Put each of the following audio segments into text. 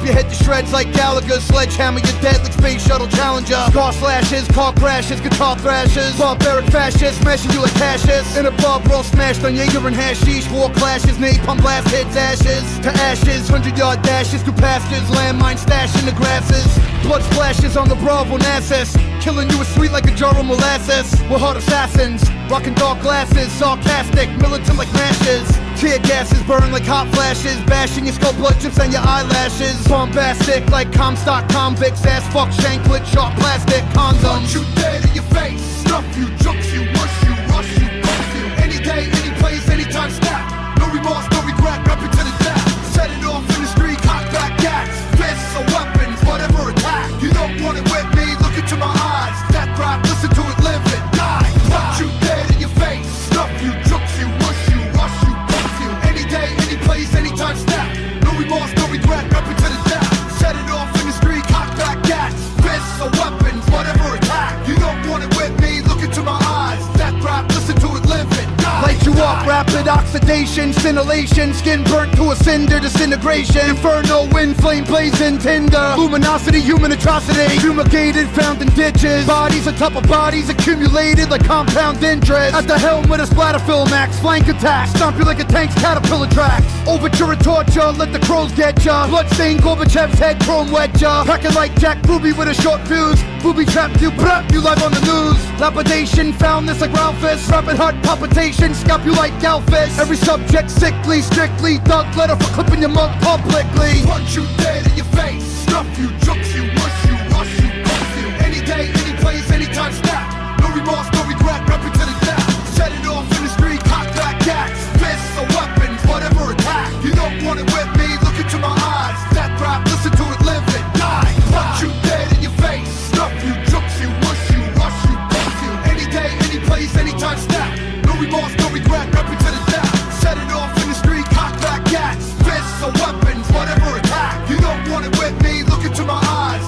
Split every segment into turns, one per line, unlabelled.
your head to shreds like Gallagher. Sledgehammer your dead like Space Shuttle Challenger. Scar slashes, car crashes, guitar thrashes. Barbaric fascists, smashing you like Cassius. In a bar brawl smashed on Jaeger and hashish. War clashes, napalm blast hits ashes to ashes. 100-yard dashes through pastures. Landmine stash in the grasses. Blood splashes on the Bravo Nassus. Killing you is sweet like a jar of molasses. We're hard assassins, rocking dark glasses. Sarcastic, militant like mashes. Tear gases burn like hot flashes. Bashing your skull, blood drips on your eyelashes. Bombastic like Comstock convicts. Ass fuck shanklet, sharp plastic condoms.
Punch you dead in your face. Stuff you, jokes you, mush you, rush you, bust you. Any day, any place, anytime, snap. No remorse, no regret, rap it to the death. Set it off in the street, cock back gas. Fists or weapons, whatever attack. You don't want it with me, look into my eyes. That rap, listen to it, live it, die. Punch you dead in your face. Stuff you, jokes you, mush you, rush you, bust you. Any day, any place, anytime, snap. No remorse, no regret, rap it to the death. Set it off in the street, cock back gas. Fists or weapons, whatever attack. You don't want it with me, look into my eyes. That rap, listen to it, live it, die.
Light you up, rapid oxidation, scintillation. Skin burnt to a cinder, disintegration. Inferno, wind, flame blazing, tinder. Luminosity, human atrocity. Fumigated, found in ditches. Bodies on top of bodies, accumulated like compound interest. At the helm with a splatter film axe. Flank attack, stomp you like a tank's caterpillar tracks. Overture and torture, let the crows get ya. Bloodstained Gorbachev's head, chrome wedge ya. Packing like Jack Ruby with a short fuse. Booby trapped you, brap you live on the news. Lapidation, found this like Ralphus. Rapid heart palpitation, scalp you like Galphus. Every subject sickly, strictly thug letter for clipping your mug publicly.
Punch you dead in your face. Stuff you, jokes you, mush you, rush you, bust you. Any day, any place, anytime, snap. No remorse, no regret, rap it to the death. Set it off in the street, cock back gas. Fists or weapons, whatever attack. You don't want it with me, look into my eyes. That rap, listen to it, live it, die. Punch you dead in your face. Stuff you, jokes you, mush you, rush you, bust you. Any day, any place, anytime, snap. No remorse, no regret, rap it to the death. Set it off in the street, cock back gas. Fists or weapons, whatever attack. You don't want it with me, look into my eyes.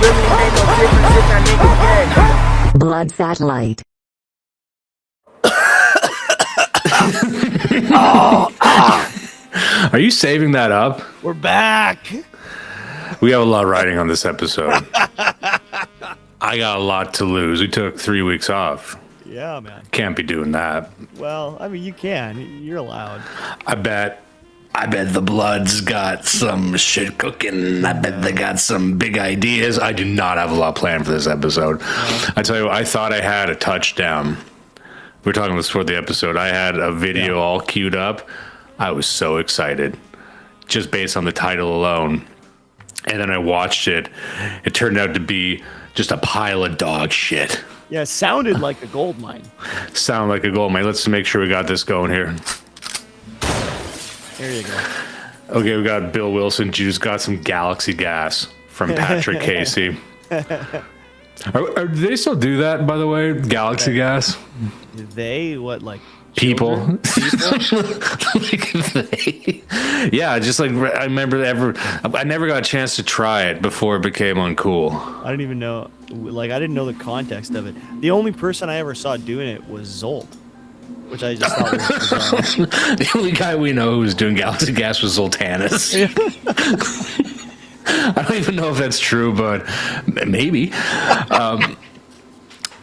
really make no difference if that nigga gay.
Blood satellite.
Are you saving that up?
We're back.
We have a lot riding on this episode. I got a lot to lose. We took 3 weeks off.
Yeah, man.
Can't be doing that.
Well, I mean, you can. You're allowed.
I bet the Bloods got some shit cooking. I bet they got some big ideas. I do not have a lot planned for this episode. I tell you what, I thought I had a touchdown. We were talking this before the episode. I had a video all queued up. I was so excited, just based on the title alone. And then I watched it. It turned out to be just a pile of dog shit.
Yeah, it sounded like a gold mine.
Sound like a gold mine. Let's make sure we got this going here.
There you go.
Okay, we got Bill Wilson. Juice got some Galaxy Gas from Patrick Casey. Do they still do that, by the way? Galaxy Gas?
They, what, like
People.
like
Yeah, just like I remember I never got a chance to try it before it became uncool.
I didn't even know, like, I didn't know the context of it. The only person I ever saw doing it was Zolt, which I just thought was bizarre.
The only guy we know who was doing Galaxy Gas was Zoltanus. I don't even know if that's true, but maybe.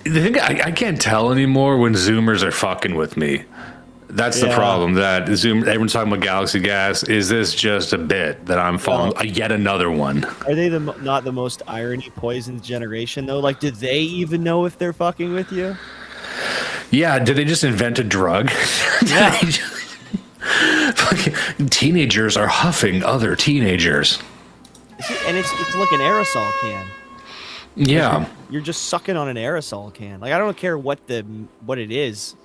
The thing I can't tell anymore when Zoomers are fucking with me. That's the problem. That everyone's talking about Galaxy Gas. Is this just a bit that I'm following? Yet another one.
Are they not the most irony poisoned generation though? Like, do they even know if they're fucking with you?
Yeah. Did they just invent a drug?
Yeah.
Teenagers are huffing other teenagers.
And it's like an aerosol can.
Yeah.
You're just sucking on an aerosol can. Like, I don't care what it is.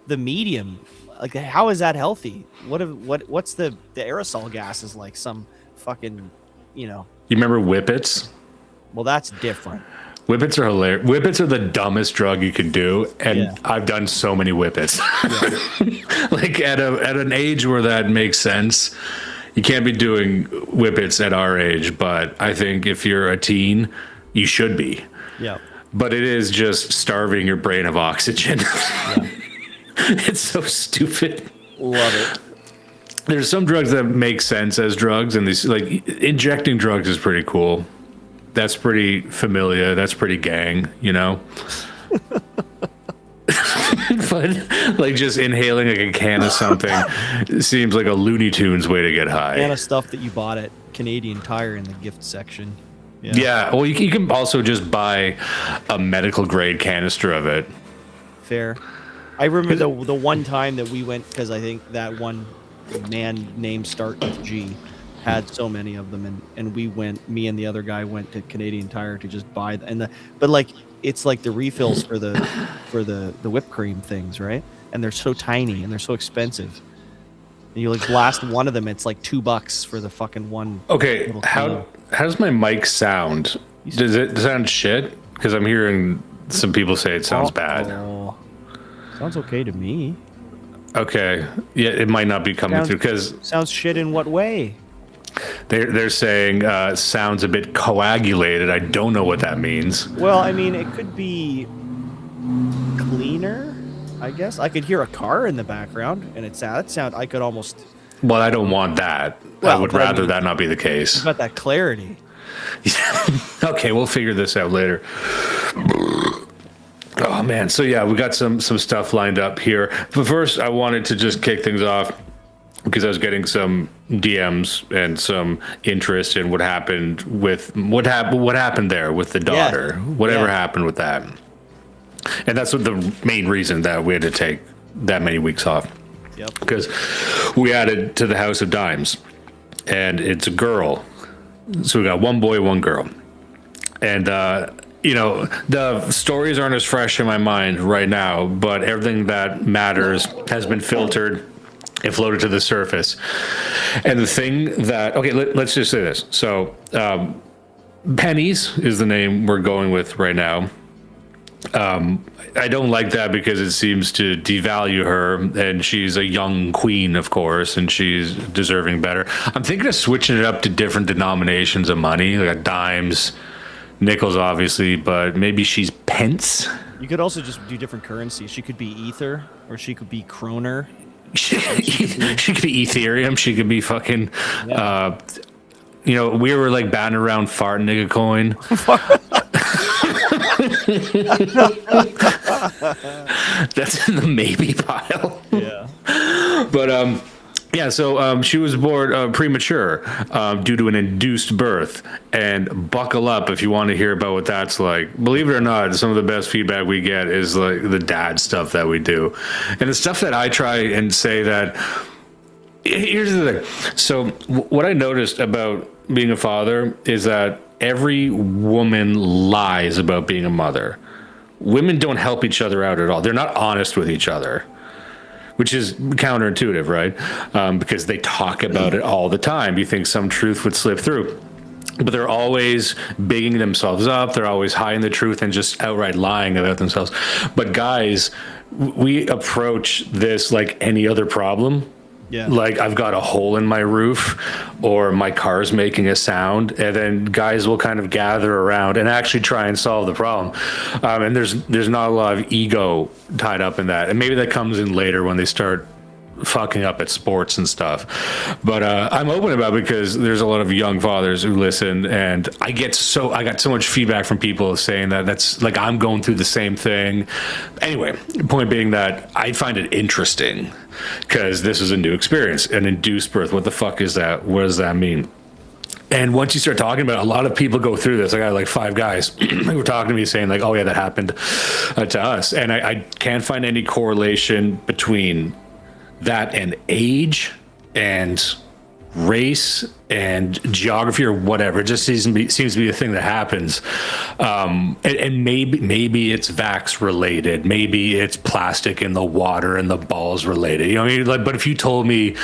The medium, like, how is that healthy? What's the aerosol gas is like some fucking,
You remember Whippets?
Well, that's different.
Whippets are hilarious. Whippets are the dumbest drug you can do, and I've done so many Whippets. Yeah. Like at an age where that makes sense. You can't be doing Whippets at our age, but I think if you're a teen, you should be.
Yeah.
But it is just starving your brain of oxygen. Yeah. It's so stupid.
Love it.
There's some drugs that make sense as drugs, and these, like, injecting drugs is pretty cool. That's pretty familiar. That's pretty gang, But like just inhaling like a can of something seems like a Looney Tunes way to get high.
And of stuff that you bought at Canadian Tire in the gift section.
Yeah. Well, you can also just buy a medical grade canister of it.
Fair. I remember the one time that we went, because I think that one man named Start with G had so many of them, and we went, me and the other guy went to Canadian Tire to just buy but like it's like the refills for the whipped cream things, right? And they're so tiny and they're so expensive. And you like blast one of them, it's like $2 for the fucking one.
Okay, how does my mic sound? Does it sound shit? Because I'm hearing some people say it sounds bad.
Sounds okay to me.
Okay, yeah, it might not be coming through because
sounds shit in what way?
They're saying sounds a bit coagulated. I don't know what that means.
Well, I mean, it could be cleaner, I guess. I could hear a car in the background, and that sound. I could almost.
Well, I don't want that.
Well,
I would rather that not be the case.
You've got that clarity.
Okay, we'll figure this out later. Oh man, so yeah, we got some stuff lined up here. But first, I wanted to just kick things off because I was getting some DMs and some interest in what happened there with the daughter. Whatever happened with that. And that's what the main reason that we had to take that many weeks off.
Yep.
Because we added to the House of Dimes, and it's a girl. So we got one boy, one girl. And the stories aren't as fresh in my mind right now, but everything that matters has been filtered and floated to the surface. And the thing that, let's just say this. So, Pennies is the name we're going with right now. I don't like that because it seems to devalue her, and she's a young queen, of course, and she's deserving better. I'm thinking of switching it up to different denominations of money, like dimes, Nickels, obviously, but maybe she's pence.
You could also just do different currencies. She could be Ether, or she could be Kroner.
She could be Ethereum. She could be fucking.
Yeah.
We were like batting around fart nigga coin. That's in the maybe pile.
Yeah.
But yeah, so she was born premature due to an induced birth. And buckle up if you want to hear about what that's like. Believe it or not, some of the best feedback we get is like the dad stuff that we do. And the stuff that I try and say that, here's the thing. So what I noticed about being a father is that every woman lies about being a mother. Women don't help each other out at all. They're not honest with each other, which is counterintuitive, right? Because they talk about it all the time. You think some truth would slip through. But they're always bigging themselves up. They're always hiding the truth and just outright lying about themselves. But guys, we approach this like any other problem.
Yeah.
Like I've got a hole in my roof or my car's making a sound, and then guys will kind of gather around and actually try and solve the problem. And there's not a lot of ego tied up in that. And maybe that comes in later when they start fucking up at sports and stuff. But I'm open about it because there's a lot of young fathers who listen, and I got so much feedback from people saying that that's like I'm going through the same thing. Anyway, point being that I find it interesting because this is a new experience, an induced birth. What the fuck is that? What does that mean? And once you start talking about it, a lot of people go through this. I got like 5 guys who were talking to me saying like, oh yeah, that happened to us. And I can't find any correlation between that and age and race and geography or whatever. It just seems to be a thing that happens. And maybe it's vax related. Maybe it's plastic in the water and the balls related. You know what I mean? Like, but if you told me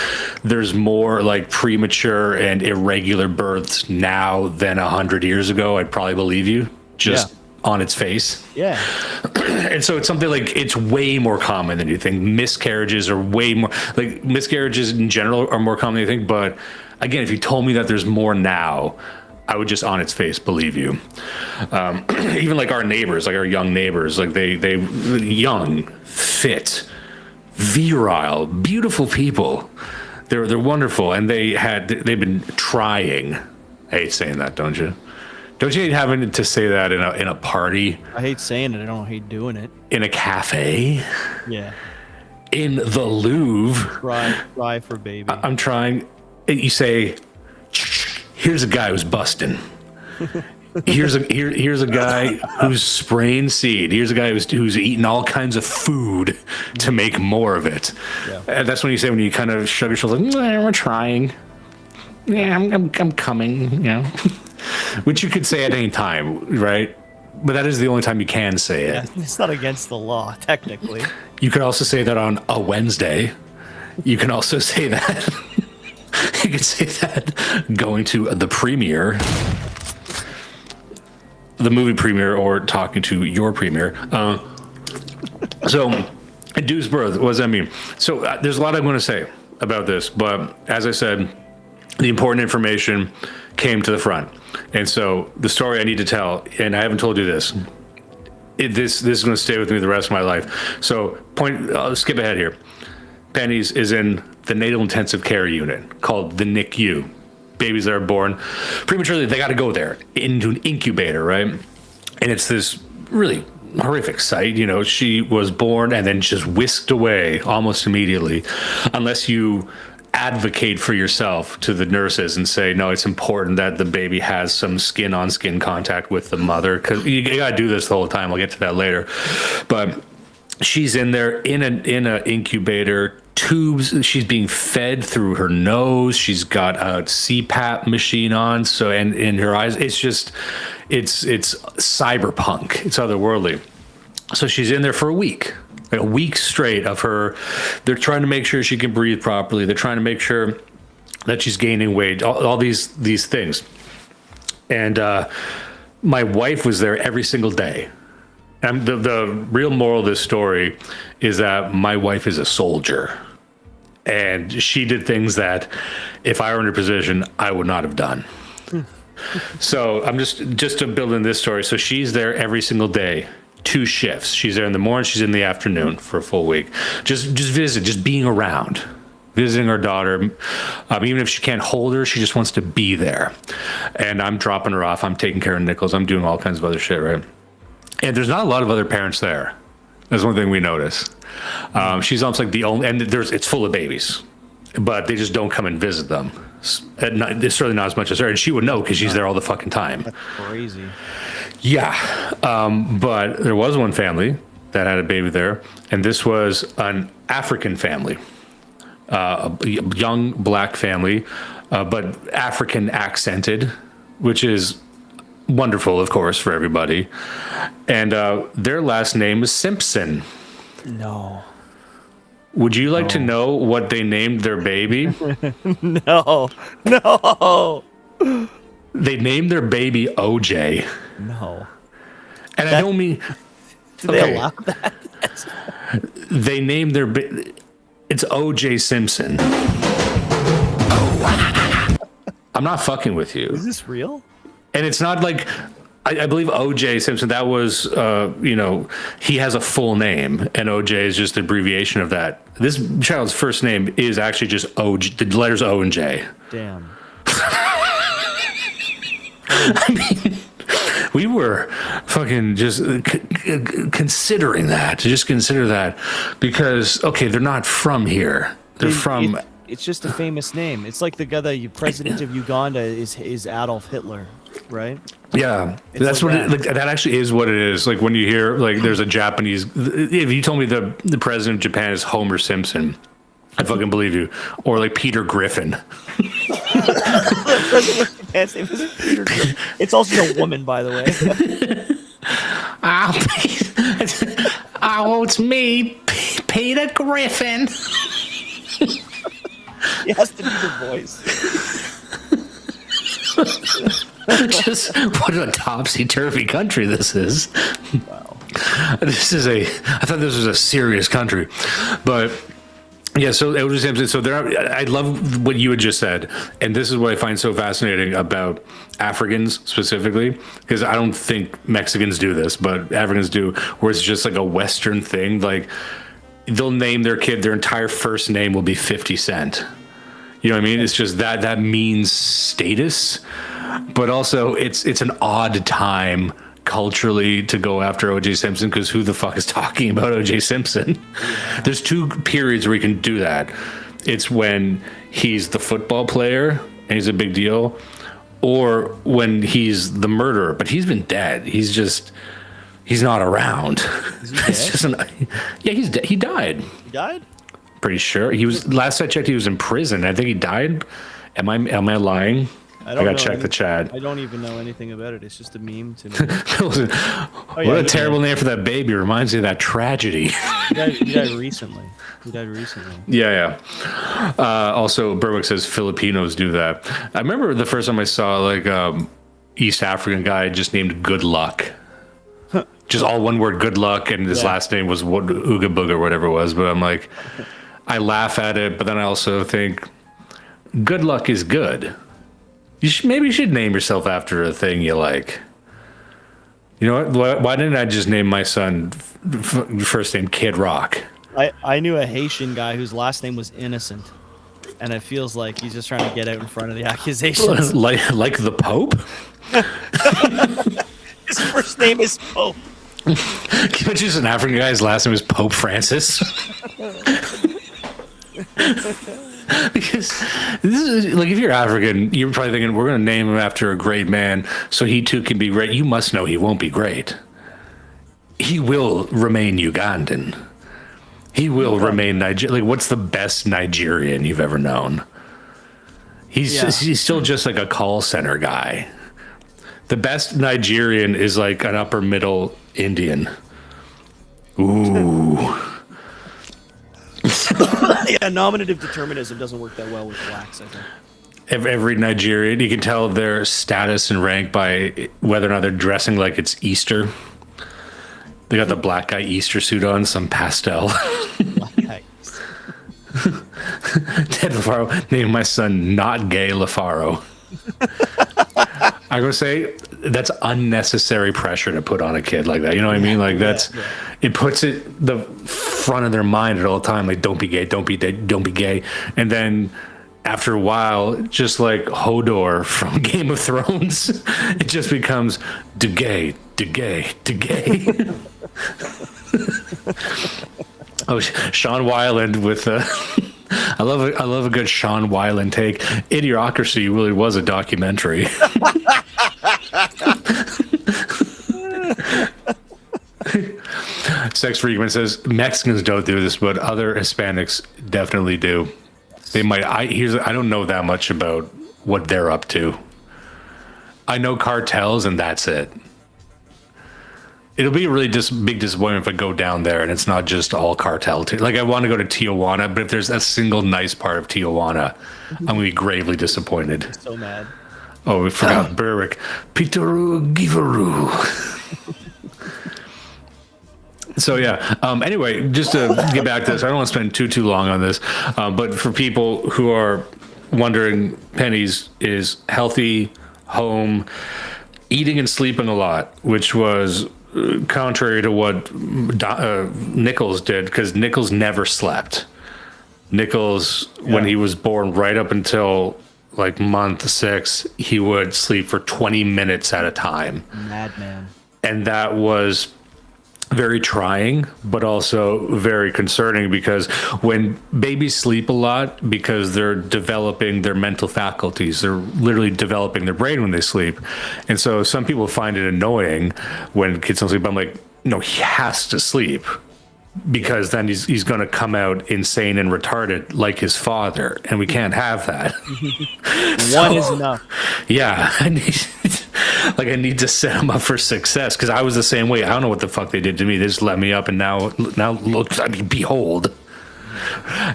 there's more like premature and irregular births now than 100 years ago, I'd probably believe you just on its face.
Yeah.
And so it's something like it's way more common than you think. Miscarriages are way more, like miscarriages in general are more common than you think. But again, if you told me that there's more now, I would just on its face believe you. Even like our neighbors, like our young neighbors, like they young, fit, virile, beautiful people. They're wonderful, and they've been trying. I hate saying that, don't you? Don't you hate having to say that in a party?
I hate saying it. I don't hate doing it.
In a cafe?
Yeah.
In the Louvre?
Try for baby.
I'm trying. You say, here's a guy who's busting. Here's a guy who's spraying seed. Here's a guy who's eating all kinds of food to make more of it. Yeah. And that's when you say, when you kind of shrug your shoulders, like, we're trying. Yeah, I'm coming, you know. Which you could say at any time, right? But that is the only time you can say it.
Yeah, it's not against the law, technically.
You could also say that on a Wednesday. You can also say that. You could say that going to the premiere, the movie premiere, or talking to your premiere. So, induced birth, what does that mean? So, there's a lot I'm going to say about this, but as I said, the important information came to the front. And so the story I need to tell, and I haven't told you this, this is going to stay with me the rest of my life. So I'll skip ahead here. Penny's is in the natal intensive care unit called the NICU. Babies that are born prematurely, they got to go there into an incubator, right? And it's this really horrific sight. You know, she was born and then just whisked away almost immediately, unless you advocate for yourself to the nurses and say, no, it's important that the baby has some skin on skin contact with the mother, because you gotta do this the whole time. I'll get to that later. But she's in there in a incubator, tubes. She's being fed through her nose. She's got a CPAP machine on. So, and in her eyes, it's cyberpunk. It's otherworldly. So she's in there for a week straight of her. They're trying to make sure she can breathe properly. They're trying to make sure that she's gaining weight, all these things. And my wife was there every single day. And the real moral of this story is that my wife is a soldier. And she did things that if I were in her position, I would not have done. So I'm just to build in this story. So she's there every single day, 2 shifts. She's there in the morning, she's in the afternoon for a full week. Just visit, just being around, visiting her daughter. Even if she can't hold her, she just wants to be there. And I'm dropping her off. I'm taking care of Nichols. I'm doing all kinds of other shit, right? And there's not a lot of other parents there. That's one thing we notice. She's almost like the only, and it's full of babies, but they just don't come and visit them. It's certainly not as much as her, and she would know because she's there all the fucking time.
That's crazy.
Yeah, but there was one family that had a baby there, and this was an African family, a young black family, but African accented, which is wonderful, of course, for everybody. And their last name is Simpson.
No.
Would you like to know what they named their baby?
No.
They named their baby OJ.
No.
And I don't mean...
Do they allow that?
They named their... It's OJ Simpson. I'm not fucking with you.
Is this real?
And it's not like... I believe OJ Simpson, that was, he has a full name, and OJ is just the abbreviation of that. This child's first name is actually just OJ, the letters O and J.
Damn.
I mean, we were fucking just considering that. Just consider that. Because, okay, they're not from here. They're from...
It's just a famous name. It's like the president of Uganda is Adolf Hitler, right?
Yeah,
It's
that's
like
what that actually is what it is. Like when you hear like there's a Japanese, if you told me the president of Japan is Homer Simpson, I fucking believe you. Or like Peter Griffin.
The president of Japan's name is Peter Griffin. It's also a woman, by the way.
Oh, it's me, Peter Griffin.
He has to do the voice.
Just what a topsy-turvy country this is.
Wow.
I thought this was a serious country. But yeah, so it was so there I love what you had just said, and this is what I find so fascinating about Africans specifically, because I don't think Mexicans do this, but Africans do, where it's just like a Western thing. Like they'll name their kid, their entire first name will be 50 Cent. You know what I mean? It's just that means status, but also it's an odd time culturally to go after O.J. Simpson, because who the fuck is talking about O.J. Simpson? There's 2 periods where you can do that. It's when he's the football player and he's a big deal, or when he's the murderer, but he's been dead. He's not around.
Is he dead?
He's dead. He died.
He died?
Pretty sure he was. Last I checked, he was in prison. I think he died. Am I lying? I gotta check the chat.
I don't even know anything about it. It's just a meme to me.
What a terrible name for that baby. Reminds me of that tragedy.
He died recently.
Yeah. Also, Berwick says Filipinos do that. I remember the first time I saw like East African guy just named Good Luck. Just all one word, good luck, and his last name was Ooga Boog or whatever it was. But I'm like, I laugh at it, but then I also think, good luck is good. Maybe you should name yourself after a thing you like. You know what? Why didn't I just name my son first name Kid Rock?
I knew a Haitian guy whose last name was Innocent, and it feels like he's just trying to get out in front of the accusations.
like the Pope?
His first name is Pope.
Can you just an African guy's last name is Pope Francis? Because this is like, if you're African, you're probably thinking we're going to name him after a great man so he too can be great. You must know he won't be great. He will remain Ugandan. He will remain Nigerian. Like, what's the best Nigerian you've ever known? He's still just like a call center guy. The best Nigerian is like an upper middle Indian. Ooh.
Yeah, nominative determinism doesn't work that well with blacks, I think.
Every Nigerian, you can tell their status and rank by whether or not they're dressing like it's Easter. They got the black guy Easter suit on, some pastel.
Black guy.
Ted LaFaro named my son Not Gay LaFaro. I gotta say that's unnecessary pressure to put on a kid like that. You know what I mean? Like it puts it the front of their mind at all time. Like, don't be gay, don't be gay, don't be gay. And then after a while, just like Hodor from Game of Thrones, it just becomes de gay, de gay, de gay. Oh, Sean Weiland with I love a good Sean Weiland take. Idiocracy really was a documentary. Sex Freakman says Mexicans don't do this, but other Hispanics definitely do. They might. I don't know that much about what they're up to. I know cartels, and that's it. It'll be a really big disappointment if I go down there and it's not just all cartel. Like, I want to go to Tijuana, but if there's a single nice part of Tijuana, I'm going to be gravely disappointed.
So mad.
Oh, we forgot Berwick. Pitaru Givaru. So, yeah. Anyway, just to get back to this, I don't want to spend too long on this. But for people who are wondering, Penny's is healthy, home, eating and sleeping a lot, which was contrary to what Nichols did, because Nichols never slept. Nichols, when he was born, right up until like month 6, he would sleep for 20 minutes at a time.
Madman. And
that was very trying, but also very concerning, because when babies sleep a lot, because they're developing their mental faculties, they're literally developing their brain when they sleep. And so some people find it annoying when kids don't sleep. I'm like, no, he has to sleep, because then he's going to come out insane and retarded like his father, and we can't have that.
One is enough.
Yeah. I need to set him up for success, because I was the same way. I don't know what the fuck they did to me. They just let me up, and now look, I mean, behold.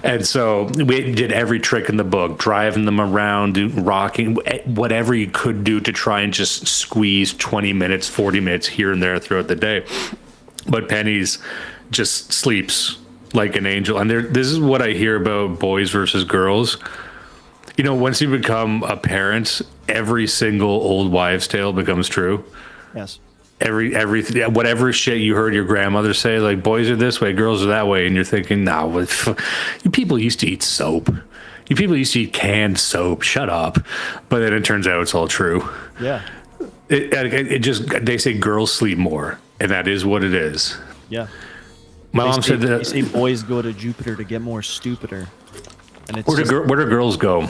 And so we did every trick in the book, driving them around, rocking, whatever you could do to try and just squeeze 20 minutes, 40 minutes here and there throughout the day. But Penny's just sleeps like an angel. And this is what I hear about boys versus girls. You know, once you become a parent, every single old wives' tale becomes true.
Yes.
Every whatever shit you heard your grandmother say, like, boys are this way, girls are that way, and you're thinking, nah, you people used to eat soap. You people used to eat canned soap. Shut up. But then it turns out it's all true.
Yeah.
It just, they say girls sleep more, and that is what it is.
Yeah.
My mom said that.
They say boys go to Jupiter to get more stupider. And it's
where do girls go?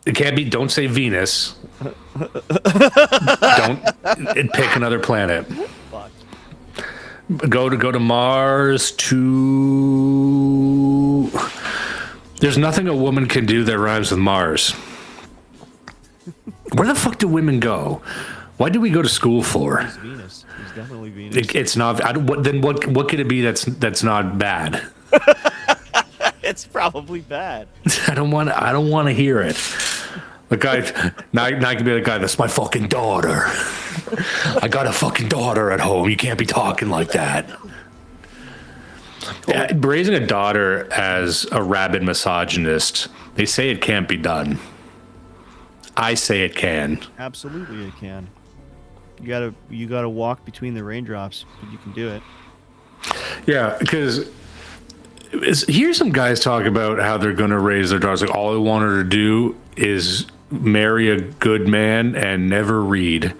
It can't be. Don't say Venus. Don't pick another planet.
Fuck.
Go to Mars. There's nothing a woman can do that rhymes with Mars. Where the fuck do women go? Why do we go to school for?
It's Venus. It's definitely Venus.
It's not. What could it be that's not bad?
It's probably bad.
I don't want to hear it. The guy now I can be the guy. That's my fucking daughter. I got a fucking daughter at home. You can't be talking like that. Yeah, raising a daughter as a rabid misogynist, they say it can't be done. I say it can.
Absolutely, it can. You gotta walk between the raindrops, but you can do it.
Yeah, because here's some guys talk about how they're going to raise their daughters. Like, all I want her to do is marry a good man and never read.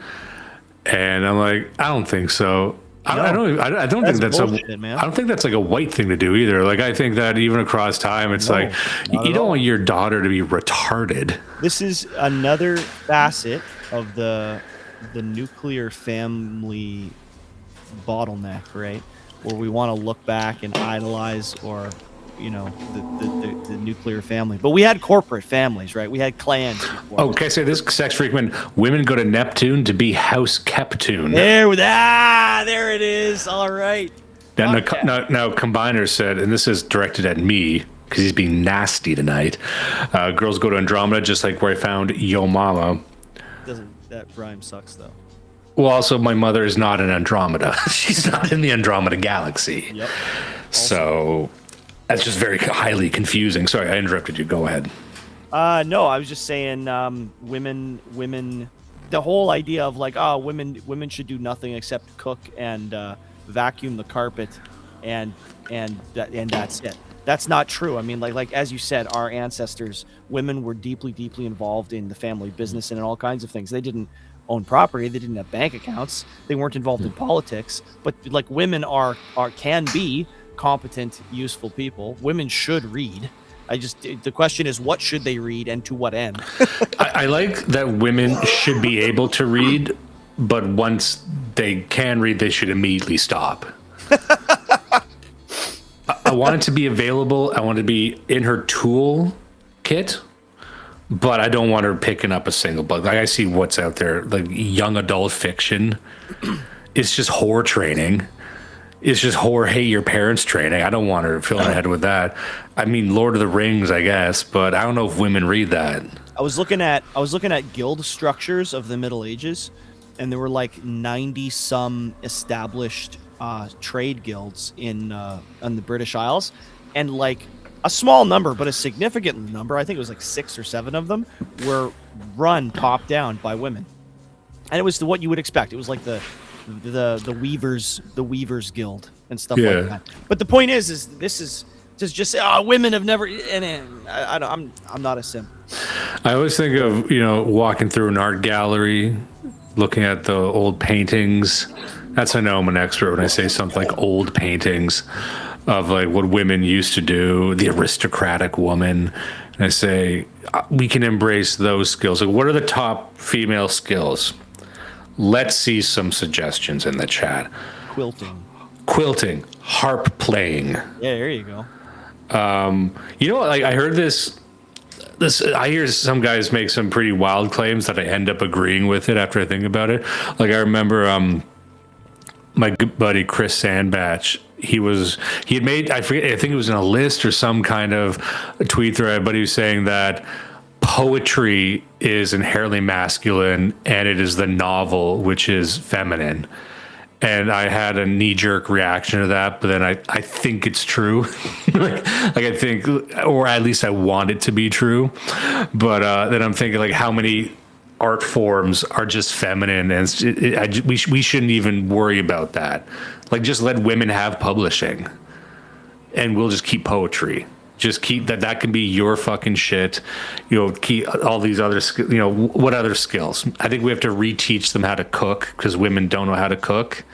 And I'm like, I don't think so. I don't think that's bullshit, man. I don't think that's like a white thing to do either. Like, I think that even across time, it's like you don't want your daughter to be retarded.
This is another facet of the nuclear family bottleneck, right? Where we want to look back and idolize, or the nuclear family. But we had corporate families, right? We had clans before.
Oh, can I say this, Sex Freakman? Women go to Neptune to be House Keptune.
There it is. All right.
Now, Combiner said, and this is directed at me because he's being nasty tonight. Girls go to Andromeda, just like where I found Yo Mama.
That rhyme sucks, though.
Well, also, my mother is not in Andromeda. She's not in the Andromeda galaxy.
Yep.
So that's just very highly confusing. Sorry, I interrupted you. Go ahead.
No, I was just saying, women. The whole idea of like, women should do nothing except cook and vacuum the carpet, and that's it. That's not true. I mean, like as you said, our ancestors, women were deeply involved in the family business and in all kinds of things. They didn't own property. They didn't have bank accounts. They weren't involved in politics. But like women can be competent, useful people. Women should read. The question is, what should they read and to what end?
I like that women should be able to read, but once they can read, they should immediately stop. I want it to be available. I want it to be in her tool kit, but I don't want her picking up a single book. Like I see what's out there, like young adult fiction. It's just horror training. It's just horror hate your parents training. I don't want her filling her head with that. I mean, Lord of the Rings, I guess, but I don't know if women read that.
I was looking at guild structures of the Middle Ages, and there were like 90 some established trade guilds on the British Isles, and like a small number, but a significant number, I think it was like 6 or 7 of them, were run top down by women, and it was what you would expect. It was like the Weavers Guild and stuff like that. But the point is this is just say, women have never, and I'm not a simp.
I always think of walking through an art gallery, looking at the old paintings. That's how I know I'm an expert when I say something like old paintings of like what women used to do, the aristocratic woman. And I say we can embrace those skills. Like, what are the top female skills? Let's see some suggestions in the chat. Quilting, harp playing.
Yeah, there you go.
Like I heard this. I hear some guys make some pretty wild claims that I end up agreeing with it after I think about it. Like I remember my good buddy Chris Sandbatch. He had made, I forget, I think it was in a list or some kind of a tweet thread, but he was saying that poetry is inherently masculine and it is the novel which is feminine. And I had a knee-jerk reaction to that, but then I think it's true. like I think, or at least I want it to be true. But then I'm thinking, like, how many art forms are just feminine, and we shouldn't even worry about that. Like, just let women have publishing, and we'll just keep poetry. Just keep that can be your fucking shit. Keep all these other what other skills? I think we have to reteach them how to cook because women don't know how to cook.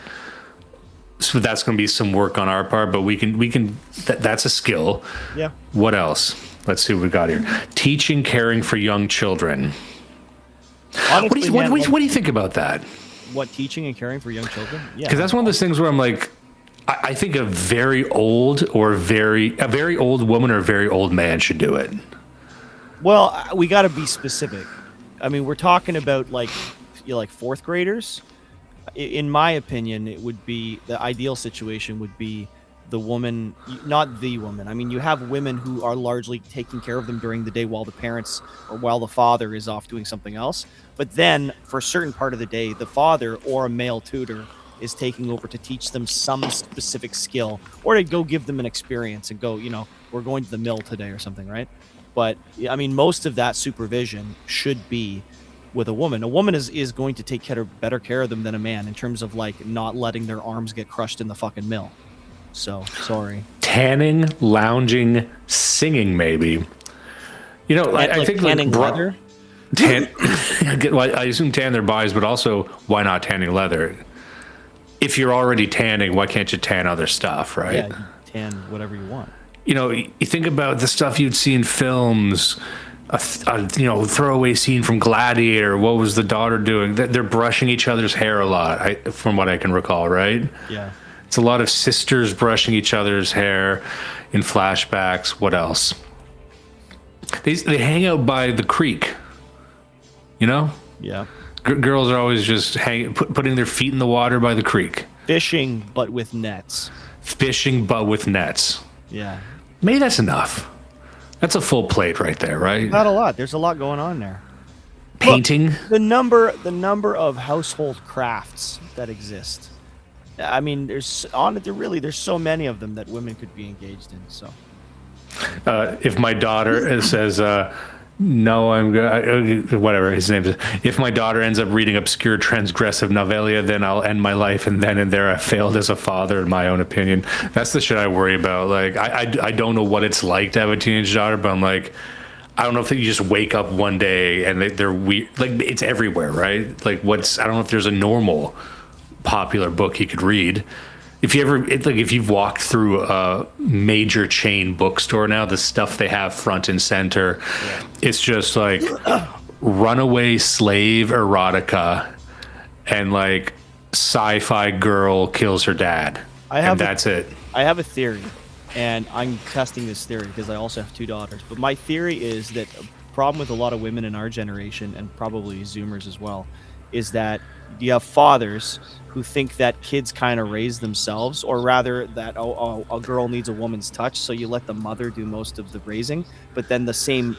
So that's going to be some work on our part, but we can that's a skill.
Yeah.
What else? Let's see what we got here. Teaching, caring for young children.
Honestly,
what do you think about that?
What, teaching and caring for young children? Yeah.
Because that's one of those things where I'm like, I think a very old woman or a very old man should do it.
Well, we got to be specific. I mean, we're talking about like 4th graders. In my opinion, it would be the ideal situation would be the woman, not the woman. I mean, you have women who are largely taking care of them during the day while the parents or while the father is off doing something else. But then for a certain part of the day, the father or a male tutor is taking over to teach them some specific skill or to go give them an experience and go, we're going to the mill today or something, right? But I mean, most of that supervision should be with a woman. A woman is going to take better care of them than a man in terms of like not letting their arms get crushed in the fucking mill. So sorry.
Tanning, lounging, singing, maybe. I think
tanning leather.
Well, I assume tan their bodies, but also why not tanning leather? If you're already tanning, why can't you tan other stuff, right?
Yeah, you tan whatever you want.
You think about the stuff you'd see in films, a throwaway scene from Gladiator. What was the daughter doing? They're brushing each other's hair a lot, from what I can recall, right?
Yeah.
It's a lot of sisters brushing each other's hair in flashbacks. What else? They hang out by the creek,
Yeah.
Girls are always just putting their feet in the water by the creek.
Fishing, but with nets. Yeah.
Maybe that's enough. That's a full plate right there, right?
Not a lot. There's a lot going on there.
Painting.
Look, the number of household crafts that exist. I mean, there's so many of them that women could be engaged in. So,
if my daughter says, No, I'm good. Whatever his name is. If my daughter ends up reading obscure transgressive novellia, then I'll end my life, and then and there I failed as a father, in my own opinion. That's the shit I worry about. Like, I don't know what it's like to have a teenage daughter, but I'm like, I don't know if you just wake up one day and they're weird. Like, it's everywhere, right? Like, I don't know if there's a normal popular book you could read. If you ever, if you've walked through a major chain bookstore now, the stuff they have front and center, it's just like runaway slave erotica and like sci-fi girl kills her dad. That's it.
I have a theory, and I'm testing this theory because I also have 2 daughters. But my theory is that a problem with a lot of women in our generation, and probably Zoomers as well, is that you have fathers who think that kids kind of raise themselves, or rather that a girl needs a woman's touch, so you let the mother do most of the raising. But then the same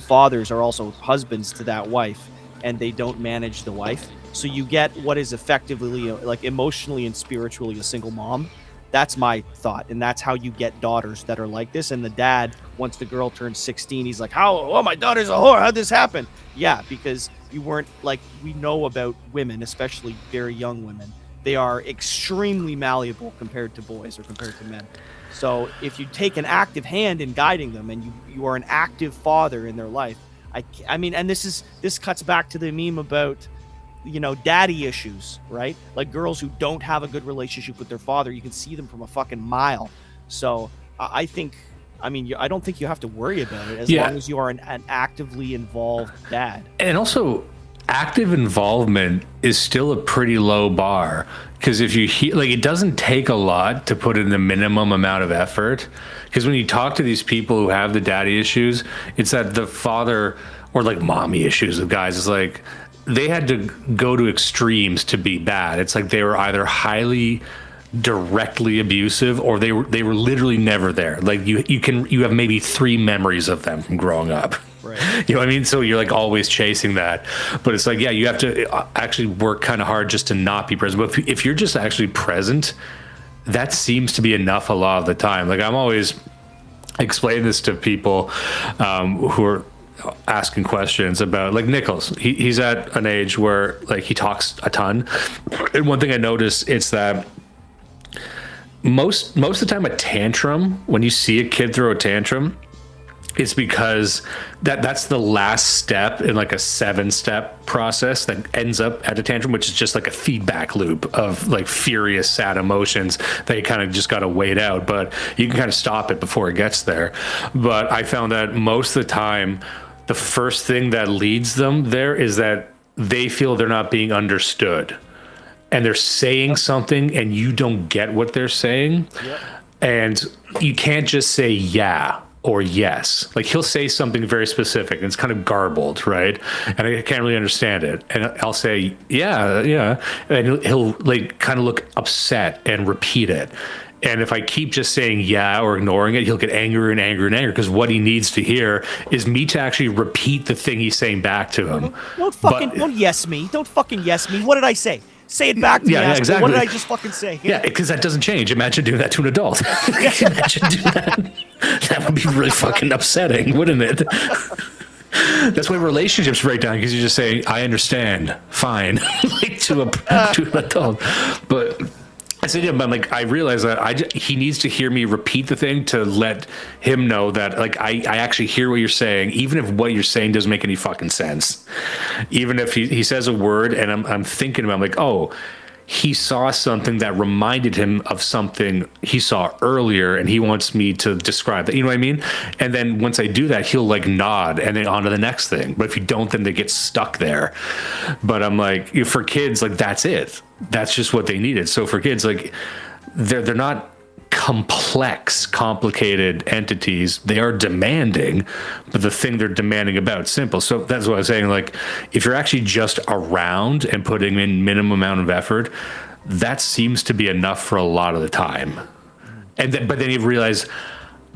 fathers are also husbands to that wife, and they don't manage the wife. So you get what is effectively like emotionally and spiritually a single mom. That's my thought, and that's how you get daughters that are like this. And the dad, once the girl turns 16, he's like, "Oh, my daughter's a whore. How'd this happen?" Yeah, because you weren't like, we know about women, especially very young women. They are extremely malleable compared to boys or compared to men. So if you take an active hand in guiding them, and you are an active father in their life, I mean, and this cuts back to the meme about, daddy issues, right? Like girls who don't have a good relationship with their father, you can see them from a fucking mile. So I don't think you have to worry about it as long as you are an actively involved dad.
And also, active involvement is still a pretty low bar, because if you it doesn't take a lot to put in the minimum amount of effort. Because when you talk to these people who have the daddy issues, it's that the father, or like mommy issues with guys, is like they had to go to extremes to be bad. It's like they were either highly directly abusive, or they were literally never there. Like you have maybe 3 memories of them from growing up.
Right.
You know what I mean? So you're like always chasing that. But it's like, you have to actually work kind of hard just to not be present. But if you're just actually present, that seems to be enough a lot of the time. Like, I'm always explaining this to people who are asking questions about, like, Nichols. He's at an age where, like, he talks a ton. And one thing I noticed, it's that most of the time a tantrum, when you see a kid throw a tantrum, it's because that's the last step in like a 7-step process that ends up at a tantrum, which is just like a feedback loop of like furious, sad emotions that you kind of just got to wait out. But you can kind of stop it before it gets there. But I found that most of the time, the first thing that leads them there is that they feel they're not being understood. And they're saying something and you don't get what they're saying. Yep. And you can't just say yeah or yes. Like, he'll say something very specific and it's kind of garbled, right? And I can't really understand it. And I'll say, yeah. And he'll like kind of look upset and repeat it. And if I keep just saying yeah or ignoring it, he'll get angrier and angrier and angrier, because what he needs to hear is me to actually repeat the thing he's saying back to him.
Don't yes me. Don't fucking yes me. What did I say? Say it back to me.
Yeah, exactly.
What did I just fucking say?
Yeah, because that doesn't change. Imagine doing that to an adult. Imagine doing that. That would be really fucking upsetting, wouldn't it? That's why relationships break down, because you just say, I understand, fine, like to an adult. But I said, yeah, but like, I realize that he needs to hear me repeat the thing to let him know that, like, I actually hear what you're saying, even if what you're saying doesn't make any fucking sense. Even if he says a word and I'm thinking about, I'm like, oh, he saw something that reminded him of something he saw earlier, and he wants me to describe that. You know what I mean? And then once I do that, he'll like nod and then on to the next thing. But if you don't, then they get stuck there. But I'm like, for kids, like, that's it. That's just what they needed. So for kids, like, they're not complex, complicated entities. They are demanding, but the thing they're demanding about is simple. So that's what I was saying. Like, if you're actually just around and putting in minimum amount of effort, that seems to be enough for a lot of the time. But then you realize,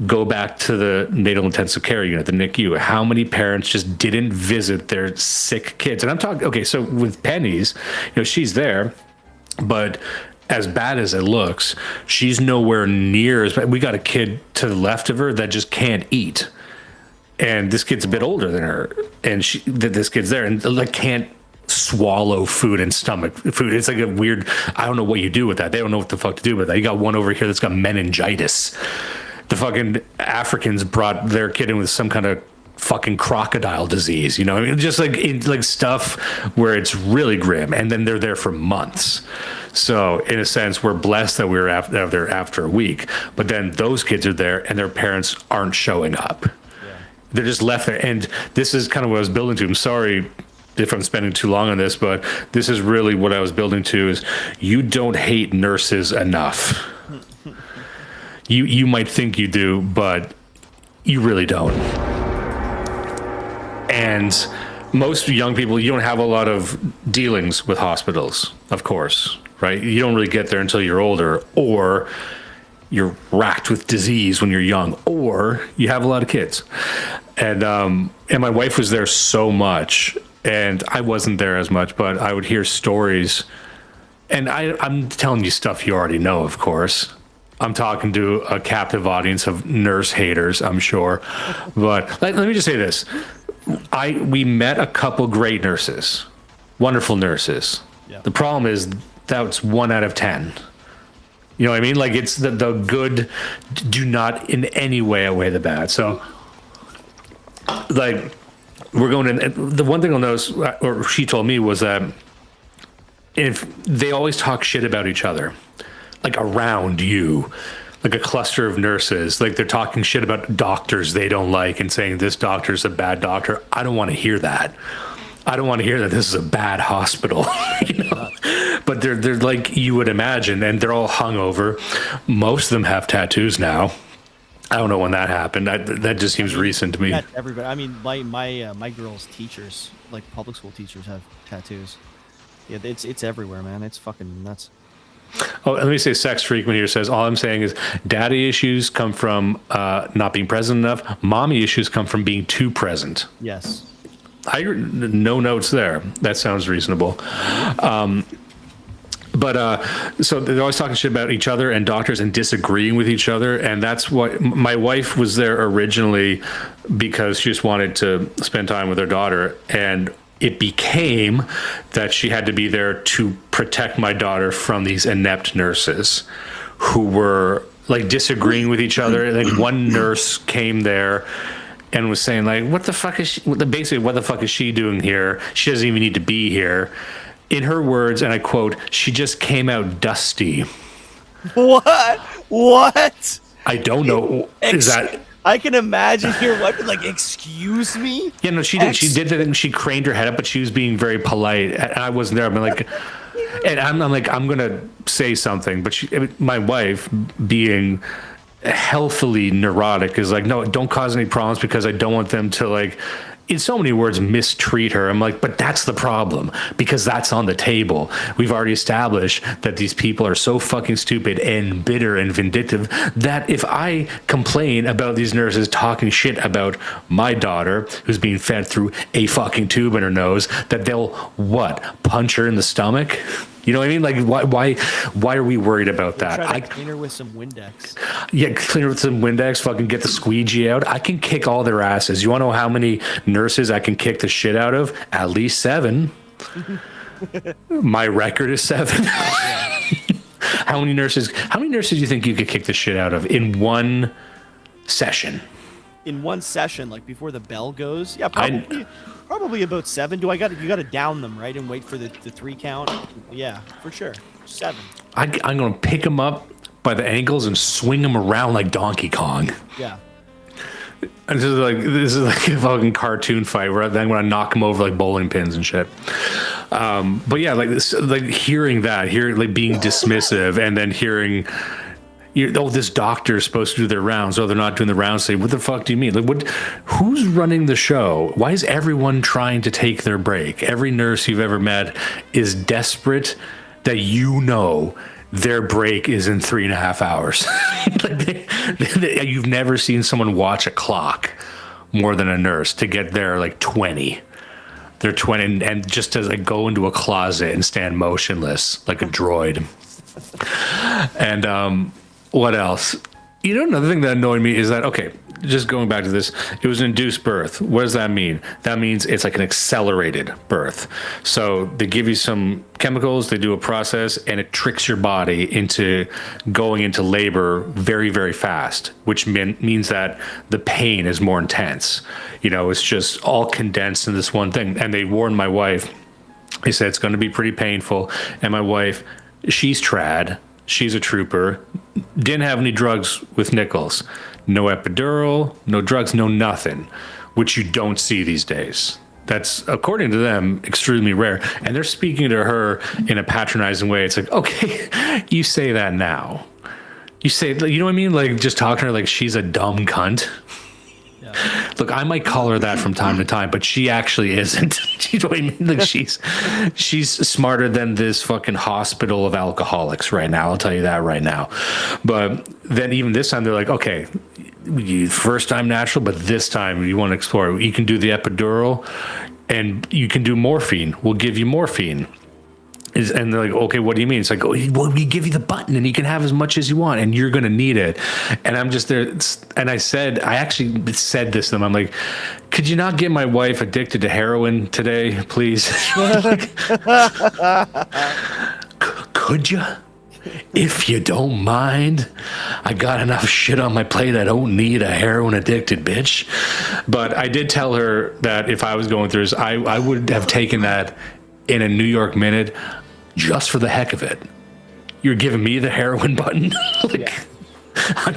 go back to the natal intensive care unit, the NICU. How many parents just didn't visit their sick kids? And I'm talking, okay, so with Penny's, she's there, but as bad as it looks, she's nowhere near as bad. We got a kid to the left of her that just can't eat. and this kid's a bit older than her, and this kid's there and like can't swallow food and stomach food. It's like a weird, I don't know what you do with that. They don't know what the fuck to do with that. You got one over here that's got meningitis. The fucking Africans brought their kid in with some kind of fucking crocodile disease, you know. I mean, just like stuff where it's really grim, and then they're there for months. So in a sense, we're blessed that we were there after a week, but then those kids are there and their parents aren't showing up. They're just left there. And this is kind of what I was building to. I'm sorry if I'm spending too long on this, but this is really what I was building to is you don't hate nurses enough. You might think you do, but you really don't. And most young people, you don't have a lot of dealings with hospitals, of course, right? You don't really get there until you're older, or you're racked with disease when you're young, or you have a lot of kids. And my wife was there so much, and I wasn't there as much, but I would hear stories. And I'm telling you stuff you already know, of course. I'm talking to a captive audience of nurse haters, I'm sure. But let me just say this. We met a couple great nurses, wonderful nurses. Yeah. The problem is that's 1 out of 10. You know what I mean? Like, it's the good do not in any way outweigh the bad. So, like, we're going in. The one thing I'll notice, or she told me, was that if they always talk shit about each other, like around you, like a cluster of nurses, like they're talking shit about doctors they don't like and saying this doctor's a bad doctor. I don't want to hear that. I don't want to hear that this is a bad hospital, you know? But they're like you would imagine, and they're all hungover. Most of them have tattoos now. I don't know when that happened. That just seems recent to me.
Everybody. I mean, my girls' teachers, like public school teachers, have tattoos. Yeah, it's everywhere, man. It's fucking nuts.
Oh, let me say Sex Frequent here says, all I'm saying is daddy issues come from not being present enough. Mommy issues come from being too present.
Yes.
No notes there. That sounds reasonable. But so they're always talking shit about each other and doctors and disagreeing with each other. And that's what my wife was there originally because she just wanted to spend time with her daughter. And it became that she had to be there to protect my daughter from these inept nurses who were like disagreeing with each other. Like one nurse came there and was saying like, what the fuck is she, basically, what the fuck is she doing here? She doesn't even need to be here. In her words, and I quote, she just came out dusty.
What?
I don't know. Is that...
I can imagine your wife like, excuse me?
Yeah, no, she did. She did that, and she craned her head up, but she was being very polite. And I wasn't there. I'm like, and I'm like, I'm gonna say something, but my wife, being healthily neurotic, is like, no, don't cause any problems because I don't want them to like, in so many words, mistreat her. I'm like, but that's the problem because that's on the table. We've already established that these people are so fucking stupid and bitter and vindictive that if I complain about these nurses talking shit about my daughter who's being fed through a fucking tube in her nose, that they'll what? Punch her in the stomach? You know what I mean? Like, why are we worried about that?
Try to clean her with some Windex.
Yeah, clean her with some Windex, fucking get the squeegee out. I can kick all their asses. You want to know how many nurses I can kick the shit out of? At least 7. My record is 7. How many nurses do you think you could kick the shit out of in one session?
In one session, like before the bell goes? Yeah, probably about 7. You got to down them, right, and wait for the 3 count. Yeah, for sure. 7.
I'm gonna pick them up by the ankles and swing them around like Donkey Kong.
Yeah.
And this is like a fucking cartoon fight where then I'm gonna knock them over like bowling pins and shit. But yeah, like this, like hearing like being dismissive, and then hearing. This doctor is supposed to do their rounds. Oh, they're not doing the rounds. Say, what the fuck do you mean? Like, who's running the show? Why is everyone trying to take their break? Every nurse you've ever met is desperate that their break is in 3.5 hours. Like you've never seen someone watch a clock more than a nurse to get there like 20. They're 20 and just to like go into a closet and stand motionless like a droid. And what else? Another thing that annoyed me is that, okay, just going back to this, it was an induced birth. What does that mean? That means it's like an accelerated birth. So they give you some chemicals, they do a process, and it tricks your body into going into labor very, very fast, which means that the pain is more intense. You know, it's just all condensed in this one thing. And they warned my wife. They said it's going to be pretty painful. And my wife, she's trad. She's a trooper. Didn't have any drugs with Nichols. No epidural, no drugs, no nothing, which you don't see these days. That's, according to them, extremely rare. And they're speaking to her in a patronizing way. It's like, okay, you say that now. You say, you know what I mean? Like, just talking to her like she's a dumb cunt. Look, I might call her that from time to time, but she actually isn't. You know what I mean? Like she's smarter than this fucking hospital of alcoholics right now. I'll tell you that right now. But then even this time they're like, okay, first time natural, but this time you want to explore. You can do the epidural and you can do morphine. We'll give you morphine. And they're like, okay, what do you mean? It's like, oh, well, we give you the button and you can have as much as you want and you're going to need it. And I'm just there. And I actually said this to them. I'm like, could you not get my wife addicted to heroin today, please? Could you? If you don't mind, I got enough shit on my plate. I don't need a heroin addicted bitch. But I did tell her that if I was going through this, I would have taken that in a New York Minute just for the heck of it. You're giving me the heroin button? I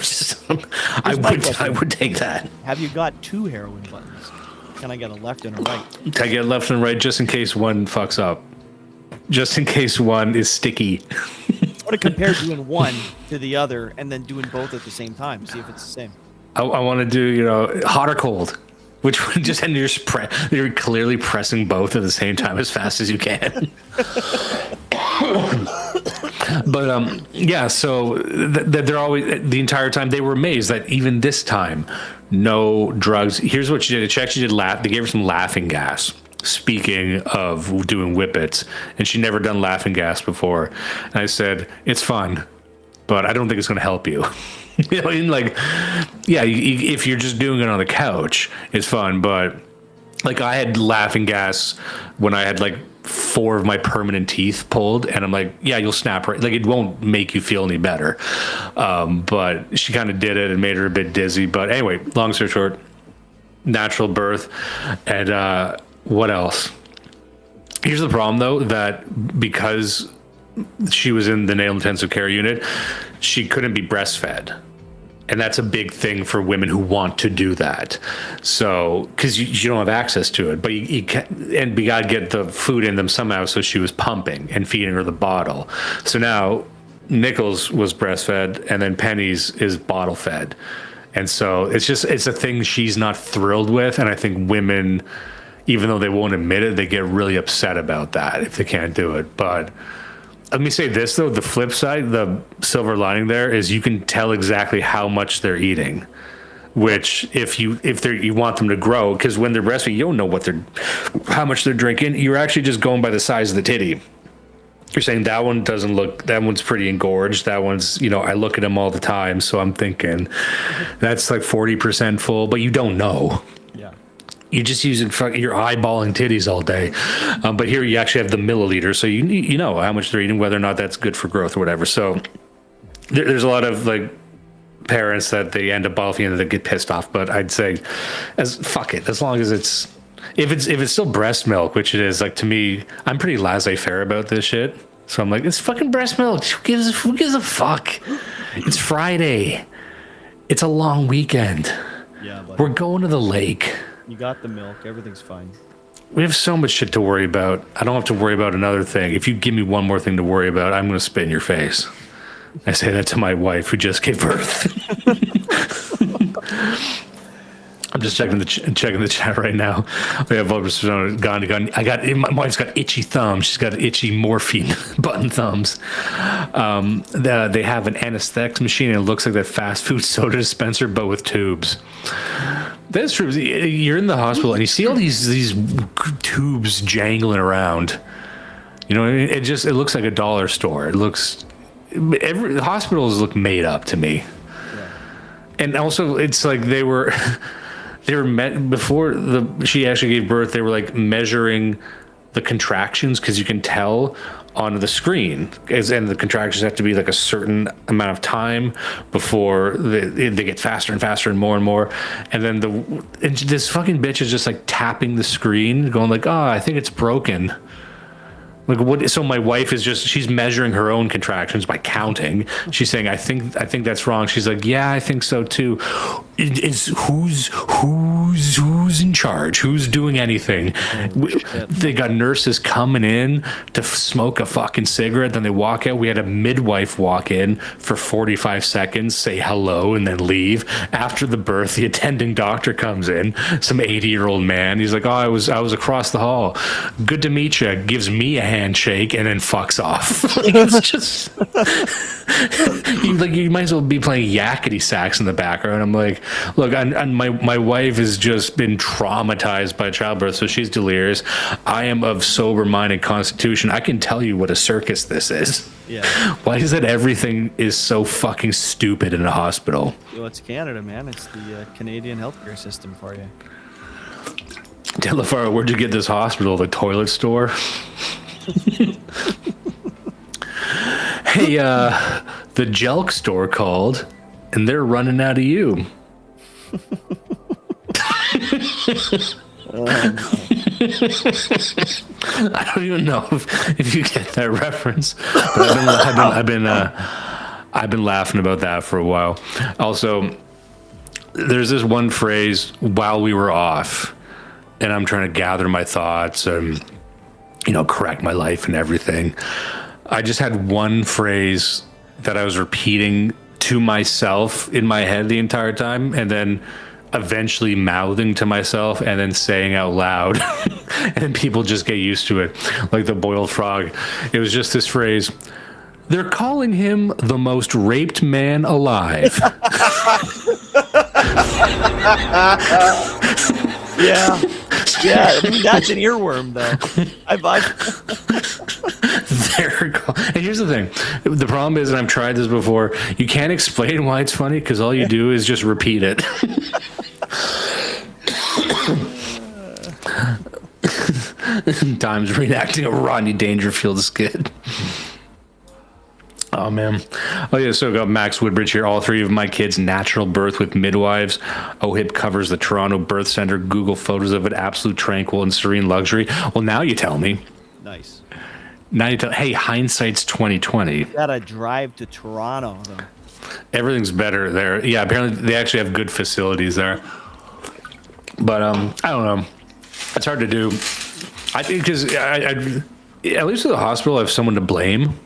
would take that.
Have you got two heroin buttons? Can I get a left and a right?
Can I get left and right just in case one fucks up? Just in case one is sticky.
I want to compare doing one to the other and then doing both at the same time. See if it's the same.
I want to do, hot or cold. Which one just, and you're clearly pressing both at the same time as fast as you can. But yeah, so they're always, the entire time they were amazed that even this time, no drugs. Here's what she did. She actually did they gave her some laughing gas. Speaking of doing whippets, and she never done laughing gas before. And I said, it's fun, but I don't think it's going to help you. You know, like, yeah, if you're just doing it on the couch, it's fun. But like, I had laughing gas when I had like 4 of my permanent teeth pulled, and I'm like, yeah, you'll snap right. Like, it won't make you feel any better. But she kind of did it and made her a bit dizzy. But anyway, long story short, natural birth. And what else? Here's the problem, though, that because she was in the natal intensive care unit, she couldn't be breastfed. And that's a big thing for women who want to do that. So, because you don't have access to it, but you can, and we got to get the food in them somehow. So she was pumping and feeding her the bottle. So now Nichols was breastfed, and then Penny's is bottle fed. And so it's a thing she's not thrilled with. And I think women, even though they won't admit it, they get really upset about that if they can't do it. But let me say this, though, the flip side, the silver lining there is you can tell exactly how much they're eating, which if you want them to grow, because when they're breastfeeding, you don't know how much they're drinking. You're actually just going by the size of the titty. You're saying that one's pretty engorged. That one's, I look at them all the time. So I'm thinking that's like 40% full, but you don't know. You're just using you're eyeballing titties all day. But here you actually have the milliliter, so you know how much they're eating, whether or not that's good for growth or whatever. So there's a lot of like parents that they end up bottle feeding and they get pissed off. But I'd say, as long as if it's still breast milk, which it is, like, to me, I'm pretty laissez-faire about this shit. So I'm like, it's fucking breast milk. Who gives a fuck? It's Friday. It's a long weekend.
Yeah, but
we're going to the lake.
You got the milk. Everything's fine.
We have so much shit to worry about. I don't have to worry about another thing. If you give me one more thing to worry about, I'm going to spit in your face. I say that to my wife who just gave birth. I'm just checking the chat right now. We have gone. My wife's got itchy thumbs. She's got itchy morphine button thumbs. They have an anesthetics machine, and it looks like that fast food soda dispenser, but with tubes. That's true. You're in the hospital and you see all these tubes jangling around. It looks like a dollar store. Hospitals look made up to me. And also, it's like they were met before she actually gave birth. They were like measuring the contractions because you can tell on the screen, and the contractions have to be like a certain amount of time before they get faster and faster and more. And then this fucking bitch is just like tapping the screen, going like, "Oh, I think it's broken." Like what? So my wife is she's measuring her own contractions by counting. She's saying, I think that's wrong. She's like, yeah, I think so too. Who's in charge? Who's doing anything? They got nurses coming in to smoke a fucking cigarette. Then they walk out. We had a midwife walk in for 45 seconds, say hello, and then leave. After the birth, the attending doctor comes in, some 80-year-old man. He's like, oh, I was across the hall. Good to meet you. Gives me a handshake and then fucks off. Like, it's just you might as well be playing yakety sax in the background. I'm like, look, my wife has just been traumatized by childbirth, so she's delirious. I am of sober-minded constitution. I can tell you what a circus this is.
Yeah. Why
is it everything is so fucking stupid in a hospital?
Well, it's Canada, man. It's the Canadian healthcare system for you.
Delafaro, where'd you get this hospital? The toilet store? Hey, the Jelk store called, and they're running out of you. I don't even know if you get that reference, but I've been laughing about that for a while. Also, there's this one phrase while we were off, and I'm trying to gather my thoughts and correct my life and everything. I just had one phrase that I was repeating to myself in my head the entire time, and then eventually mouthing to myself and then saying out loud. And then people just get used to it, like the boiled frog. It was just this phrase: they're calling him the most raped man alive.
Yeah. Yeah, I mean, that's an earworm, though.
And here's the thing. The problem is, and I've tried this before, you can't explain why it's funny because all you do is just repeat it. Times reenacting a Rodney Dangerfield skit. Oh, man. Oh, yeah, so I got Max Woodbridge here. All three of my kids' natural birth with midwives. OHIP covers the Toronto Birth Center. Google photos of it. Absolute tranquil and serene luxury. Well, now you tell me.
Nice.
Now you tell. Hey, hindsight's 2020.
You gotta drive to Toronto, though.
Everything's better there. Yeah, apparently they actually have good facilities there. But I don't know. It's hard to do. I think because at least at the hospital, I have someone to blame.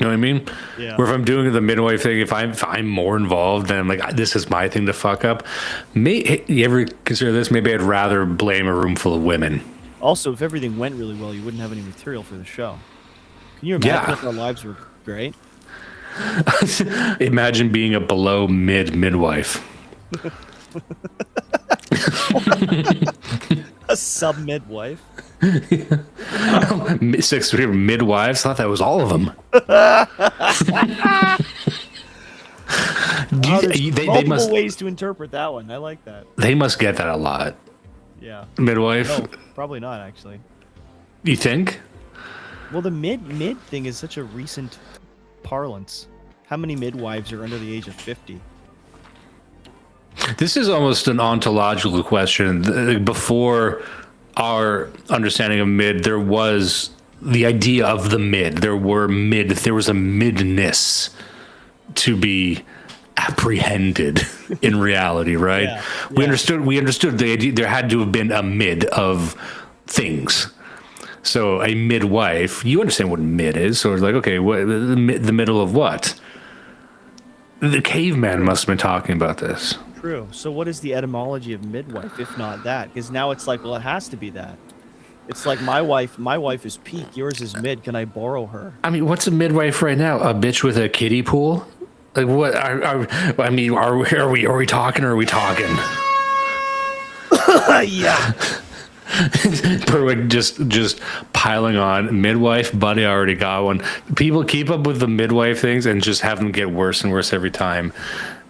You know what I mean?
Yeah.
Where if I'm doing the midwife thing, if I'm more involved, then I'm like, this is my thing to fuck up. You ever consider this? Maybe I'd rather blame a room full of women.
Also, if everything went really well, you wouldn't have any material for the show. Can you imagine if our lives were great?
Imagine being a below midwife.
A sub-midwife.
6 midwives. Thought that was all of them.
They must ways to interpret that one. I like that.
They must get that a lot.
Yeah.
Midwife.
No, probably not actually.
You think?
Well, the mid thing is such a recent parlance. How many midwives are under the age of 50?
This is almost an ontological question. Before our understanding of mid, there was the idea of the mid. There was a midness to be apprehended in reality, right?
Yeah.
We understood the idea. There had to have been a mid of things. So a midwife, you understand what mid is. So it's like, okay, what the middle of what? The caveman must have been talking about this.
True. So what is the etymology of midwife, if not that? Because now it's like, well, it has to be that. It's like my wife is peak, yours is mid. Can I borrow her?
I mean, what's a midwife right now? A bitch with a kiddie pool? Like what? Are we talking or are we talking?
Yeah.
Perfect. Just piling on midwife. Buddy, I already got one. People keep up with the midwife things and just have them get worse and worse every time.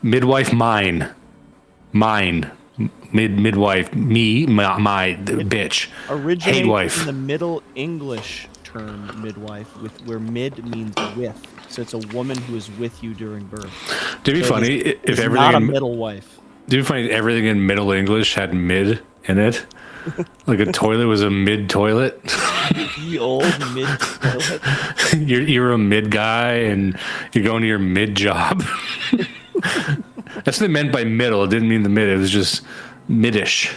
Midwife, mine. Midwife, me, my bitch.
Originates
Hate wife.
in the Middle English term midwife, where mid means with. So it's a woman who is with you during birth.
It'd be
So
funny if
it's
everything
not a
in,
middle wife.
it'd be funny if everything in Middle English had mid in it. Like a toilet was a mid toilet.
The old mid toilet.
You're a mid guy and you're going to your mid job. That's what they meant by middle. It didn't mean the mid. It was just midish.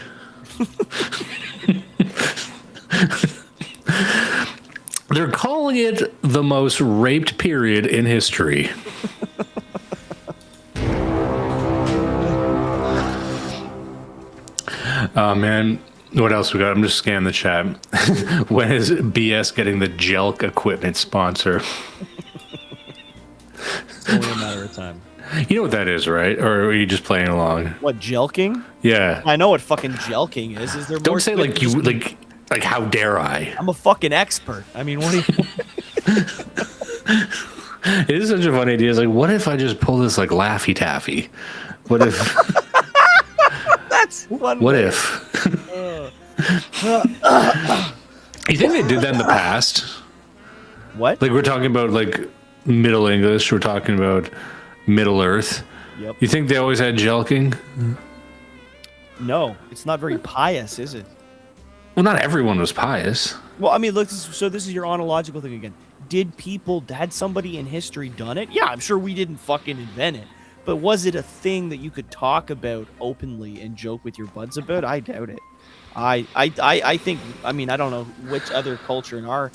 They're calling it the most raped period in history. Oh, man. What else we got? I'm just scanning the chat. When is BS getting the Jelk equipment sponsor?
It's only a matter of time.
You know what that is, right? Or are you just playing along?
What, jelking?
Yeah.
I know what fucking jelking is. Is there more?
Don't say
to it
like
than
you
just-
like how dare I?
I'm a fucking expert. I mean, what do you?
It is such a funny idea. It's like, what if I just pull this like Laffy Taffy? What if?
That's one.
What
way.
if? You think they did that in the past?
What?
Like we're talking about like Middle English. We're talking about Middle Earth.
Yep.
You think they always had jelking?
No, it's not very pious, is it?
Well, not everyone was pious.
Well, I mean, look. So this is your ontological thing again. Had somebody in history done it? Yeah, I'm sure we didn't fucking invent it. But was it a thing that you could talk about openly and joke with your buds about? I doubt it. I think, I mean, I don't know which other culture in our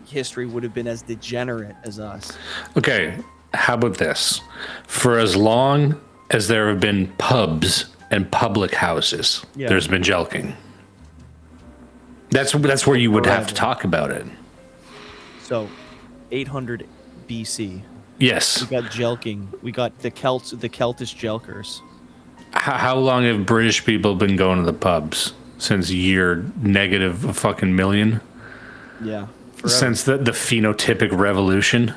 history would have been as degenerate as us.
Okay, how about this? For as long as there have been pubs and public houses,
Yeah.
there's been jelking. That's where you would have to talk about it.
So, 800 BC,
Yes.
we got jelking. We got the Celtish jelkers.
How long have British people been going to the pubs? Since year negative a fucking million?
Yeah. Forever.
Since the phenotypic revolution?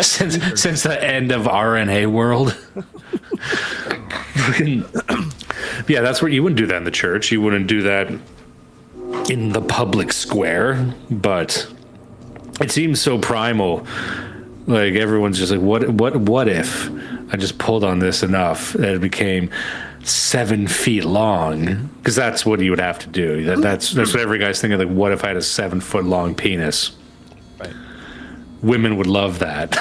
since the end of RNA world? Yeah, that's where you wouldn't do that in the church. You wouldn't do that in the public square, but it seems so primal. Like everyone's just like, what if I just pulled on this enough that it became 7 feet long? Because that's what you would have to do. That's what every guy's thinking. Like, what if I had a 7 foot long penis?
Right.
Women would love that.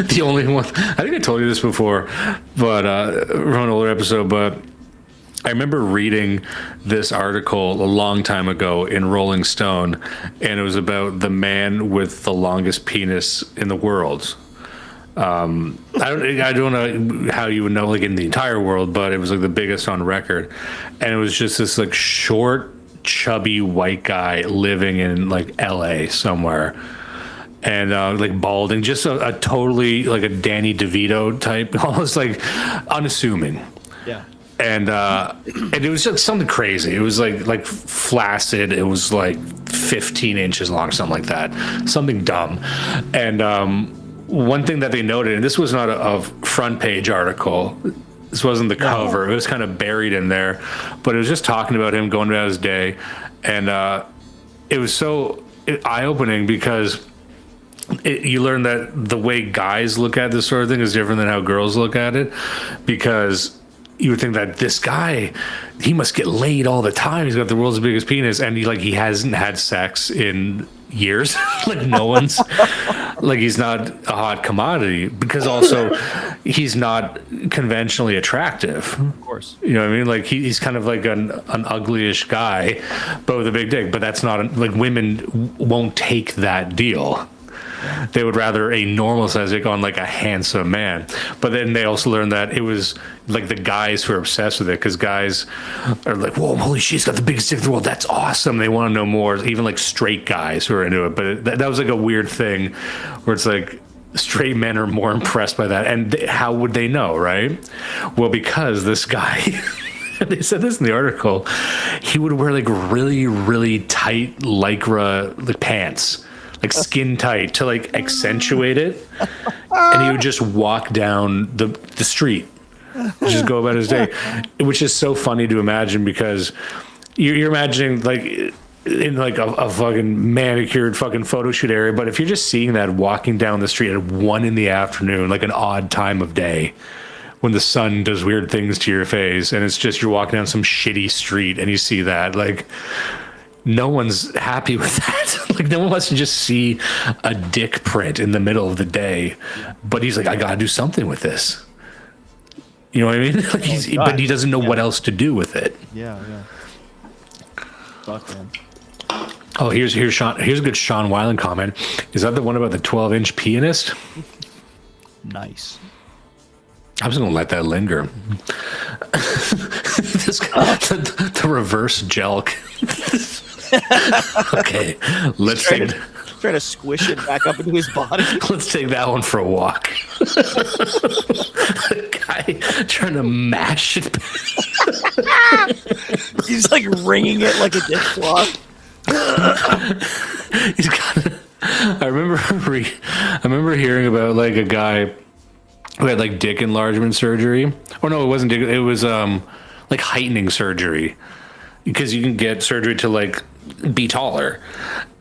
The only one, I think I told you this before, but from an older episode, but I remember reading this article a long time ago in Rolling Stone, and it was about the man with the longest penis in the world. I don't know how you would know, like in the entire world, but it was like the biggest on record, and it was just this like short, chubby white guy living in like LA somewhere. And like balding, just a totally like a Danny DeVito type, almost like unassuming.
Yeah.
And it was just something crazy. It was like flaccid. It was like 15 inches long, something like that. Something dumb. And one thing that they noted, and this was not a front page article. This wasn't the cover. It was kind of buried in there, but it was just talking about him going about his day, and it was so eye-opening because. You learn that the way guys look at this sort of thing is different than how girls look at it, because you would think that this guy, he must get laid all the time. He's got the world's biggest penis, and he hasn't had sex in years. Like no one's like he's not a hot commodity, because also he's not conventionally attractive.
Of course.
You know what I mean? Like he's kind of like an uglyish guy, but with a big dick. But that's not like women won't take that deal. They would rather a normal size dick on like a handsome man. But then they also learned that it was like the guys who are obsessed with it, because guys are like, whoa, holy shit, he's got the biggest dick in the world. That's awesome. They want to know more. Even like straight guys who are into it. But that was like a weird thing where it's like straight men are more impressed by that. And how would they know, right? Well, because this guy... They said this in the article. He would wear like really, really tight Lycra like pants. like skin tight to like accentuate it, and he would just walk down the street, just go about his day, which is so funny to imagine because you're imagining like in like a fucking manicured fucking photo shoot area, but if you're just seeing that walking down the street at 1 PM, like an odd time of day, when the sun does weird things to your face, and it's just you're walking down some shitty street and you see that, like, no one's happy with that. Like, no one wants to just see a dick print in the middle of the day. But he's like, I gotta do something with this. You know what I mean? Like but he doesn't know what else to do with it.
Yeah. Fuck, man.
Oh, here's Sean. Here's a good Sean Weiland comment. Is that the one about the 12-inch pianist?
Nice.
I'm just gonna let that linger. This guy, the reverse jelk. Okay, let's
try to squish it back up into his body.
Let's take that one for a walk. The guy trying to mash it.
He's like wringing it like a dishcloth.
He's got. I remember hearing about like a guy who had like dick enlargement surgery. Oh no, it wasn't dick. It was like heightening surgery, because you can get surgery to like be taller,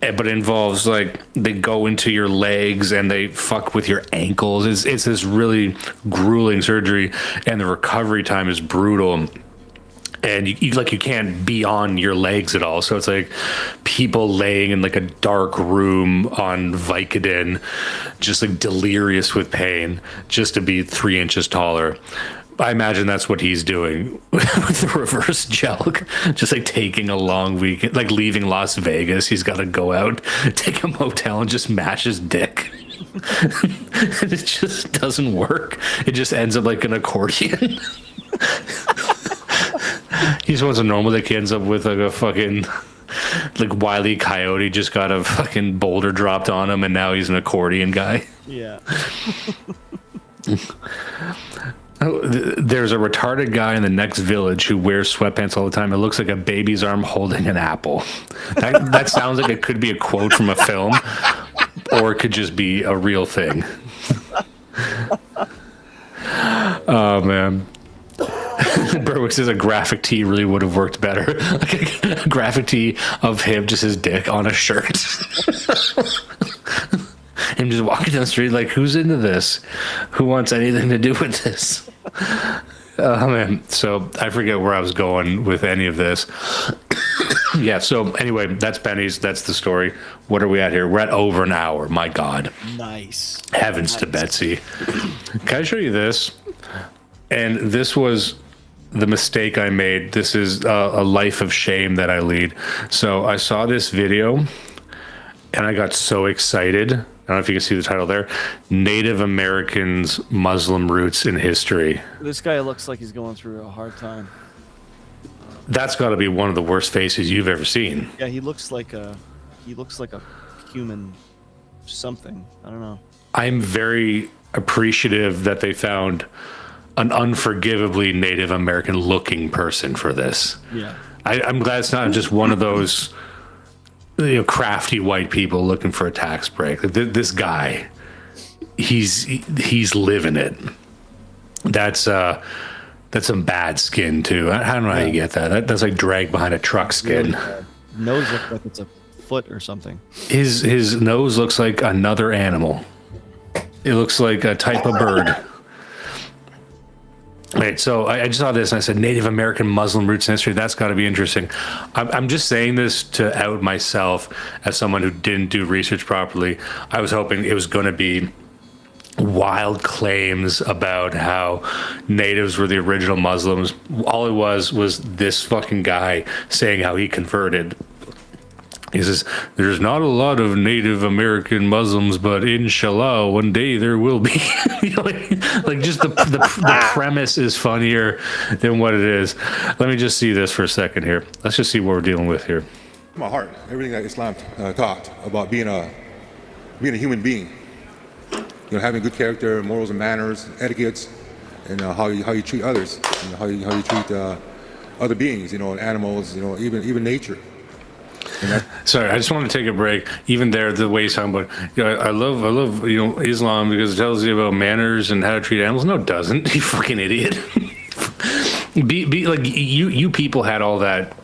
but it involves like they go into your legs and they fuck with your ankles. It's this really grueling surgery, and the recovery time is brutal. And you can't be on your legs at all. So it's like people laying in like a dark room on Vicodin, just like delirious with pain, just to be 3 inches taller. I imagine that's what he's doing with the reverse jelk, just like taking a long weekend, like leaving Las Vegas. He's got to go out, take a motel, and just mash his dick. And it just doesn't work. It just ends up like an accordion. He's one so normal that he ends up with like a fucking like Wile E. Coyote just got a fucking boulder dropped on him, and now he's an accordion guy.
Yeah.
There's a retarded guy in the next village who wears sweatpants all the time. It looks like a baby's arm holding an apple. That sounds like it could be a quote from a film, or it could just be a real thing. Oh man. Berwick says a graphic tee really would have worked better. Like a graphic tee of him, just his dick on a shirt. Him just walking down the street like, who's into this? Who wants anything to do with this? Oh man. So I forget where I was going with any of this. Yeah, so anyway, that's Penny's. That's the story. What are we at here? We're at over an hour. My God.
Nice.
Heavens to Betsy. Can I show you this? And this was the mistake I made. This is a life of shame that I lead. So I saw this video and I got so excited. I don't know if you can see the title there. Native Americans' Muslim Roots in History.
This guy looks like he's going through a hard time.
That's got to be one of the worst faces you've ever seen.
Yeah, he looks like a human something. I don't know.
I'm very appreciative that they found an unforgivably Native American looking person for this.
Yeah.
I'm glad it's not just one of those crafty white people looking for a tax break. This guy, he's living it. That's some bad skin too. I don't know how you get that. That's like drag behind a truck skin.
Really, nose looks like it's a foot or something.
His nose looks like another animal. It looks like a type of bird. Right, so I just saw this and I said, Native American Muslim roots in history. That's got to be interesting. I'm just saying this to out myself as someone who didn't do research properly. I was hoping it was going to be wild claims about how natives were the original Muslims. All it was this fucking guy saying how he converted. He says, there's not a lot of Native American Muslims, but inshallah, one day there will be. like just the premise is funnier than what it is. Let me just see this for a second here. Let's just see what we're dealing with here.
My heart, everything that Islam taught about being a human being, having good character, morals and manners, etiquettes, and how you treat others, and how you treat other beings, and animals, even nature.
Sorry, I just want to take a break. Even there, the way he's talking about, I love, Islam because it tells you about manners and how to treat animals. No, it doesn't. You fucking idiot. be like you people had all that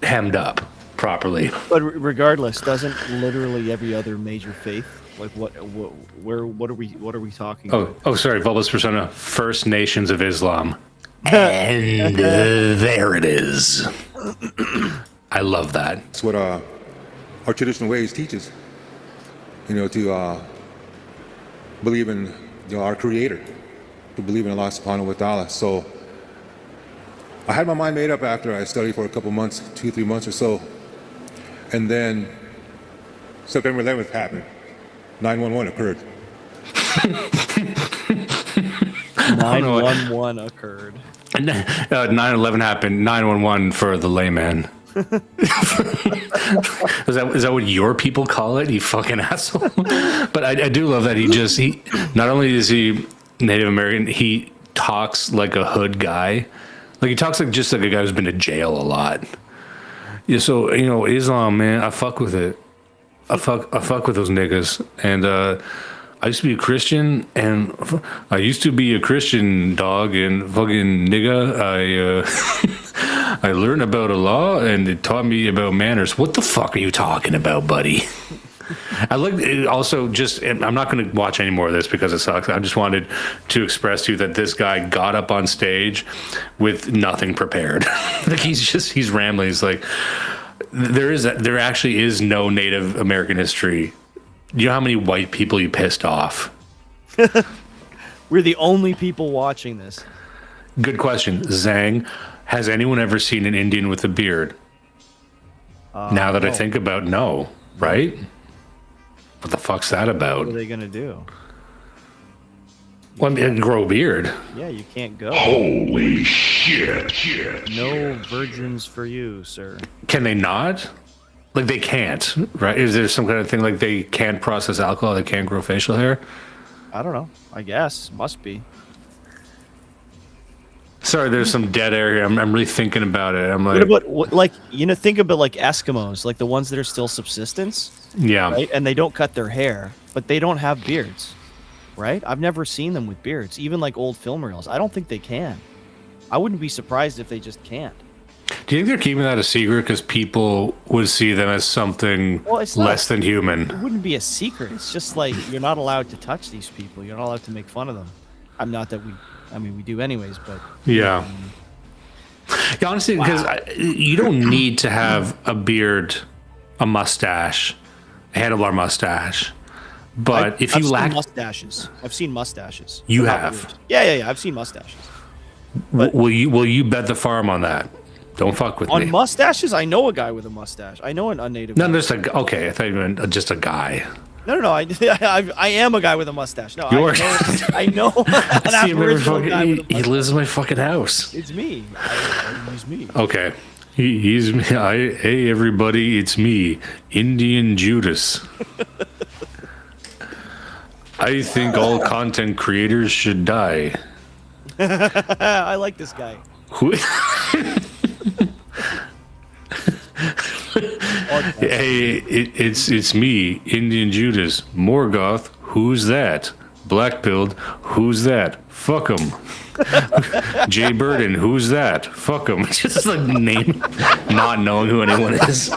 hemmed up properly.
But regardless, doesn't literally every other major faith, like what are we talking about?
Oh, sorry, Bulbous Persona, First Nations of Islam. And there it is. I love that.
It's what our traditional ways teaches. To believe in our Creator, to believe in Allah Subhanahu wa Taala. So I had my mind made up after I studied for a couple months, 2-3 months or so, and then September 11th happened. 911 occurred.
911 occurred.
9/11 happened. 911 for the layman. Is that what your people call it? You fucking asshole. But I do love that he not only is he Native American, he talks like a hood guy. Like he talks like just like a guy who's been to jail a lot. Yeah, so Islam, man, I fuck with it. I fuck with those niggas, and I used to be a Christian, and I used to be a Christian dog and fucking nigga. I learned about Allah, and it taught me about manners. What the fuck are you talking about, buddy? I like also just. I'm not going to watch any more of this because it sucks. I just wanted to express to you that this guy got up on stage with nothing prepared. Like he's rambling. He's like, there actually is no Native American history. You know how many white people you pissed off?
We're the only people watching this.
Good question, Zhang. Has anyone ever seen an Indian with a beard? Now that I think about, no, right? What the fuck's that about?
What are they gonna do?
Well, I mean, grow a beard.
Yeah, you can't go.
Holy shit.
No virgins for you, sir.
Can they not? Like they can't, right? Is there some kind of thing like they can't process alcohol? They can't grow facial hair?
I don't know. I guess must be.
Sorry, there's some dead air here. I'm really thinking about it. I'm
What
like,
about think about like Eskimos, like the ones that are still subsistence,
yeah.
right? And they don't cut their hair, but they don't have beards, right? I've never seen them with beards, even like old film reels. I don't think they can. I wouldn't be surprised if they just can't.
Do you think they're keeping that a secret because people would see them as something less than human?
It wouldn't be a secret. It's just like you're not allowed to touch these people. You're not allowed to make fun of them. I'm not that we. I mean, we do anyways, but
yeah. Yeah, honestly, because you don't need to have a beard, a mustache, a handlebar mustache. But if you lack
mustaches, I've seen mustaches.
You have?
Yeah. I've seen mustaches.
But will you bet the farm on that? Don't fuck with me.
On mustaches, I know a guy with a mustache. I know an unnative.
No,
guy.
there's okay. I thought you meant just a guy.
No. I am a guy with a mustache. No, I know.
I see him every fucking. He lives in my fucking house.
It's me. He's me.
Okay. He's me. Hey everybody, it's me, Indian Judas. I think all content creators should die.
I like this guy.
Who? Hey, it's me, Indian Judas. Morgoth, who's that? Blackpilled, who's that? Fuck him. Jay Burden, who's that? Fuck him. Just like name, not knowing who anyone is.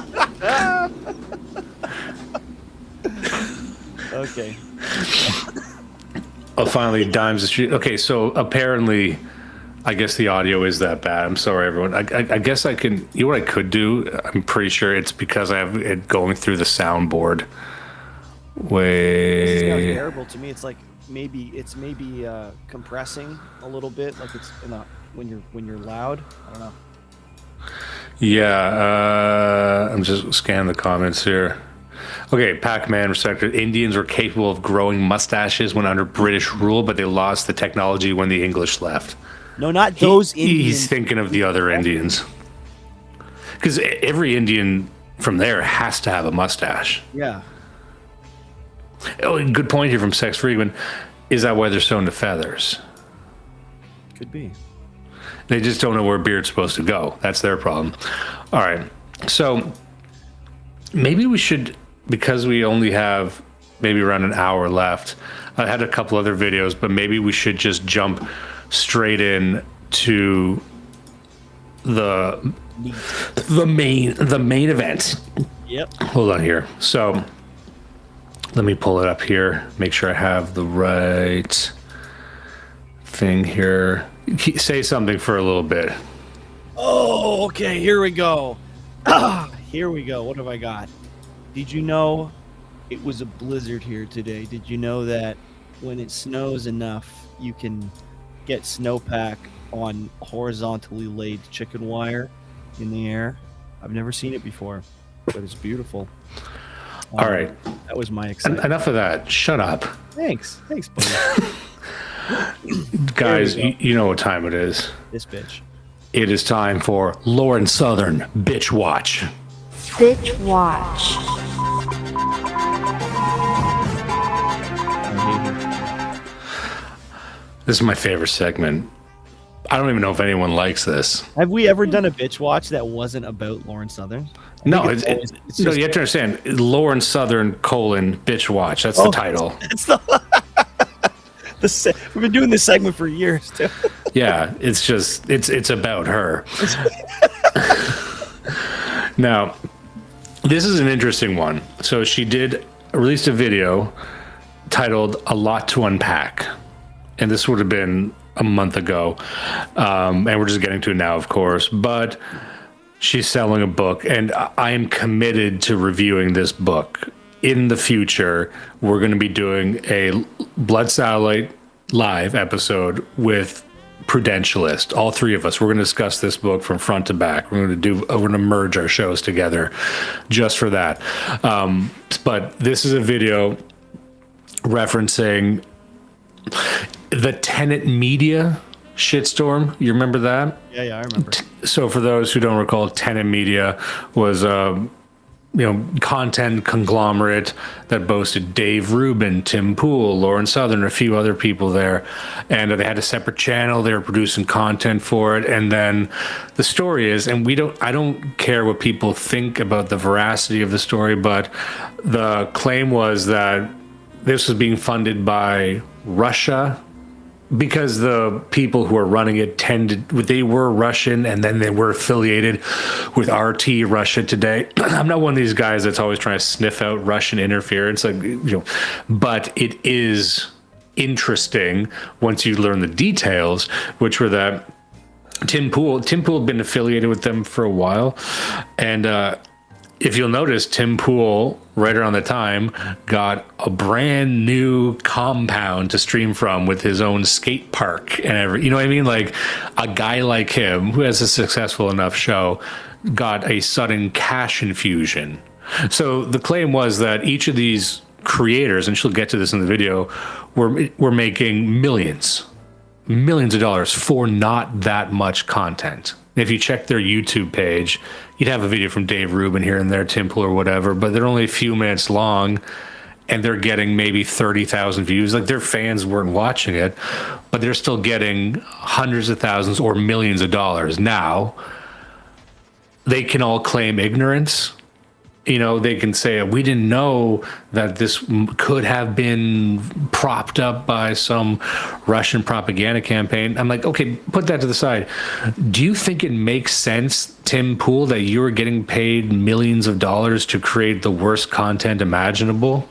Okay.
Oh, finally, Dimes the Street. Okay, so apparently, I guess the audio is that bad. I'm sorry, everyone. I guess I can. You know what I could do? I'm pretty sure it's because I have it going through the soundboard.
This sounds terrible to me. It's like maybe compressing a little bit, like it's when you're loud. I don't know.
Yeah, I'm just scanning the comments here. Okay, Pac-Man respected. Indians were capable of growing mustaches when under British rule, but they lost the technology when the English left.
No, not those Indians.
He's thinking of the other Indians. Because every Indian from there has to have a mustache.
Yeah.
Oh, good point here from Sex Freeman. Is that why they're so into feathers?
Could be.
They just don't know where beard's supposed to go. That's their problem. All right. So maybe we should, because we only have maybe around an hour left. I had a couple other videos, but maybe we should just jump straight in to the main event.
Yep.
Hold on here. So let me pull it up here. Make sure I have the right thing here. Say something for a little bit.
Oh, okay. Here we go. Here we go. What have I got? Did you know it was a blizzard here today? Did you know that when it snows enough, you can get snowpack on horizontally laid chicken wire in the air? I've never seen it before, but it's beautiful.
All right.
That was my excitement.
Enough of that. Shut up.
Thanks, buddy.
Guys, you know what time it is.
This bitch.
It is time for Lauren Southern Bitch Watch.
Bitch Watch.
This is my favorite segment. I don't even know if anyone likes this.
Have we ever done a bitch watch that wasn't about Lauren Southern?
No,
it's
no,
just,
you have to understand. Lauren Southern : Bitch Watch. That's the title.
It's the we've been doing this segment for years too.
Yeah, it's just it's about her. Now, this is an interesting one. So she released a video titled "A Lot to Unpack," and this would have been a month ago, and we're just getting to it now, of course. But she's selling a book, and I am committed to reviewing this book. In the future, we're going to be doing a Blood Satellite live episode with Prudentialist. All three of us. We're going to discuss this book from front to back. We're going to merge our shows together just for that. But this is a video referencing the Tenet Media shitstorm. You remember that?
Yeah, I remember.
So for those who don't recall, Tenet Media was content conglomerate that boasted Dave Rubin, Tim Pool, Lauren Southern, a few other people there, and they had a separate channel. They were producing content for it. And then the story is, and I don't care what people think about the veracity of the story, but the claim was that this was being funded by Russia, because the people who are running it they were Russian, and then they were affiliated with RT Russia Today. I'm not one of these guys that's always trying to sniff out Russian interference, but it is interesting once you learn the details, which were that Tim Pool had been affiliated with them for a while, and if you'll notice, Tim Pool, right around the time, got a brand new compound to stream from with his own skate park and you know what I mean? Like, a guy like him, who has a successful enough show, got a sudden cash infusion. So the claim was that each of these creators, and she'll get to this in the video, were making millions of dollars for not that much content. If you check their YouTube page, you'd have a video from Dave Rubin here and there, Tim Pool or whatever, but they're only a few minutes long, and they're getting maybe 30,000 views. Like, their fans weren't watching it, but they're still getting hundreds of thousands or millions of dollars. Now, they can all claim ignorance. They can say, we didn't know that this could have been propped up by some Russian propaganda campaign. I'm like, okay, put that to the side. Do you think it makes sense, Tim Pool, that you were getting paid millions of dollars to create the worst content imaginable?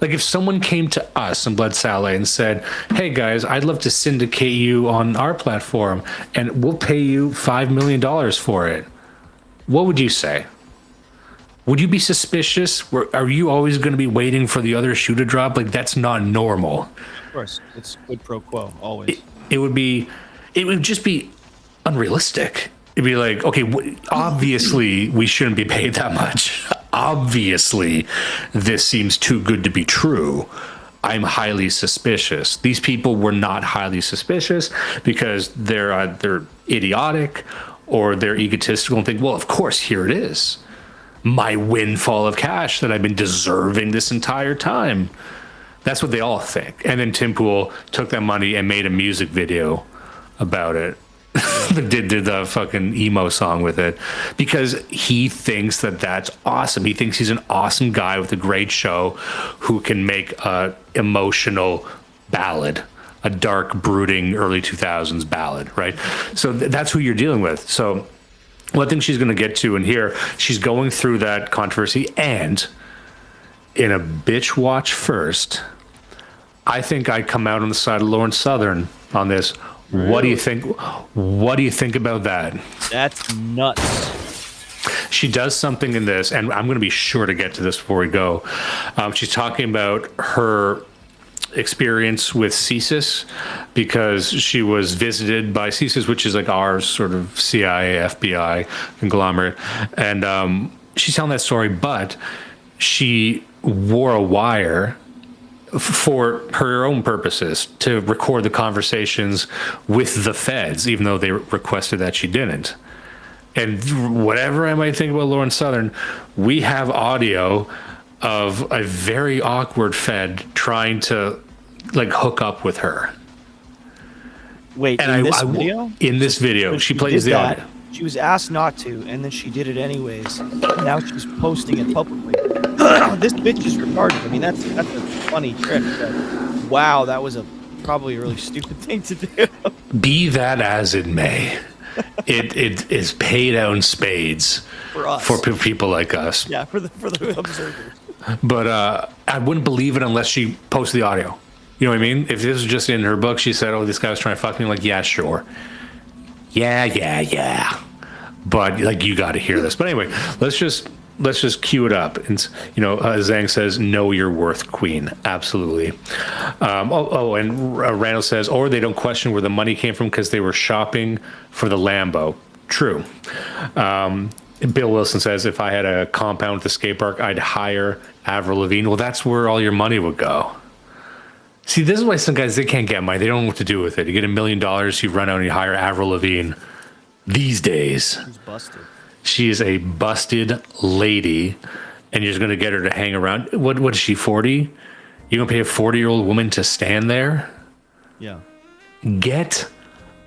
Like, if someone came to us in Blood Satellite and said, hey guys, I'd love to syndicate you on our platform and we'll pay you $5 million for it, what would you say? Would you be suspicious? Are you always going to be waiting for the other shoe to drop? Like, that's not normal.
Of course, it's quid pro quo, always.
It would just be unrealistic. It'd be like, okay, obviously we shouldn't be paid that much. Obviously, this seems too good to be true. I'm highly suspicious. These people were not highly suspicious because they're idiotic or they're egotistical and think, well, of course, here it is. My windfall of cash that I've been deserving this entire time. That's what they all think. And then Tim Pool took that money and made a music video about it. did the fucking emo song with it because he thinks that that's awesome. He thinks he's an awesome guy with a great show who can make a emotional ballad, a dark, brooding early 2000s ballad, right? So that's who you're dealing with. So one thing she's going to get to in here, she's going through that controversy, and in a bitch watch first, I think I'd come out on the side of Lauren Southern on this. Really? What do you think? What do you think about that?
That's nuts.
She does something in this, and I'm going to be sure to get to this before we go. She's talking about her experience with CSIS because she was visited by CSIS, which is like our sort of CIA, FBI conglomerate. And she's telling that story, but she wore a wire for her own purposes to record the conversations with the feds, even though they requested that she didn't. And whatever I might think about Lauren Southern, we have audio of a very awkward Fed trying to like hook up with her.
Wait, and
in this video, she plays the audio.
She was asked not to, and then she did it anyways. Now she's posting it publicly. This bitch is retarded. I mean, that's a funny trick. But wow, that was probably a really stupid thing to do.
Be that as it may, it is paid out in spades
for us,
for people like us.
Yeah, for the observers.
But I wouldn't believe it unless she posted the audio. You know what I mean? If this was just in her book, she said, "Oh, this guy was trying to fuck me." Like, yeah, sure. Yeah. But like, you got to hear this. But anyway, let's just cue it up. And Zhang says, "Know your worth, Queen." Absolutely. And Randall says, or they don't question where the money came from because they were shopping for the Lambo. True. Bill Wilson says, if I had a compound with a skate park, I'd hire Avril Lavigne. Well, that's where all your money would go. See, this is why some guys, they can't get money. They don't know what to do with it. You get $1 million, you run out and you hire Avril Lavigne. These days.
She's busted.
She is a busted lady, and you're just going to get her to hang around. What is she, 40? You're going to pay a 40-year-old woman to stand there?
Yeah.
Get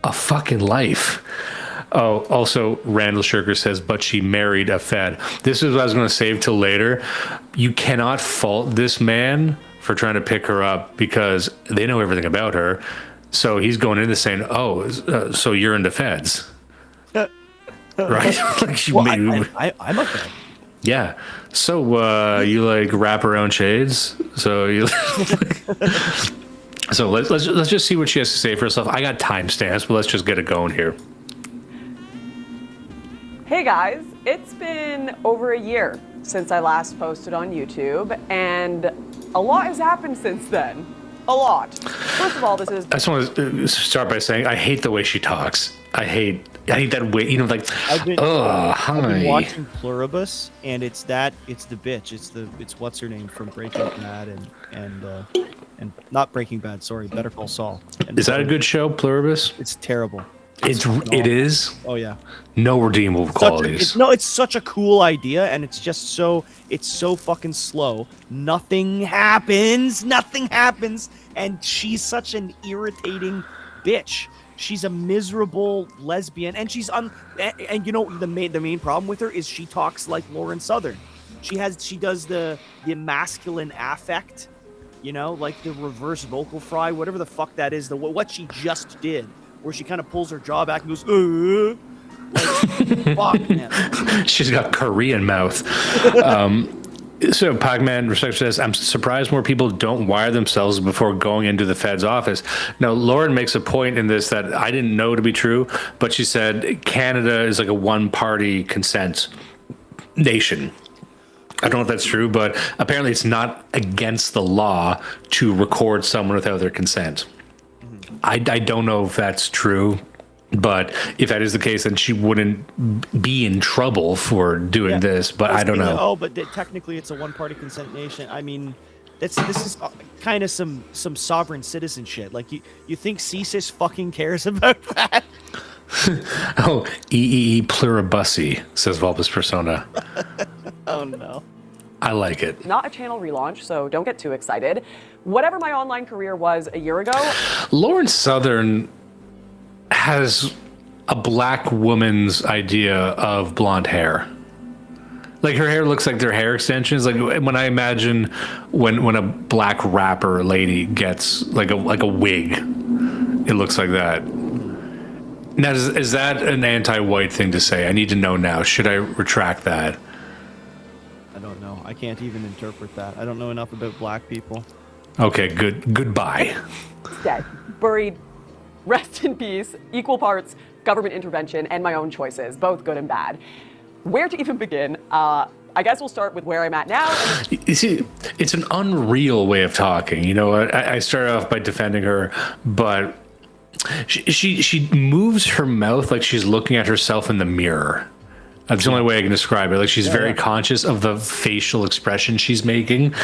a fucking life. Oh, also, Randall Shirker says, but she married a Fed. This is what I was going to save till later. You cannot fault this man for trying to pick her up because they know everything about her. So he's going into saying, so you're into Feds. Right?
I'm a Fed.
Yeah. So you like wraparound shades? So you So let's just see what she has to say for herself. I got timestamps, but let's just get it going here.
Hey guys, it's been over a year since I last posted on YouTube, and a lot has happened since then. A lot. First of all, I just want
to start by saying I hate the way she talks. I hate that way.
I've been watching Pluribus, and it's the bitch. It's what's her name from Breaking Bad and not Breaking Bad. Sorry, Better Call Saul.
Is that a good show, Pluribus?
It's terrible.
It is.
Oh yeah.
No redeemable qualities.
It's such a cool idea, and it's so fucking slow. Nothing happens, and she's such an irritating bitch. She's a miserable lesbian, and and you know the main problem with her is she talks like Lauren Southern. She does the masculine affect, like the reverse vocal fry, whatever the fuck that is. What she just did, where she kind of pulls her jaw back and goes, like, fuck, man.
She's got Korean mouth. So Pac-Man Respect says, I'm surprised more people don't wire themselves before going into the Fed's office. Now, Lauren makes a point in this that I didn't know to be true, but she said Canada is like a one-party consent nation. I don't know if that's true, but apparently it's not against the law to record someone without their consent. I don't know if that's true, but if that is the case, then she wouldn't be in trouble for doing this. But I don't know.
But technically, it's a one-party consent nation. I mean, this is kind of some sovereign citizen shit. Like you think CSIS fucking cares about that?
Oh, EEE pluribusy, says Vulpus Persona.
Oh no.
I like it.
not a channel relaunch, so don't get too excited. Whatever my online career was a year ago.
Lauren Southern has a black woman's idea of blonde hair. Like her hair looks like their hair extensions. Like when I imagine when a black rapper lady gets like a wig, it looks like that. Now, is that an anti-white thing to say? I need to know now. Should I retract that?
I don't know. I can't even interpret that. I don't know enough about black people.
Okay, goodbye.
Dead, buried, rest in peace, equal parts government intervention and my own choices, both good and bad. Where to even begin? I guess we'll start with where I'm at now.
You see, it's an unreal way of talking. You know, I started off by defending her, but she moves her mouth like she's looking at herself in the mirror. That's the only way I can describe it. Like she's very conscious of the facial expression she's making,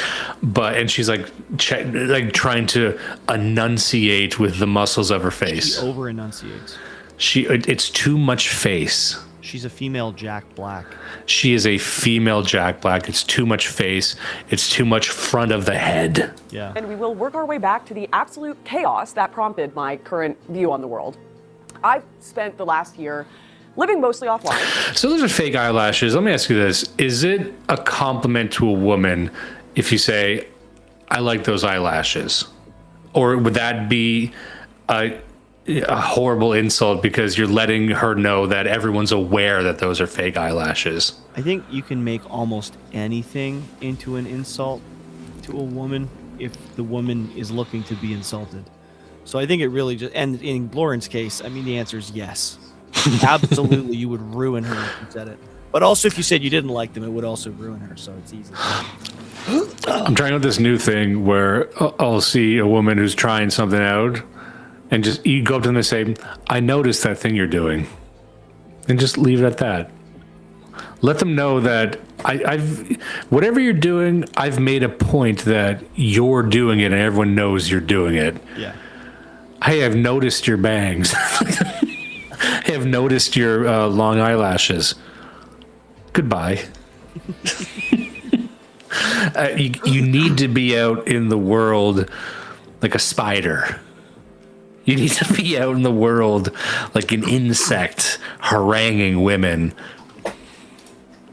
and she's like trying to enunciate with the muscles of her face.
She over enunciates.
It's too much face.
She's a female Jack Black.
She is a female Jack Black. It's too much face. It's too much front of the head.
Yeah.
And we will work our way back to the absolute chaos that prompted my current view on the world. I've spent the last year living mostly offline.
So those are fake eyelashes. Let me ask you this. Is it a compliment to a woman if you say, I like those eyelashes? Or would that be a horrible insult because you're letting her know that everyone's aware that those are fake eyelashes?
I think you can make almost anything into an insult to a woman if the woman is looking to be insulted. So I think it really just, and in Lauren's case, I mean, the answer is yes. Absolutely, you would ruin her if you said it. But also, if you said you didn't like them, it would also ruin her, so it's easy.
I'm trying out this new thing where I'll see a woman who's trying something out, and just you go up to them and say, I noticed that thing you're doing. And just leave it at that. Let them know that I've whatever you're doing, I've made a point that you're doing it and everyone knows you're doing it.
Yeah.
Hey, I've noticed your bangs. Hey, I've noticed your long eyelashes. Goodbye. You need to be out in the world like a spider. You need to be out in the world like an insect haranguing women.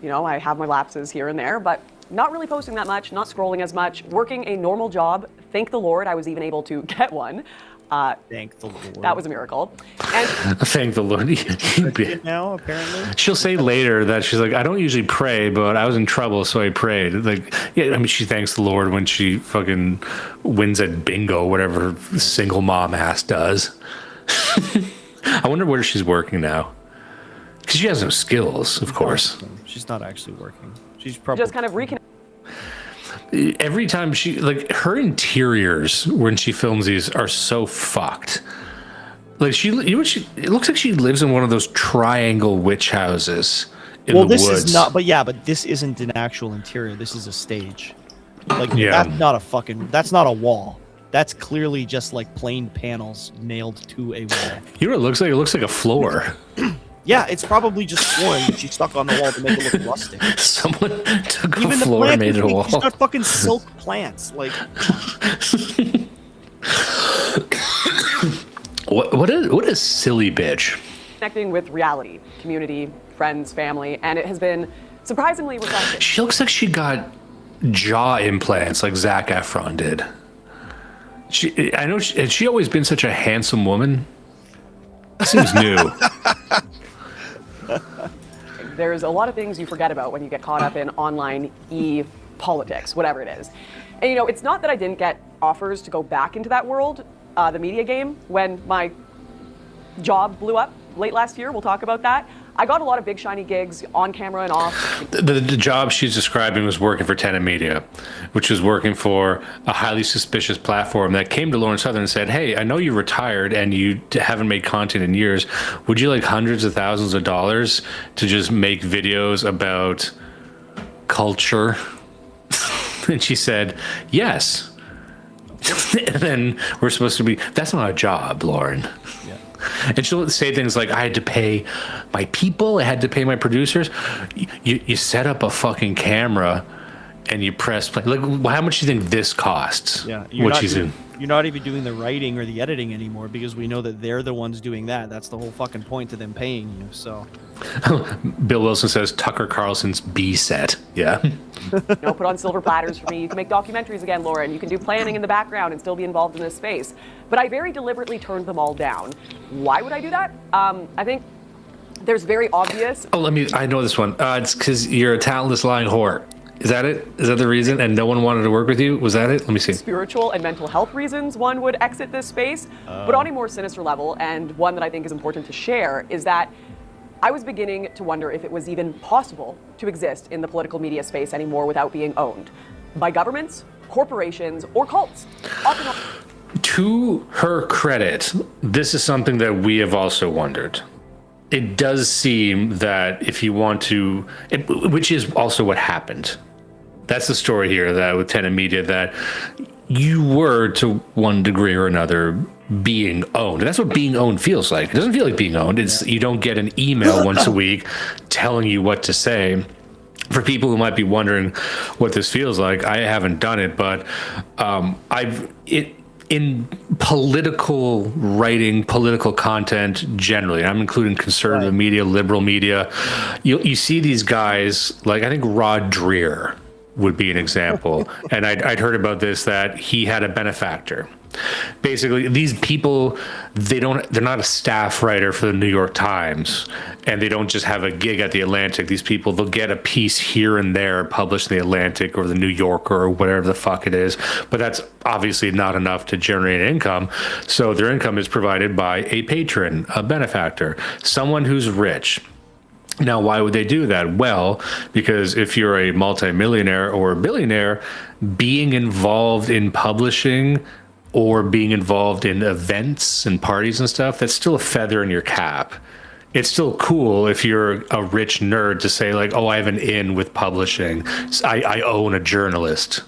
You know, I have my lapses here and there, but not really posting that much, not scrolling as much, working a normal job. Thank the Lord I was even able to get one.
Thank the Lord.
That was a miracle. And
Thank the Lord.
now, apparently.
She'll say later that she's like, I don't usually pray, but I was in trouble, so I prayed. Like, yeah, I mean, she thanks the Lord when she fucking wins at bingo, whatever single mom ass does. I wonder where she's working now. Because she has no skills, of course.
She's not actually working. She's probably
just kind of reconnect.
Every time she, like, her interiors when she films these are so fucked. Like, it looks like she lives in one of those triangle witch houses in the woods.
Well, this is not, but this isn't an actual interior. This is a stage. Like, that's not a wall. That's clearly just like plain panels nailed to a wall.
You know what it looks like? It looks like a floor.
Yeah, it's probably just flooring that she stuck on the wall to make it look rustic.
Someone took
Even
a
the
floor and
plant,
made it a wall.
she's got fucking silk plants. Like,
what a silly bitch.
Connecting with reality, community, friends, family, and it has been surprisingly refreshing.
She looks like she got jaw implants like Zac Efron did. Has she always been such a handsome woman? That seems new.
There's a lot of things you forget about when you get caught up in online politics, whatever it is. And you know, it's not that I didn't get offers to go back into that world, the media game, when my job blew up late last year. We'll talk about that. I got a lot of big shiny gigs on camera and off.
The job she's describing was working for Tenet Media, which was working for a highly suspicious platform that came to Lauren Southern and said, hey, I know you're retired and you haven't made content in years. Would you like hundreds of thousands of dollars to just make videos about culture? And she said, yes. And then we're supposed to be, that's not a job, Lauren.
yeah.
And she'll say things like, I had to pay my people, I had to pay my producers. You set up a fucking camera and you press play. Like, how much do you think this costs?
Yeah, you're not even doing the writing or the editing anymore because we know that they're the ones doing that. That's the whole fucking point to them paying you. So,
Bill Wilson says Tucker Carlson's B set. Yeah.
Put on silver platters for me. You can make documentaries again, Laura, and you can do planning in the background and still be involved in this space. But I very deliberately turned them all down. Why would I do that? I think there's very obvious.
Oh, I know this one. It's because you're a talentless lying whore. Is that it? Is that the reason? And no one wanted to work with you? Was that it? Let me see.
Spiritual and mental health reasons one would exit this space. But on a more sinister level, and one that I think is important to share, is that I was beginning to wonder if it was even possible to exist in the political media space anymore without being owned by governments, corporations, or cults.
To her credit, this is something that we have also wondered. It does seem that if you want to, which is also what happened. That's the story here that with Tenet Media, that you were to one degree or another being owned. And that's what being owned feels like. It doesn't feel like being owned. It's you don't get an email once a week telling you what to say. For people who might be wondering what this feels like, I haven't done it, but in political writing, political content generally, I'm including conservative media, liberal media, you see these guys, like I think Rod Dreher would be an example. And I'd heard about this, that he had a benefactor. Basically, these people, they're not a staff writer for the New York Times, and they don't just have a gig at the Atlantic. These people, they'll get a piece here and there published in the Atlantic or the New Yorker or whatever the fuck it is, but that's obviously not enough to generate income. So their income is provided by a patron, a benefactor, someone who's rich. Now, why would they do that? Well, because if you're a multimillionaire or a billionaire, being involved in publishing or being involved in events and parties and stuff, that's still a feather in your cap. It's still cool if you're a rich nerd to say like, oh, I have an in with publishing. I own a journalist,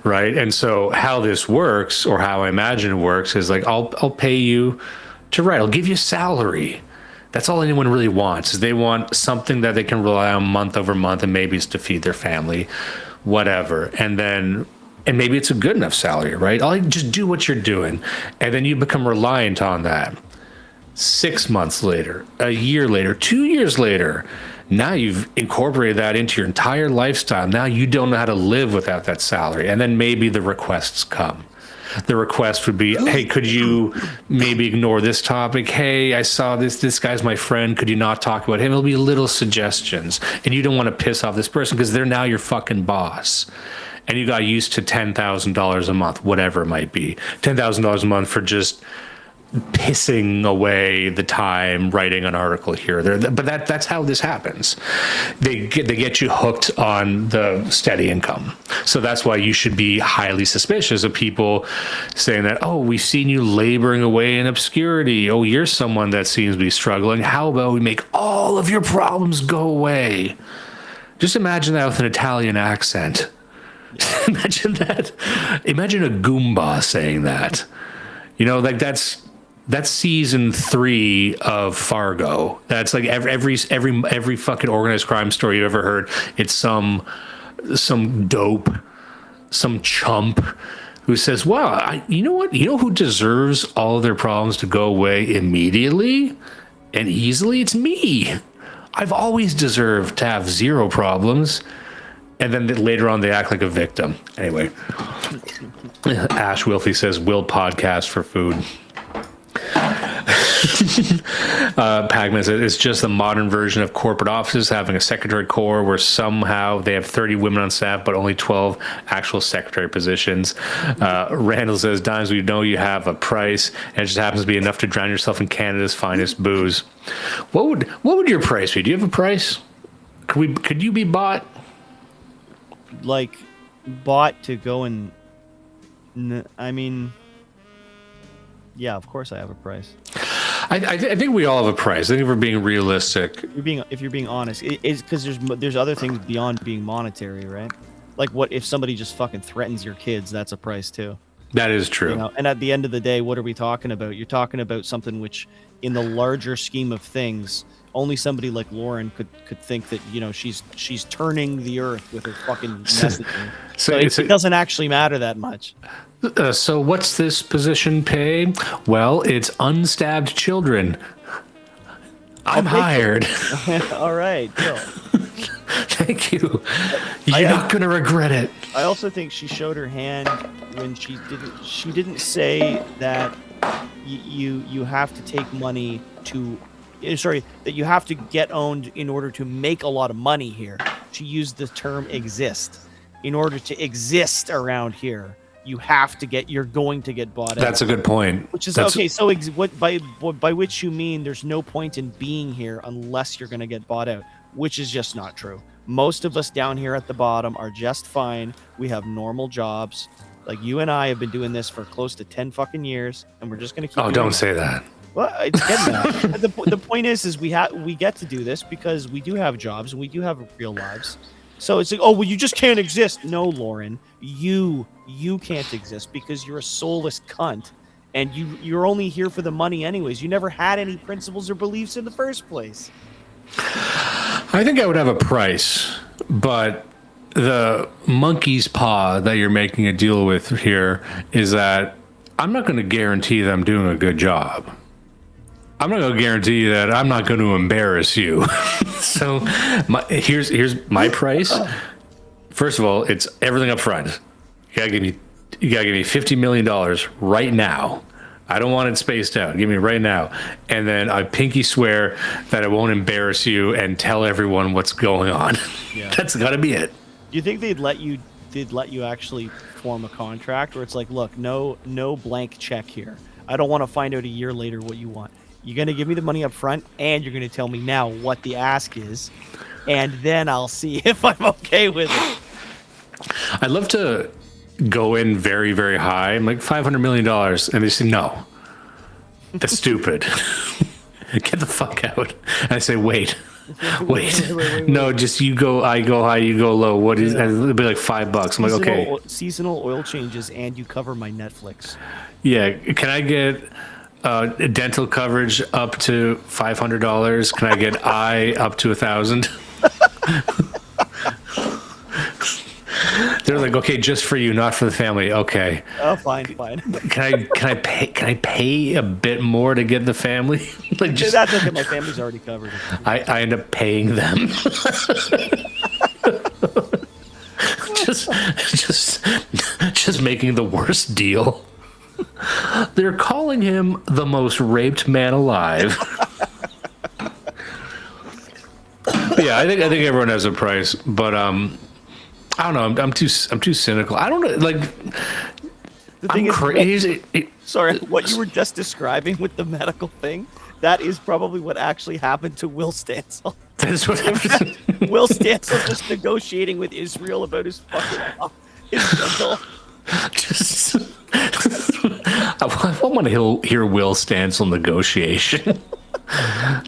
right? And so how this works, or how I imagine it works, is like, I'll pay you to write. I'll give you a salary. That's all anyone really wants, is they want something that they can rely on month over month, and maybe it's to feed their family, whatever. And maybe it's a good enough salary, right? I'll just do what you're doing. And then you become reliant on that. 6 months later, a year later, 2 years later, now you've incorporated that into your entire lifestyle. Now you don't know how to live without that salary. And then maybe the requests come. The request would be, hey, could you maybe ignore this topic? Hey, I saw this guy's my friend. Could you not talk about him? It'll be little suggestions. And you don't want to piss off this person because they're now your fucking boss. And you got used to $10,000 a month, whatever it might be. $10,000 a month for just pissing away the time writing an article here or there. But that's how this happens. They get you hooked on the steady income. So that's why you should be highly suspicious of people saying that, oh, we've seen you laboring away in obscurity. Oh, you're someone that seems to be struggling. How about we make all of your problems go away? Just imagine that with an Italian accent. Imagine that. Imagine a Goomba saying that. You know, like that's season 3 of Fargo. That's like every fucking organized crime story you ever heard. It's some dope, some chump who says, "Wow, you know what? You know who deserves all of their problems to go away immediately and easily? It's me. I've always deserved to have 0 problems." And then later on, they act like a victim. Anyway, Ash Wilfie says, "Will podcast for food." Pagman says, it's just the modern version of corporate offices having a secretary core where somehow they have 30 women on staff, but only 12 actual secretary positions. Randall says, Dimes, we know you have a price, and it just happens to be enough to drown yourself in Canada's finest booze. What would your price be? Do you have a price? Could you be bought?
Like, bought to go and... I mean... Yeah, of course I have a price.
I think we all have a price. I think if we're being realistic.
If you're being honest, it's because there's other things beyond being monetary, right? Like, what if somebody just fucking threatens your kids? That's a price too.
That is true.
You know? And at the end of the day, what are we talking about? You're talking about something which, in the larger scheme of things, Only somebody like Lauren could think that, you know, she's turning the earth with her fucking messaging. So it doesn't actually matter that much.
So what's this position pay? Well, it's unstabbed children. I'm hired.
All right, deal.
Thank you. You're not going to regret it.
I also think she showed her hand when she didn't say that you have to take money to that you have to get owned in order to make a lot of money here. She used the term exist. In order to exist around here, you're going to get bought out.
That's a good point.
Which is okay. So by which you mean there's no point in being here unless you're going to get bought out, which is just not true. Most of us down here at the bottom are just fine. We have normal jobs. Like you and I have been doing this for close to 10 fucking years, and we're just going to keep.
Oh, don't say that.
Well, it's getting that. The point is we get to do this because we do have jobs and we do have real lives. So it's like, oh well, you just can't exist. No, Lauren, you can't exist because you're a soulless cunt, and you're only here for the money anyways. You never had any principles or beliefs in the first place.
I think I would have a price, but the monkey's paw that you're making a deal with here is that I'm not going to guarantee that I'm doing a good job. I'm not going to guarantee that I'm not going to embarrass you. So here's my price. First of all, it's everything up front. You gotta give me $50 million right now. I don't want it spaced out. Give me it right now. And then I pinky swear that I won't embarrass you and tell everyone what's going on. Yeah. That's got to be it.
Do you think they'd let you actually form a contract where it's like, look, no blank check here. I don't want to find out a year later what you want. You're going to give me the money up front, and you're going to tell me now what the ask is, and then I'll see if I'm okay with it.
I'd love to go in very, very high. I'm like, $500 million. And they say, no, that's stupid. Get the fuck out. And I say, wait. No, just you go, I go high, you go low. What is, and it'll be like $5. I'm like, okay.
Seasonal oil changes, and you cover my Netflix.
Yeah. Can I get dental coverage up to $500? Can I get eye up to $1,000? They're like, okay, just for you, not for the family. Okay.
Oh, fine.
Can I pay a bit more to get the family? Like, just
that's okay. My family's already covered.
I end up paying them. just making the worst deal. They're calling him the most raped man alive. Yeah, I think everyone has a price, but I don't know. I'm too cynical. I don't know. Like,
the thing
I'm crazy.
Sorry, what you were just describing with the medical thing, that is probably what actually happened to Will Stansel.
That's what happened.
Will Stansel just negotiating with Israel about his fucking his dental.
I want to hear Will Stansel negotiation.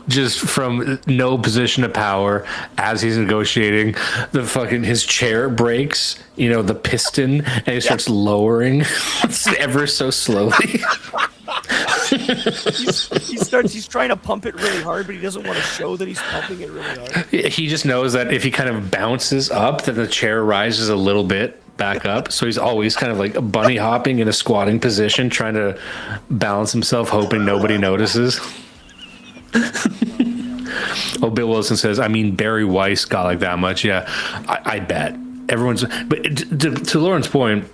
Just from no position of power as he's negotiating, his chair breaks, the piston, and he starts lowering ever so slowly.
He's trying to pump it really hard, but he doesn't want to show that he's pumping it really hard.
He just knows that if he kind of bounces up, then the chair rises a little bit back up. So he's always kind of like bunny hopping in a squatting position, trying to balance himself, hoping nobody notices. Oh, Bill Wilson says, I mean, Barry Weiss got like that much. Yeah, I bet. But to Lauren's point,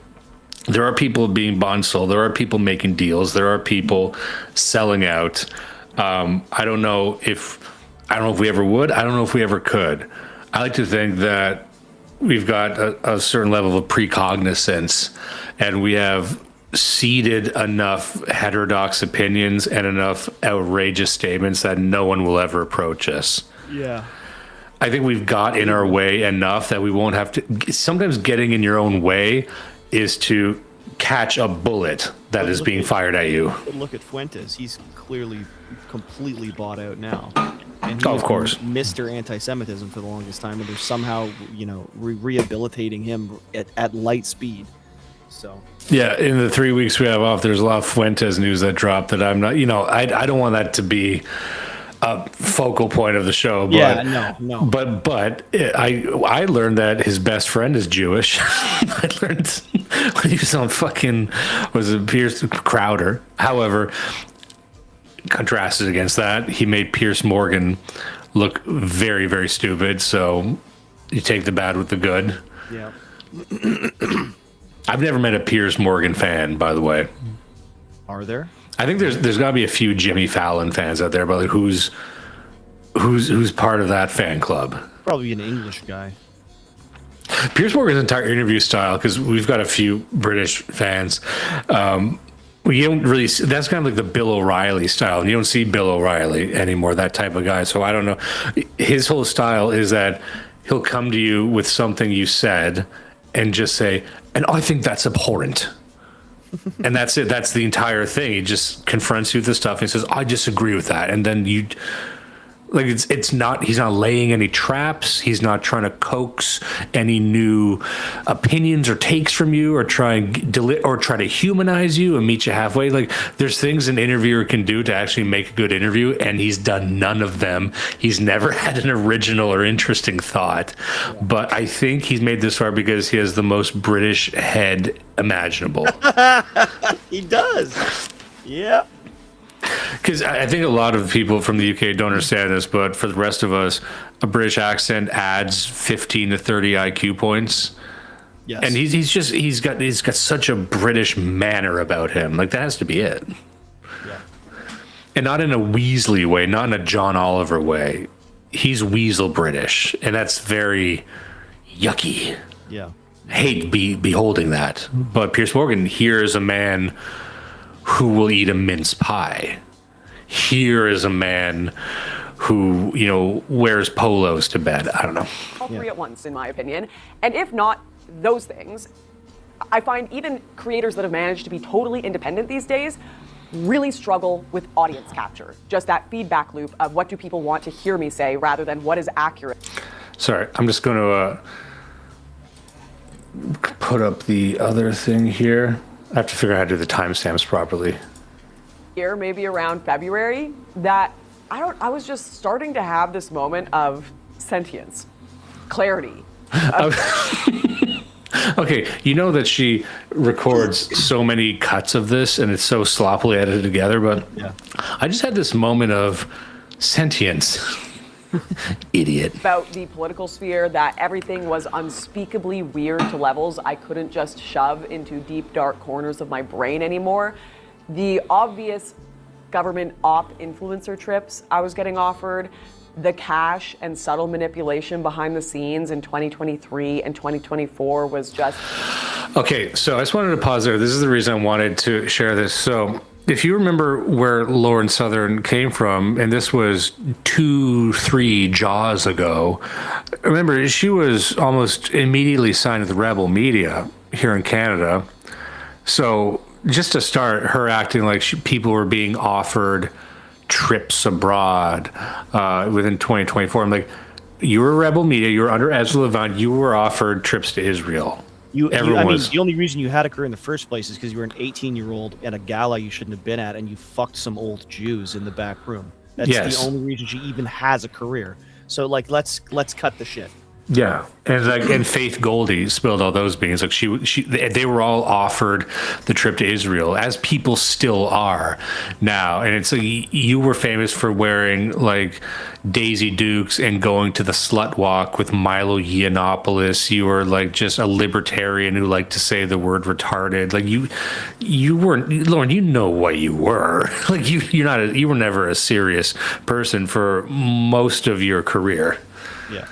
there are people being bought and sold. There are people making deals. There are people selling out. I don't know if we ever would. I don't know if we ever could. I like to think that we've got a certain level of precognizance, and we have seeded enough heterodox opinions and enough outrageous statements that no one will ever approach us.
Yeah.
I think we've got in our way enough that we won't have to. Sometimes getting in your own way is to catch a bullet that is being fired at you.
Look at Fuentes. He's clearly completely bought out now. And
of course.
Mr. Anti-Semitism for the longest time, and they're somehow, rehabilitating him at light speed. So
yeah, in the 3 weeks we have off, there's a lot of Fuentes news that dropped that I'm not, I don't want that to be a focal point of the show. But,
Yeah, no.
But I learned that his best friend is Jewish. I learned when he was on was it Pierce Crowder. However, contrasted against that, he made Pierce Morgan look very, very stupid. So you take the bad with the good.
Yeah.
I've never met a Pierce Morgan fan, by the way.
Are there?
I think there's got to be a few Jimmy Fallon fans out there, but like who's part of that fan club?
Probably an English guy.
Pierce Morgan's entire interview style, because we've got a few British fans. You don't really see, that's kind of like the Bill O'Reilly style. You don't see Bill O'Reilly anymore, that type of guy. So I don't know. His whole style is that he'll come to you with something you said and just say, and I think that's abhorrent. And that's it. That's the entire thing. He just confronts you with the stuff and says, I disagree with that. And then you, like, it's not, he's not laying any traps. He's not trying to coax any new opinions or takes from you or try to humanize you and meet you halfway. Like, there's things an interviewer can do to actually make a good interview, and he's done none of them. He's never had an original or interesting thought. But I think he's made this far because he has the most British head imaginable.
He does. Yeah.
Because I think a lot of people from the UK don't understand this, but for the rest of us, a British accent adds 15 to 30 IQ points.
Yes.
And he's got such a British manner about him. Like, that has to be it.
Yeah.
And not in a Weasley way, not in a John Oliver way. He's Weasel British, and that's very yucky.
Yeah.
I hate beholding that. But Pierce Morgan, here is a man who will eat a mince pie. Here is a man who, wears polos to bed. I don't know.
All three at once, in my opinion. And if not those things, I find even creators that have managed to be totally independent these days really struggle with audience capture. Just that feedback loop of what do people want to hear me say rather than what is accurate.
Sorry, I'm just going to put up the other thing here. I have to figure out how to do the timestamps properly.
Here, maybe around February, that I was just starting to have this moment of sentience, clarity.
Okay, you know that she records so many cuts of this and it's so sloppily edited together, but
Yeah.
I just had this moment of sentience. Idiot.
About the political sphere, that everything was unspeakably weird to levels I couldn't just shove into deep, dark corners of my brain anymore. The obvious government op influencer trips I was getting offered, the cash and subtle manipulation behind the scenes in 2023 and 2024 was just...
Okay, so I just wanted to pause there. This is the reason I wanted to share this. So if you remember where Lauren Southern came from, and this was 2-3 Jaws ago, remember, she was almost immediately signed with Rebel Media here in Canada. So just to start, her acting like people were being offered trips abroad within 2024. I'm like, you were Rebel Media, you were under Ezra Levant, you were offered trips to Israel.
The only reason you had a career in the first place is because you were an 18-year-old at a gala you shouldn't have been at, and you fucked some old Jews in the back room. That's the only reason she even has a career. So, like, let's cut the shit.
Yeah, and Faith Goldie spilled all those beans. Like they were all offered the trip to Israel, as people still are now. And it's like, you were famous for wearing like Daisy Dukes and going to the slut walk with Milo Yiannopoulos. You were like just a libertarian who liked to say the word retarded. Like you weren't, Lauren. You know what you were. Like you were never a serious person for most of your career.
Yeah.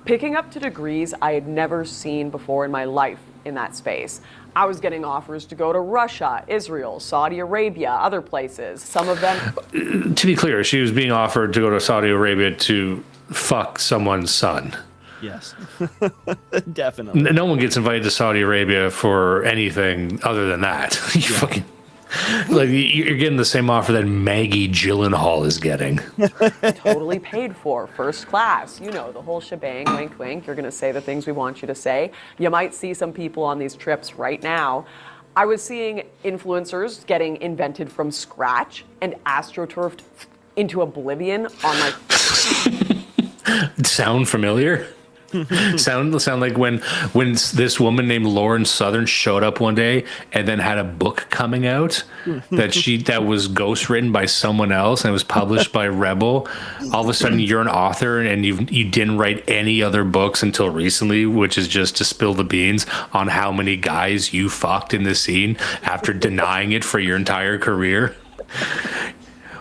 Picking up to degrees I had never seen before in my life in that space. I was getting offers to go to Russia, Israel, Saudi Arabia, other places. Some of them...
To be clear, she was being offered to go to Saudi Arabia to fuck someone's son.
Yes. Definitely.
No one gets invited to Saudi Arabia for anything other than that. Fucking... Like, you're getting the same offer that Maggie Gyllenhaal is getting.
Totally paid for, first class, the whole shebang, wink, wink. You're going to say the things we want you to say. You might see some people on these trips right now. I was seeing influencers getting invented from scratch and astroturfed into oblivion on my.
Sound familiar? sound like when this woman named Lauren Southern showed up one day and then had a book coming out that was ghostwritten by someone else and it was published by Rebel. All of a sudden you're an author and you didn't write any other books until recently, which is just to spill the beans on how many guys you fucked in the scene after denying it for your entire career.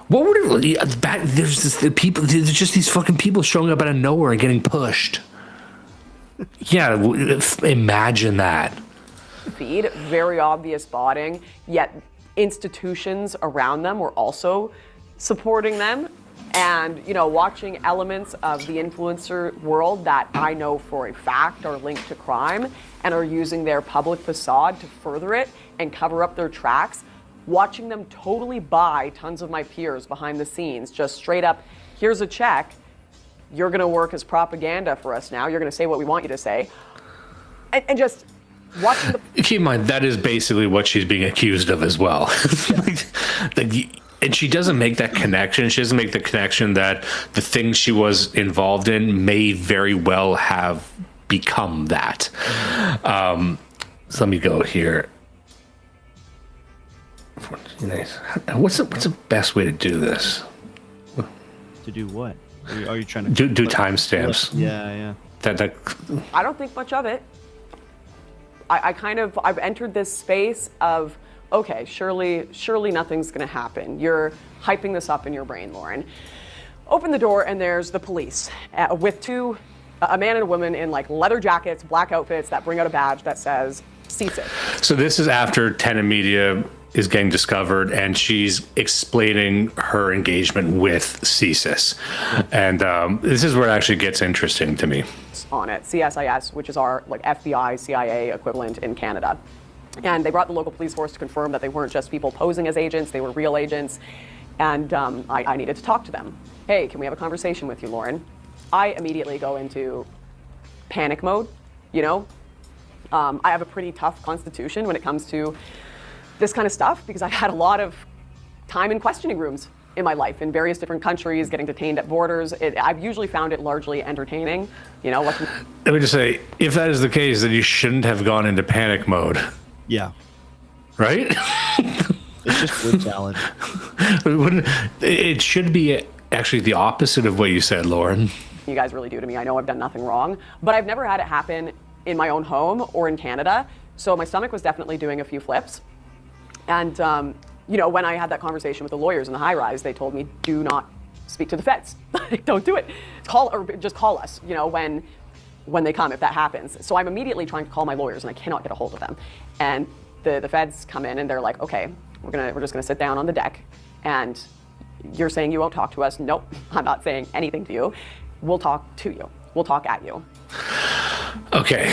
What would it back? There's just these fucking people showing up out of nowhere and getting pushed. Yeah, imagine that.
Feed, very obvious botting, yet institutions around them were also supporting them. And, watching elements of the influencer world that I know for a fact are linked to crime and are using their public facade to further it and cover up their tracks. Watching them totally buy tons of my peers behind the scenes, just straight up, here's a check. You're going to work as propaganda for us now. You're going to say what we want you to say. And just watching the...
Keep in mind, that is basically what she's being accused of as well. And she doesn't make that connection. She doesn't make the connection that the things she was involved in may very well have become that. So let me go here. What's the best way to do this?
To do what? Are you trying to
do timestamps?
Yeah.
That
I don't think much of it. I've entered this space of, okay, surely nothing's going to happen. You're hyping this up in your brain, Lauren. Open the door and there's the police with a man and a woman in like leather jackets, black outfits that bring out a badge that says CSIS.
So this is after Tenet Media is getting discovered and she's explaining her engagement with CSIS. And this is where it actually gets interesting to me.
On it, CSIS, which is our like FBI, CIA equivalent in Canada. And they brought the local police force to confirm that they weren't just people posing as agents, they were real agents. And I needed to talk to them. Hey, can we have a conversation with you, Lauren? I immediately go into panic mode, I have a pretty tough constitution when it comes to this kind of stuff because I've had a lot of time in questioning rooms in my life in various different countries, getting detained at borders. I've usually found it largely entertaining. Let
me just say, if that is the case, then you shouldn't have gone into panic mode.
Yeah.
Right?
It's just word salad.
It should be actually the opposite of what you said, Lauren.
You guys really do to me. I know I've done nothing wrong, but I've never had it happen in my own home or in Canada. So my stomach was definitely doing a few flips. And, when I had that conversation with the lawyers in the high rise, they told me, do not speak to the feds. Don't do it. Just call us, when they come, if that happens. So I'm immediately trying to call my lawyers and I cannot get a hold of them. And the feds come in and they're like, okay, we're just gonna sit down on the deck and you're saying you won't talk to us. Nope, I'm not saying anything to you. We'll talk to you. We'll talk at you.
Okay,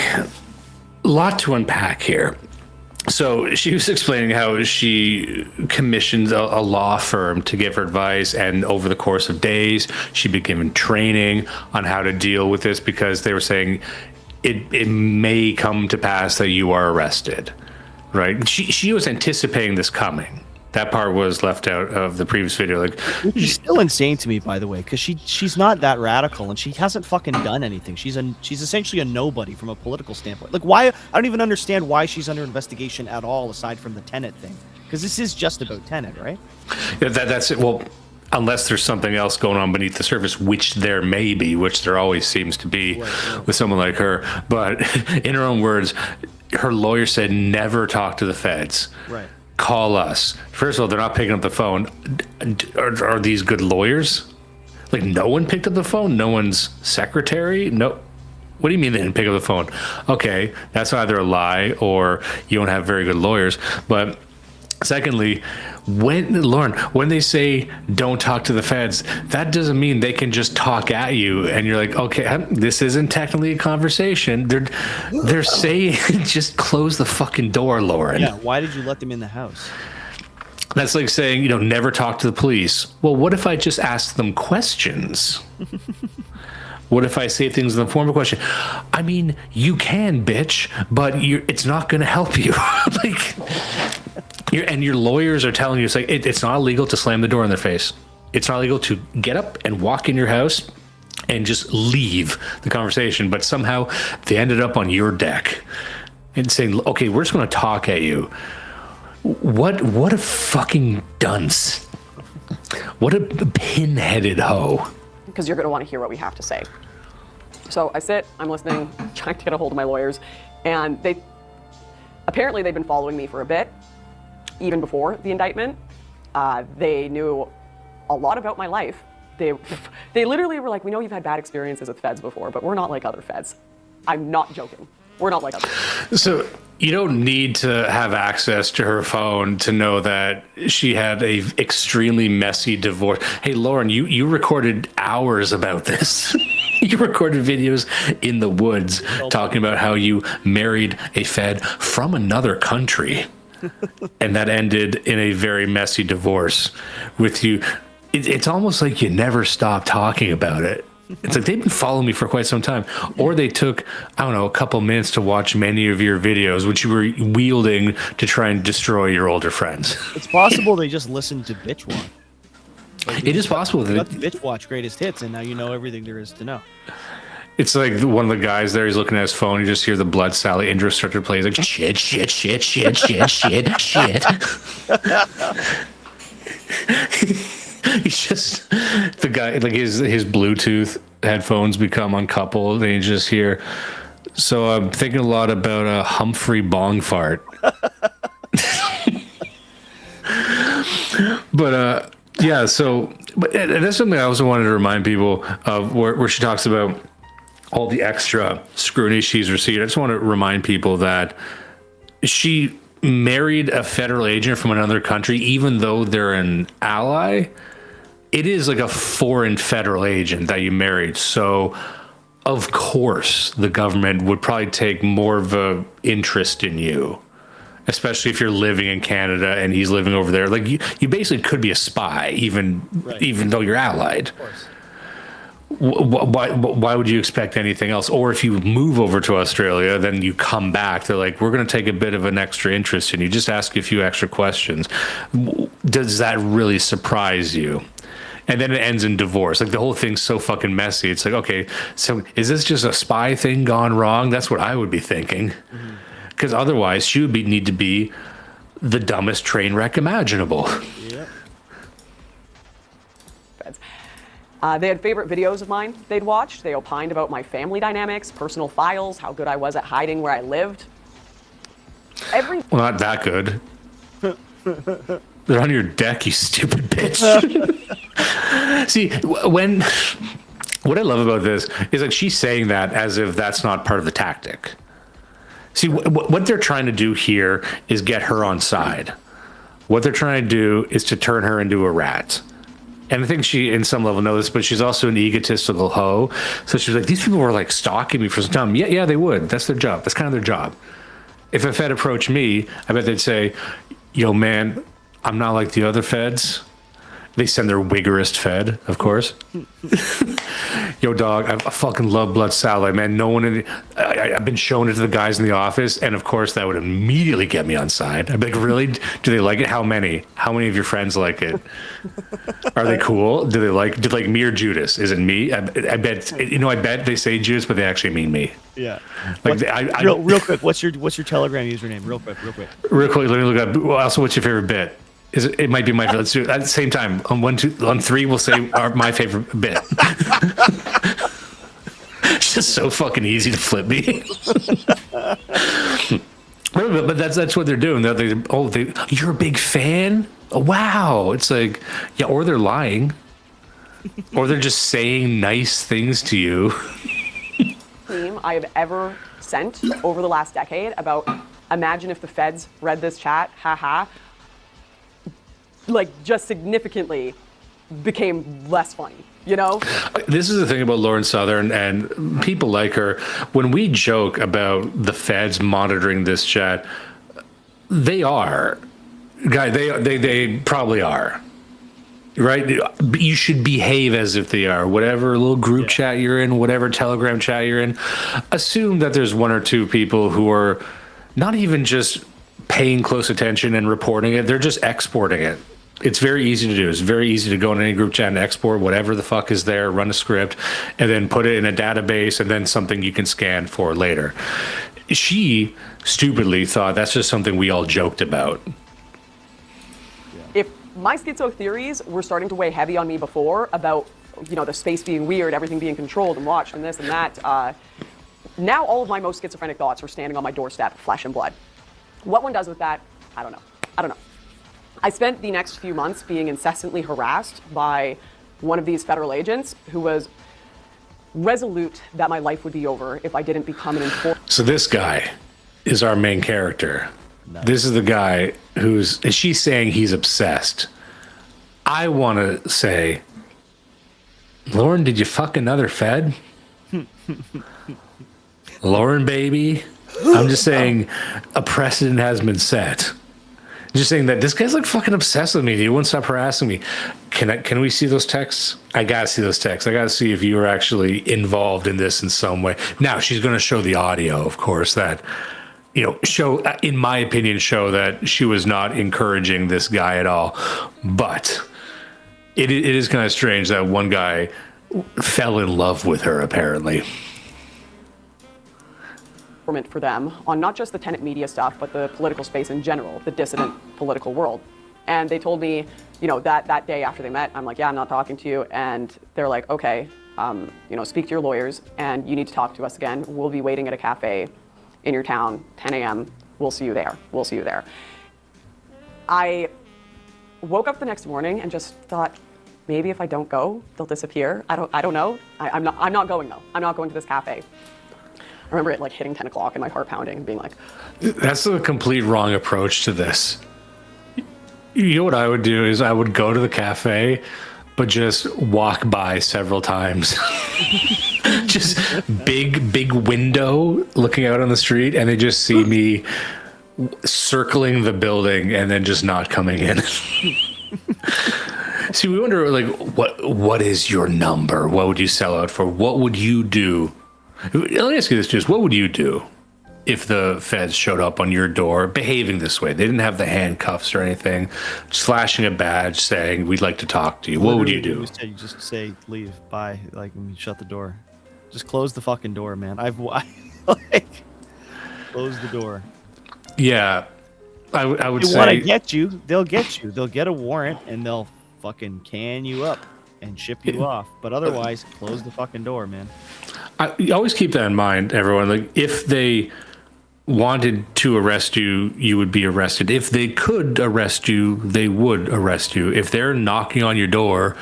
a lot to unpack here. So she was explaining how she commissioned a law firm to give her advice, and over the course of days, she'd been given training on how to deal with this because they were saying it may come to pass that you are arrested, right? She was anticipating this coming. That part was left out of the previous video. Like,
she's still insane to me, by the way, because she's not that radical and she hasn't fucking done anything. She's essentially a nobody from a political standpoint. Like, why? I don't even understand why she's under investigation at all, aside from the Tenet thing. Because this is just about Tenet, right?
Yeah, that's it. Well, unless there's something else going on beneath the surface, which there may be, which there always seems to be with someone like her. But in her own words, her lawyer said never talk to the feds.
Right.
Call us. First of all, they're not picking up the phone. Are these good lawyers? Like, no one picked up the phone? No one's secretary? No. What do you mean they didn't pick up the phone? Okay, that's either a lie or you don't have very good lawyers. But secondly, when they say don't talk to the feds, that doesn't mean they can just talk at you and you're like, okay, this isn't technically a conversation. They're saying just close the fucking door, Lauren.
Yeah, why did you let them in the house?
That's like saying, never talk to the police. Well, what if I just ask them questions? What if I say things in the form of a question? I mean, you can, bitch, but it's not going to help you. And your lawyers are telling you, it's like, it's not illegal to slam the door in their face. It's not illegal to get up and walk in your house and just leave the conversation, but somehow they ended up on your deck and saying, okay, we're just going to talk at you. What a fucking dunce. What a pin-headed hoe.
Because you're going to want to hear what we have to say. So I sit, I'm listening, trying to get a hold of my lawyers, and apparently they've been following me for a bit, even before the indictment. They knew a lot about my life. They literally were like, we know you've had bad experiences with feds before, but we're not like other feds. I'm not joking. We're not like other feds.
So you don't need to have access to her phone to know that she had a extremely messy divorce. Hey, Lauren, you recorded hours about this. You recorded videos in the woods talking about how you married a fed from another country. And that ended in a very messy divorce with you. It's almost like you never stopped talking about it. It's like they've been following me for quite some time. Or they took, I don't know, a couple minutes to watch many of your videos, which you were wielding to try and destroy your older friends.
It's possible they just listened to Bitch Watch. Like,
It is possible
you got
that
the Bitch Watch greatest hits, and now you know everything there is to know.
it's like one of the guys there, he's looking at his phone, you just hear the Blood Sally intro start to play. He's like, shit, shit, shit, shit, shit, shit, shit. He's just the guy, like his Bluetooth headphones become uncoupled, and you just hear. So I'm thinking a lot about a Humphrey bong fart. But yeah, so but and that's something I also wanted to remind people of, where she talks about all the extra scrutiny she's received. I just want to remind people that she married a federal agent from another country, even though they're an ally. It is like a foreign federal agent that you married. So, of course, the government would probably take more of a interest in you, especially if you're living in Canada and he's living over there. Like you basically could be a spy, even though you're allied.
Of course.
Why would you expect anything else? Or if you move over to Australia, then you come back, they're like, we're going to take a bit of an extra interest in you, just ask you a few extra questions. Does that really surprise you? And then it ends in divorce. Like the whole thing's so fucking messy. It's like, okay, so is this just a spy thing gone wrong? That's what I would be thinking. Because otherwise she would need to be the dumbest train wreck imaginable.
Yep.
They had favorite videos of mine they'd watched. They opined about my family dynamics, personal files, how good I was at hiding where I lived.
Well, not that good. They're on your deck, you stupid bitch. See, what I love about this is like she's saying that as if that's not part of the tactic. See, what they're trying to do here is get her on side. What they're trying to do is to turn her into a rat. And I think she, in some level, knows this, but she's also an egotistical hoe. So she's like, these people were like stalking me for some time. Yeah, they would. That's their job. That's kind of their job. If a Fed approached me, I bet they'd say, yo, man, I'm not like the other Feds. They send their Wiggerist Fed, of course. Yo, dog, I fucking love Blood Sally, man. No one I've been showing it to the guys in the office, and of course that would immediately get me on side. I'd be like, really? Do they like it? How many? How many of your friends like it? Are they cool? Do they like me or Judas? Is it me? I bet I bet they say Judas, but they actually mean me.
Yeah.
Like
real quick, what's your Telegram username? Real quick.
Real quick, let me look up. Also, what's your favorite bit? It might be my favorite. Let's do it at the same time. On three, we'll say my favorite bit. It's just so fucking easy to flip me. But that's what they're doing. You're a big fan? Oh, wow. It's like, yeah, or they're lying. Or they're just saying nice things to you.
Meme I have ever sent over the last decade about imagine if the Feds read this chat, haha. Like just significantly became less funny, you know?
This is the thing about Lauren Southern and people like her. When we joke about the Feds monitoring this chat, they are. Guy, they probably are. Right? You should behave as if they are. Whatever little group chat you're in, whatever Telegram chat you're in, assume that there's one or two people who are not even just paying close attention and reporting it, they're just exporting it It's very easy to do. It's very easy to go in any group chat and export whatever the fuck is there, run a script, and then put it in a database, and then something you can scan for later. She stupidly thought that's just something we all joked about.
If my schizo theories were starting to weigh heavy on me before about, the space being weird, everything being controlled and watched and this and that, now all of my most schizophrenic thoughts are standing on my doorstep, flesh and blood. What one does with that, I don't know. I spent the next few months being incessantly harassed by one of these federal agents who was resolute that my life would be over if I didn't become an informer.
So this guy is our main character. Nice. This is the guy she's saying he's obsessed. I want to say, Lauren, did you fuck another Fed? Lauren, baby. I'm just saying a precedent has been set. Just saying that this guy's like fucking obsessed with me. He won't stop harassing me. Can we see those texts? I gotta see those texts. I gotta see if you were actually involved in this in some way. Now she's gonna show the audio, of course, that show, in my opinion, show that she was not encouraging this guy at all. But it is kind of strange that one guy fell in love with her, apparently.
For them on not just the tenant media stuff, but the political space in general, the dissident political world. And they told me, that day after they met, I'm like, yeah, I'm not talking to you. And they're like, okay, speak to your lawyers and you need to talk to us again. We'll be waiting at a cafe in your town, 10 a.m. We'll see you there. I woke up the next morning and just thought, maybe if I don't go, they'll disappear. I don't know. I'm not going though. I'm not going to this cafe. I remember it like hitting 10 o'clock and my heart pounding and being like...
That's a complete wrong approach to this. You know what I would do is I would go to the cafe, but just walk by several times. Just big window looking out on the street, and they just see me circling the building and then just not coming in. See, we wonder, like, what is your number? What would you sell out for? What would you do? Let me ask you this, just what would you do if the feds showed up on your door behaving this way? They didn't have the handcuffs or anything, just flashing a badge saying, we'd like to talk to you. What would you do?
You just say, leave, bye, like, shut the door. Just close the fucking door, man. Close the door.
Yeah, I would say...
They want to get you, they'll get you. They'll get a warrant, and they'll fucking can you up and ship you off. But otherwise, close the fucking door, man.
You always keep that in mind, everyone. Like, if they wanted to arrest you, you would be arrested. If they could arrest you, they would arrest you. If they're knocking on your door,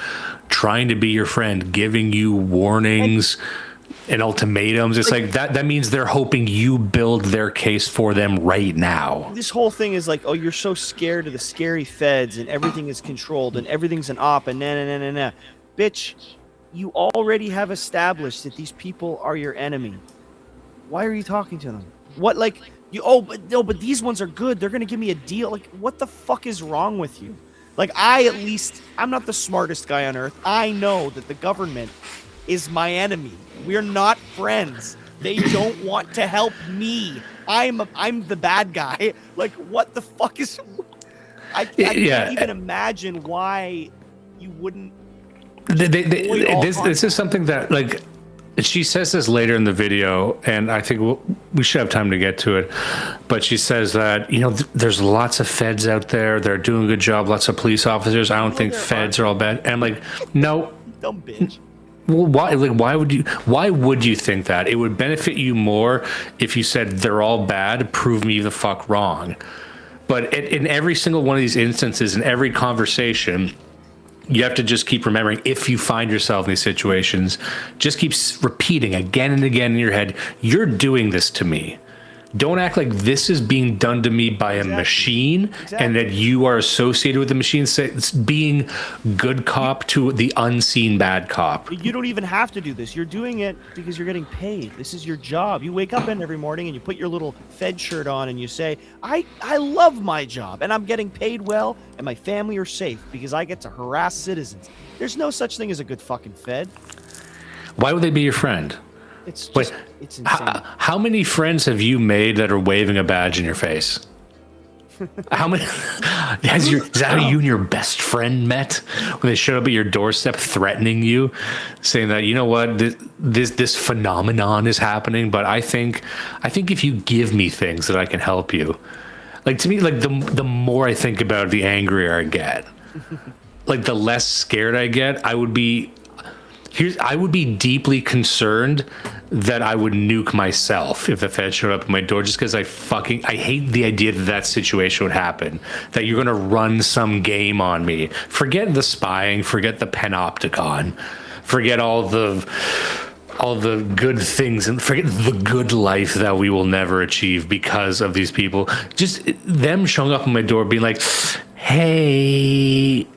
trying to be your friend, giving you warnings and ultimatums, it's like that means they're hoping you build their case for them right now.
This whole thing is like, oh, you're so scared of the scary feds and everything is controlled and everything's an op and na. Bitch, you already have established that these people are your enemy. Why are you talking to them? What, like, but these ones are good. They're going to give me a deal. Like, what the fuck is wrong with you? Like, I'm not the smartest guy on earth. I know that the government is my enemy. We're not friends. They don't want to help me. I'm the bad guy. Like, what the fuck is... I can't even imagine why you wouldn't...
This is something that, like, she says this later in the video, and I think we should have time to get to it. But she says that, there's lots of feds out there. They're doing a good job. Lots of police officers. I don't think feds are all bad. And I'm like, no.
Dumb bitch.
Well, why? Like, why would you think that? It would benefit you more if you said they're all bad. Prove me the fuck wrong. But in every single one of these instances, in every conversation, you have to just keep remembering, if you find yourself in these situations, just keep repeating again and again in your head, you're doing this to me. Don't act like this is being done to me by a machine and that you are associated with the machine. It's being good cop to the unseen bad cop.
You don't even have to do this. You're doing it because you're getting paid. This is your job. You wake up every morning and you put your little Fed shirt on and you say, I love my job and I'm getting paid well and my family are safe because I get to harass citizens. There's no such thing as a good fucking Fed.
Why would they be your friend?
It's just, it's insane.
How many friends have you made that are waving a badge in your face? How many? Is that how you and your best friend met when they showed up at your doorstep, threatening you, saying that, you know what, this phenomenon is happening, but I think if you give me things that I can help you. Like, to me, like the more I think about it, the angrier I get. Like, the less scared I get. I would be deeply concerned that I would nuke myself if the Fed showed up at my door, just because I hate the idea that situation would happen, that you're going to run some game on me. Forget the spying, forget the panopticon, forget all the good things, and forget the good life that we will never achieve because of these people. Just them showing up at my door being like, hey,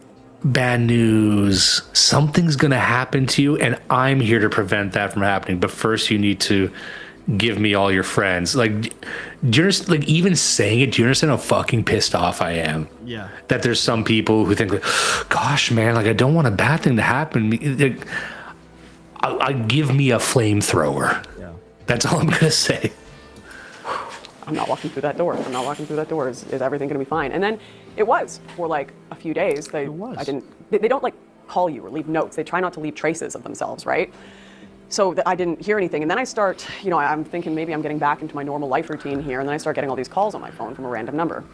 bad news, something's gonna happen to you, and I'm here to prevent that from happening, but first you need to give me all your friends. Like, do you understand, like, even saying it, do you understand how fucking pissed off I am?
Yeah,
that there's some people who think, like, gosh man, like, I don't want a bad thing to happen. Like, I give me a flamethrower. Yeah, that's all I'm gonna say.
I'm not walking through that door. I'm not walking through that door. Is everything going to be fine? And then it was for like a few days. They don't like call you or leave notes. They try not to leave traces of themselves, right? So I didn't hear anything. And then I start, I'm thinking maybe I'm getting back into my normal life routine here. And then I start getting all these calls on my phone from a random number.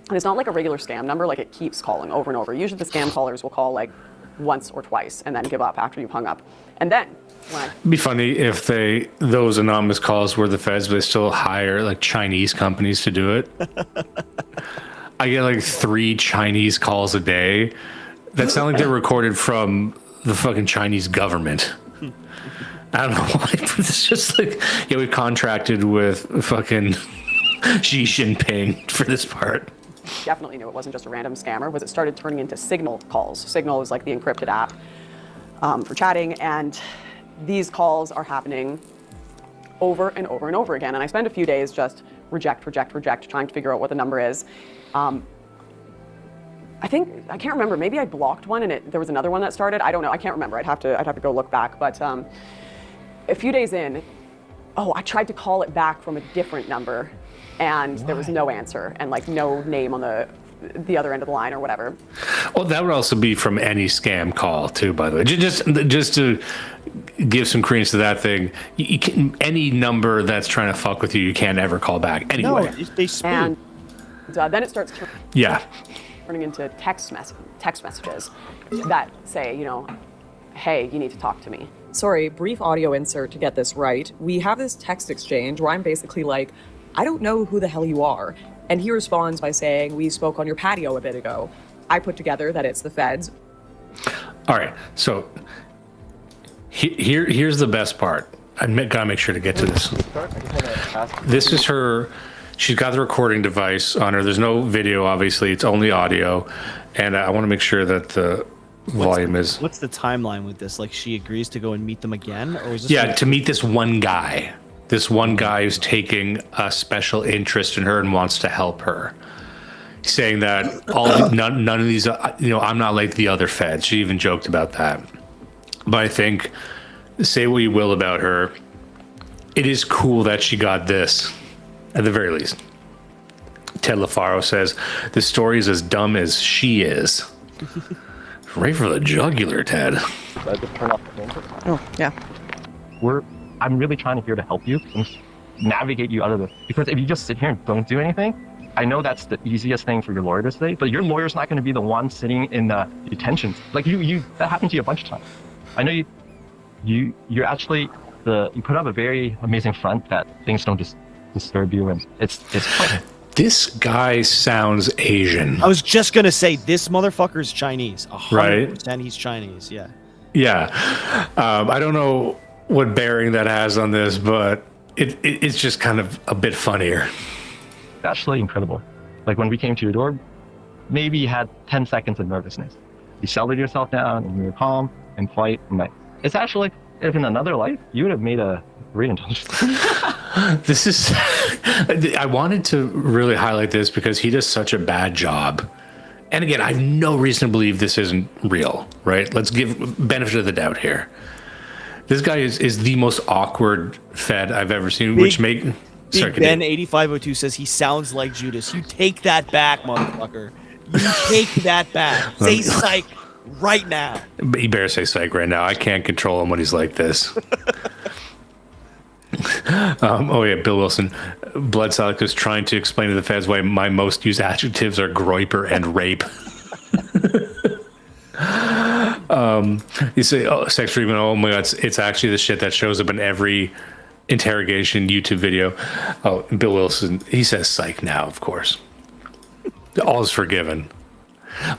And it's not like a regular scam number. Like, it keeps calling over and over. Usually the scam callers will call like once or twice and then give up after you've hung up. And then it'd be
funny if those anonymous calls were the Feds, but they still hire like Chinese companies to do it. I get like 3 Chinese calls a day that sound like they're recorded from the fucking Chinese government. I don't know why, but it's just like, yeah, we contracted with fucking Xi Jinping for this part.
Definitely knew it wasn't just a random scammer. Was it started turning into Signal calls. Signal is like the encrypted app for chatting, and these calls are happening over and over and over again. And I spend a few days just reject, trying to figure out what the number is. I can't remember. Maybe I blocked one, and there was another one that started. I don't know. I can't remember. I'd have to go look back. But a few days in, I tried to call it back from a different number, and there was no answer and like no name on the other end of the line or whatever.
Well, that would also be from any scam call too, by the way. Just to give some credence to that thing, you can, any number that's trying to fuck with you, you can't ever call back anyway.
No, they spoof.
And then it starts turning into text messages that say, hey, you need to talk to me. Sorry, brief audio insert to get this right. We have this text exchange where I'm basically like, I don't know who the hell you are. And he responds by saying, we spoke on your patio a bit ago. I put together that it's the Feds.
All right, so here's the best part. I gotta make sure to get to this. This is her. She's got the recording device on her. There's no video, obviously. It's only audio. And I want to make sure that the volume is...
What's the timeline with this? Like, she agrees to go and meet them again? Or is this
to meet this one guy. This one guy who's taking a special interest in her and wants to help her. Saying that none of these, I'm not like the other Feds. She even joked about that. But I think, say what you will about her, it is cool that she got this, at the very least. Ted LaFaro says, the story is as dumb as she is. Right for the jugular, Ted.
I just turn off the camera?
Oh, yeah.
I'm really trying to here to help you and navigate you out of this. Because if you just sit here and don't do anything, I know that's the easiest thing for your lawyer to say, but your lawyer's not going to be the one sitting in the detention. Like you that happened to you a bunch of times. I know you're actually you put up a very amazing front that things don't just disturb you, and it's fun.
This guy sounds Asian.
I was just gonna say this motherfucker's Chinese. 100%,
right?
He's Chinese. Yeah.
Yeah. I don't know what bearing that has on this, but it's just kind of a bit funnier.
It's actually incredible. Like when we came to your door, maybe you had 10 seconds of nervousness. You settled yourself down and you were calm and quiet and nice. It's actually, if in another life, you would have made a great intelligence.
This is, I wanted to really highlight this because he does such a bad job. And again, I have no reason to believe this isn't real, right? Let's give benefit of the doubt here. This guy is the most awkward Fed I've ever seen, Sorry,
Big Ben 8502 says he sounds like Judas. You take that back, motherfucker. You take that back. Say psych right now.
He better say psych right now. I can't control him when he's like this. Oh yeah, Bill Wilson. Blood Salic is trying to explain to the feds why my most used adjectives are groiper and rape. You say, oh, sex treatment. Oh my God, it's actually the shit that shows up in every interrogation YouTube video. Oh, Bill Wilson. He says psych now, of course. All is forgiven.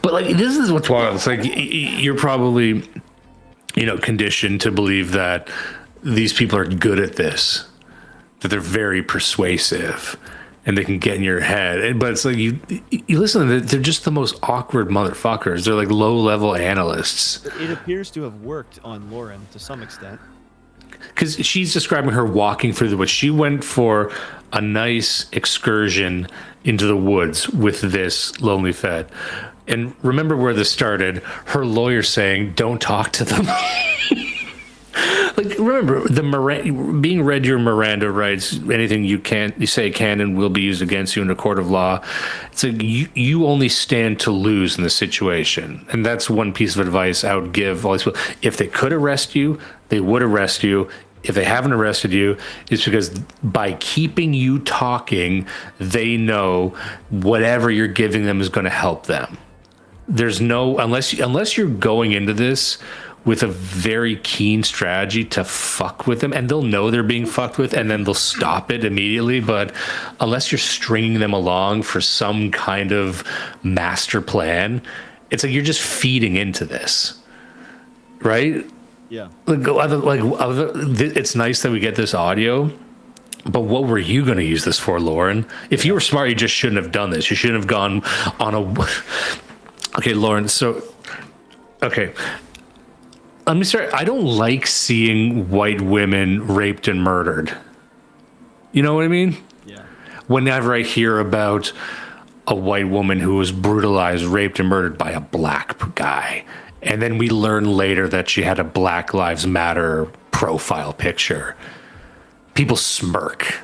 But like, this is what's wild. It's like you're probably, conditioned to believe that these people are good at this, that they're very persuasive and they can get in your head. But it's like you listen to them, they're just the most awkward motherfuckers. They're like low-level analysts.
It appears to have worked on Lauren to some extent.
Because she's describing her walking through the woods. She went for a nice excursion into the woods with this lonely fed. And remember where this started. Her lawyer saying, don't talk to them. Like, remember, being read your Miranda rights, anything you say can and will be used against you in a court of law. It's like you only stand to lose in the situation. And that's one piece of advice I would give all these people. If they could arrest you, they would arrest you. If they haven't arrested you, it's because by keeping you talking, they know whatever you're giving them is going to help them. There's no, unless you're going into this with a very keen strategy to fuck with them, and they'll know they're being fucked with, and then they'll stop it immediately. But unless you're stringing them along for some kind of master plan, it's like you're just feeding into this, right?
Yeah.
It's nice that we get this audio, but what were you going to use this for, Lauren? If you were smart, you just shouldn't have done this. You shouldn't have gone on a... Okay, Lauren, so... Okay. Let me start. I don't like seeing white women raped and murdered. You know what I mean?
Yeah.
Whenever I hear about a white woman who was brutalized, raped, and murdered by a black guy, and then we learn later that she had a Black Lives Matter profile picture, people smirk.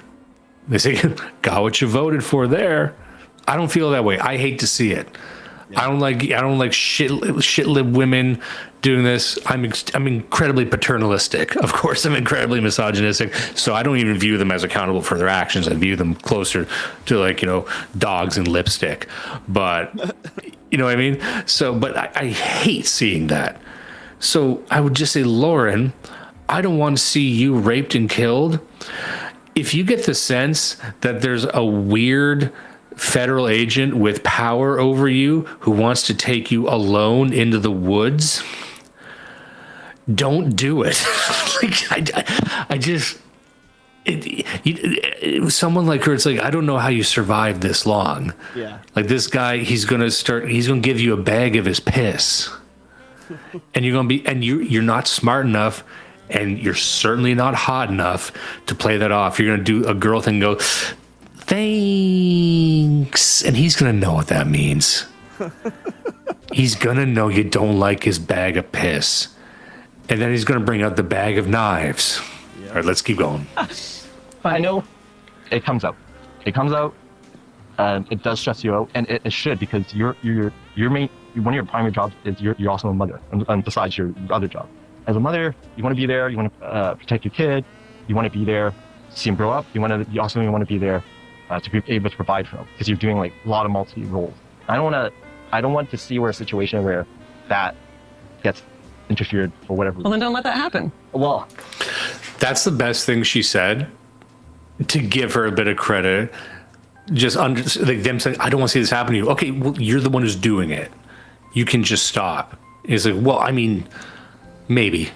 They say, got what you voted for there. I don't feel that way. I hate to see it. Yeah. I don't like shit-lib women doing this. I'm incredibly paternalistic. Of course, I'm incredibly misogynistic. So I don't even view them as accountable for their actions. I view them closer to dogs and lipstick. But you know what I mean? So, but I hate seeing that. So I would just say, Lauren, I don't want to see you raped and killed. If you get the sense that there's a weird federal agent with power over you who wants to take you alone into the woods, don't do it. Someone like her, it's like, I don't know how you survived this long.
Yeah.
Like this guy, he's gonna give you a bag of his piss. And you're not smart enough, and you're certainly not hot enough to play that off. You're gonna do a girl thing and go, thanks. And he's gonna know what that means. He's gonna know you don't like his bag of piss. And then he's gonna bring out the bag of knives. Yeah. All right, let's keep going.
I know it comes out. It comes out. It does stress you out, and it should, because your main, one of your primary jobs is you're also a mother, and besides your other job. As a mother, you want to be there. You want to protect your kid. You want to be there to see him grow up. You also want to be there to be able to provide for him, because you're doing like a lot of multi roles. I don't want to see a situation where that gets interfered for whatever reason.
Well, then don't let that happen.
Well,
that's the best thing she said, to give her a bit of credit. Just them saying, I don't want to see this happen to you. Okay, well, you're the one who's doing it. You can just stop. It's like, well, I mean, maybe.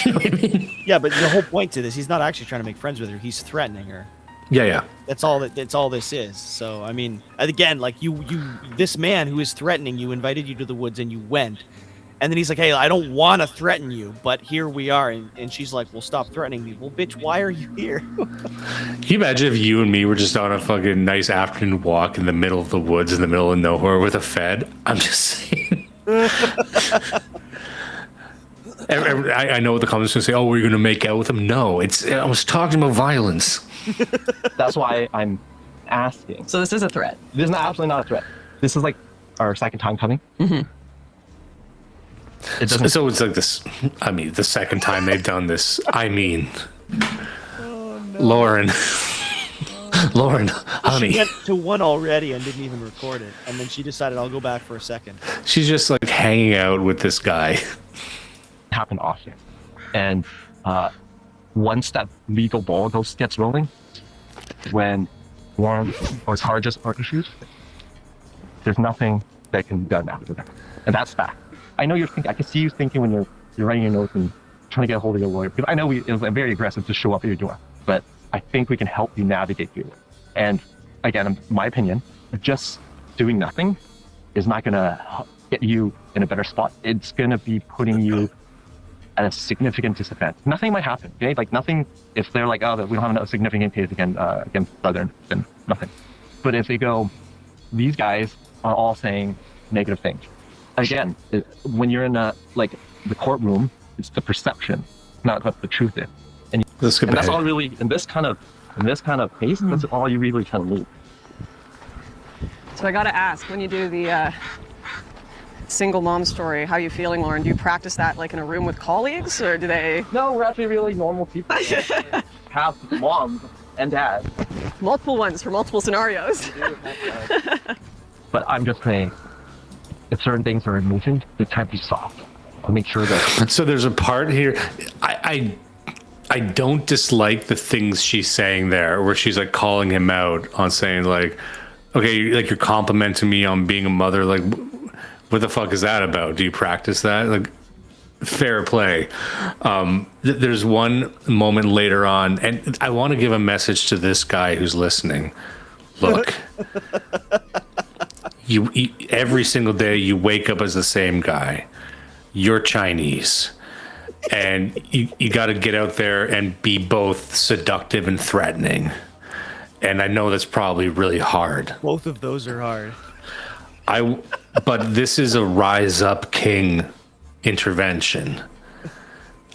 You know what I mean?
Yeah, but the whole point to this, he's not actually trying to make friends with her. He's threatening her.
Yeah.
That's all this is. So, I mean, again, like this man who is threatening you invited you to the woods and you went. And then he's like, hey, I don't want to threaten you, but here we are. And she's like, well, stop threatening me. Well, bitch, why are you here?
Can you imagine if you and me were just on a fucking nice afternoon walk in the middle of the woods in the middle of nowhere with a fed? I'm just saying. I know what the comments going to say. Oh, we're going to make out with him. No, I was talking about violence.
That's why I'm asking.
So this is a threat.
This is absolutely not a threat. This is like our second time coming.
Mm-hmm.
It doesn't.
So it's like this. I mean, the second time they've done this. I mean, Lauren, honey.
She went to one already and didn't even record it, and then she decided I'll go back for a second.
She's just like hanging out with this guy.
Happen often, and once that legal ball gets rolling, when Warren or charges are issued, there's nothing that can be done after that, and that's fact. I know you're thinking. I can see you thinking when you're writing your notes and trying to get a hold of your lawyer, because I know it was very aggressive to show up at your door, but I think we can help you navigate through it. And again, in my opinion, just doing nothing is not going to get you in a better spot. It's going to be putting you at a significant disadvantage. Nothing might happen, okay? Like nothing, if they're like, oh, we don't have a significant case against Southern, then nothing. But if they go, these guys are all saying negative things. Again, when you're in the courtroom, it's the perception, not what the truth is. And that's all really, in this kind of case, that's all you really kind of need.
So I got to ask, when you do the single mom story, how are you feeling, Lauren? Do you practice that like in a room with colleagues, or do they?
No, we're actually really normal people. Have moms and dads.
Multiple ones for multiple scenarios.
But I'm just saying, if certain things are mentioned, they can't be soft. I'll make sure that.
So there's a part here. I don't dislike the things she's saying there, where she's like calling him out on saying like, okay, like you're complimenting me on being a mother. Like, what the fuck is that about? Do you practice that? Like, fair play. There's one moment later on, and I want to give a message to this guy who's listening. Look, you every single day you wake up as the same guy. You're Chinese. And you got to get out there and be both seductive and threatening. And I know that's probably really hard.
Both of those are hard.
But this is a rise up king intervention.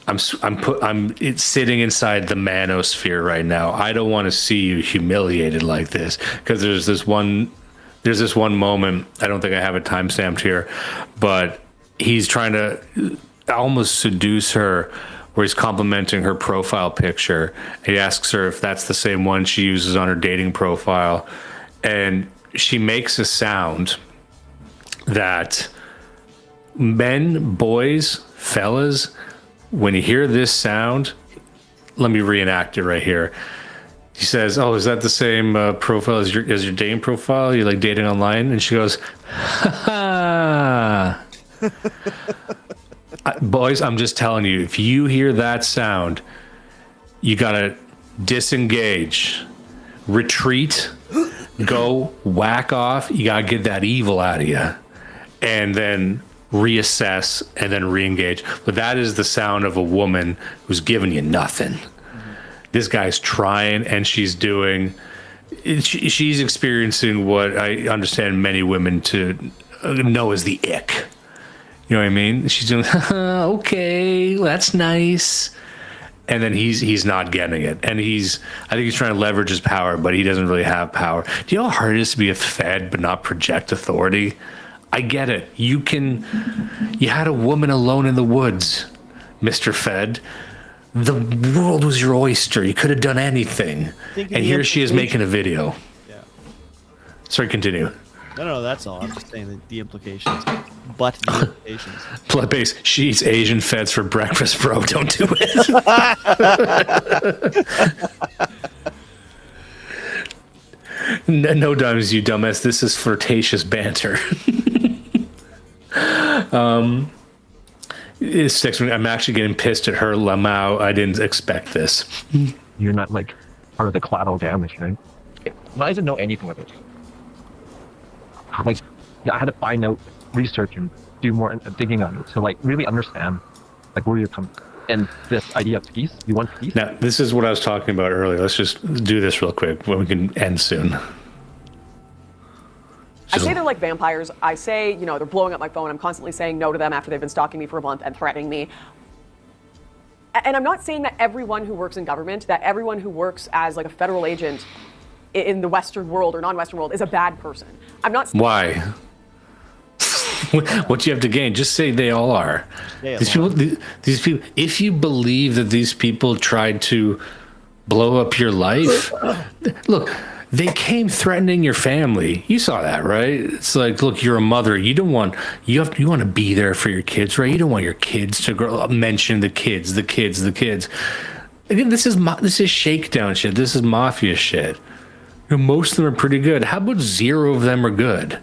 It's sitting inside the manosphere right now. I don't want to see you humiliated like this, because there's this one moment. I don't think I have it timestamped here, but he's trying to almost seduce her, where he's complimenting her profile picture. He asks her if that's the same one she uses on her dating profile, and she makes a sound that men, boys, fellas, when you hear this sound, let me reenact it right here. He says, oh, is that the same profile as your dating profile? You're like dating online? And she goes, ha ha. Boys, I'm just telling you, if you hear that sound, you gotta disengage, retreat, go whack off. You gotta get that evil out of you, and then reassess and then re-engage. But that is the sound of a woman who's giving you nothing. This guy's trying, and she's doing. She's experiencing what I understand many women to know as the ick. You know what I mean? She's doing, okay, that's nice. And then he's not getting it. And I think he's trying to leverage his power, but he doesn't really have power. Do you know how hard it is to be a Fed but not project authority? I get it. You had a woman alone in the woods, Mr. Fed. The world was your oyster. You could have done anything. And here she is making a video.
Yeah.
Sorry, continue.
No, that's all. I'm just saying that the implications. But the implications.
Blood base. She eats Asian feds for breakfast, bro. Don't do it. No dimes, you dumbass. This is flirtatious banter. It sticks me. I'm actually getting pissed at her. Lamau. I didn't expect this.
You're not like part of the collateral damage, right? I didn't know anything about it. Like, I had to find out, research, and do more digging on it to like really understand like where you're coming from. And this idea of peace, you want peace?
Now, this is what I was talking about earlier. Let's just do this real quick when we can end soon.
I say they're like vampires. I say, they're blowing up my phone. I'm constantly saying no to them after they've been stalking me for a month and threatening me. And I'm not saying that everyone who works in government, that everyone who works as like a federal agent in the Western world or non-Western world is a bad person. I'm not.
Why? What do you have to gain? Just say they all are. These people. If you believe that these people tried to blow up your life, look. They came threatening your family. You saw that, right? It's like, look, you're a mother. You don't want you want to be there for your kids, right? You don't want your kids to grow up. Mention the kids. Again, this is shakedown shit. This is mafia shit. You know, most of them are pretty good. How about 0 of them are good?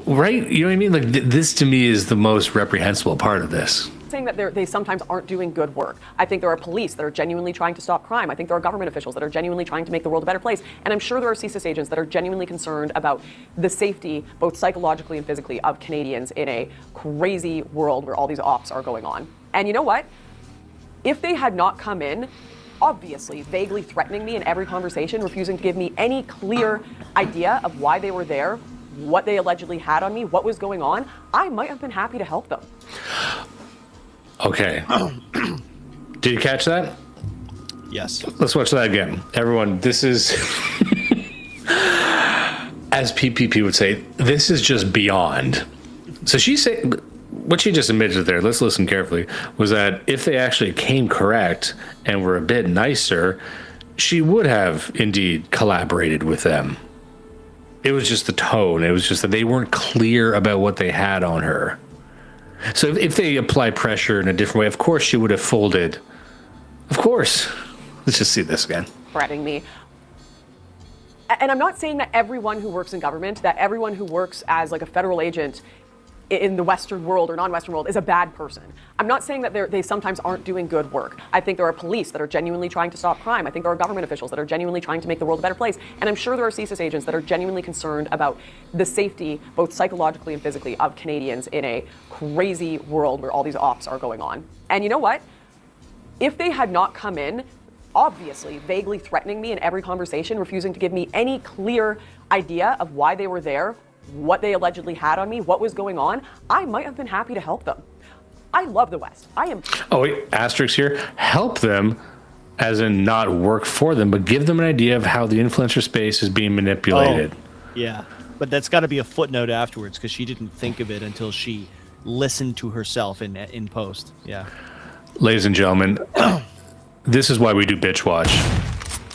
Right? You know what I mean? Like this to me is the most reprehensible part of this.
Saying that they sometimes aren't doing good work. I think there are police that are genuinely trying to stop crime. I think there are government officials that are genuinely trying to make the world a better place. And I'm sure there are CSIS agents that are genuinely concerned about the safety, both psychologically and physically, of Canadians in a crazy world where all these ops are going on. And you know what? If they had not come in, obviously vaguely threatening me in every conversation, refusing to give me any clear idea of why they were there, what they allegedly had on me, what was going on, I might have been happy to help them.
Okay. Did you catch that?
Yes.
Let's watch that again. Everyone, this is, as PPP would say, this is just beyond. So she said, what she just admitted there, let's listen carefully, was that if they actually came correct and were a bit nicer, she would have indeed collaborated with them. It was just the tone. It was just that they weren't clear about what they had on her. So if they apply pressure in a different way, of course she would have folded. Of course. Let's just see this again.
Threatening me. And I'm not saying that everyone who works in government, that everyone who works as like a federal agent in the Western world or non-Western world is a bad person. I'm not saying that they sometimes aren't doing good work. I think there are police that are genuinely trying to stop crime. I think there are government officials that are genuinely trying to make the world a better place. And I'm sure there are CSIS agents that are genuinely concerned about the safety, both psychologically and physically, of Canadians in a crazy world where all these ops are going on. And you know what? If they had not come in, obviously vaguely threatening me in every conversation, refusing to give me any clear idea of why they were there, what they allegedly had on me, what was going on, I might have been happy to help them. I love the West. I am.
Oh, wait, asterisk here. Help them, as in not work for them, but give them an idea of how the influencer space is being manipulated.
Oh, yeah, but that's got to be a footnote afterwards because she didn't think of it until she listened to herself in post. Yeah.
Ladies and gentlemen, this is why we do bitch watch.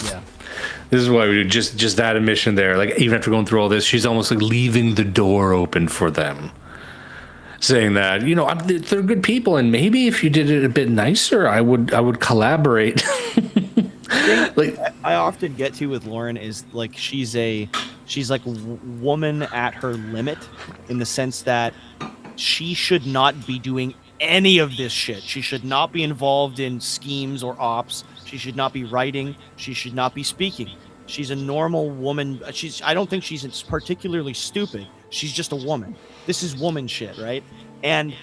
Yeah.
This is why we do just that admission there. Like even after going through all this, she's almost like leaving the door open for them, saying that they're good people, and maybe if you did it a bit nicer, I would collaborate.
Like I often get to with Lauren is like she's like woman at her limit in the sense that she should not be doing any of this shit. She should not be involved in schemes or ops. She should not be writing. She should not be speaking. She's a normal woman. I don't think she's particularly stupid. She's just a woman. This is woman shit, right? And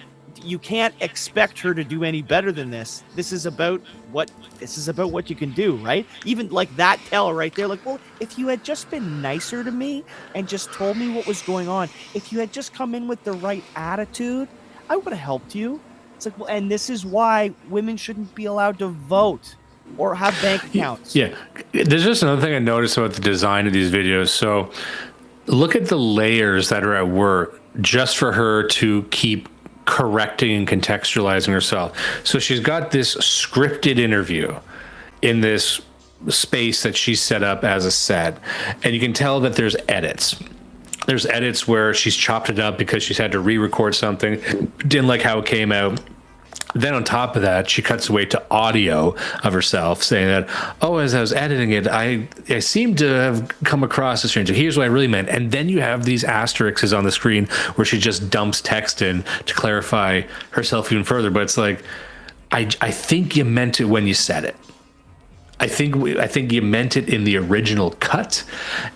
you can't expect her to do any better than this. This is about what you can do, right? Even like that tell right there, like, well, if you had just been nicer to me and just told me what was going on, if you had just come in with the right attitude, I would have helped you. It's like, well, and this is why women shouldn't be allowed to vote or have bank accounts.
Yeah. There's just another thing I noticed about the design of these videos. So look at the layers that are at work just for her to keep correcting and contextualizing herself. So she's got this scripted interview in this space that she set up as a set. And you can tell that there's edits. There's edits where she's chopped it up because she's had to re-record something, didn't like how it came out. Then on top of that, she cuts away to audio of herself saying that, oh, as I was editing it, I seem to have come across as strange. Here's what I really meant. And then you have these asterisks on the screen where she just dumps text in to clarify herself even further. But it's like, I think you meant it when you said it. I think you meant it in the original cut,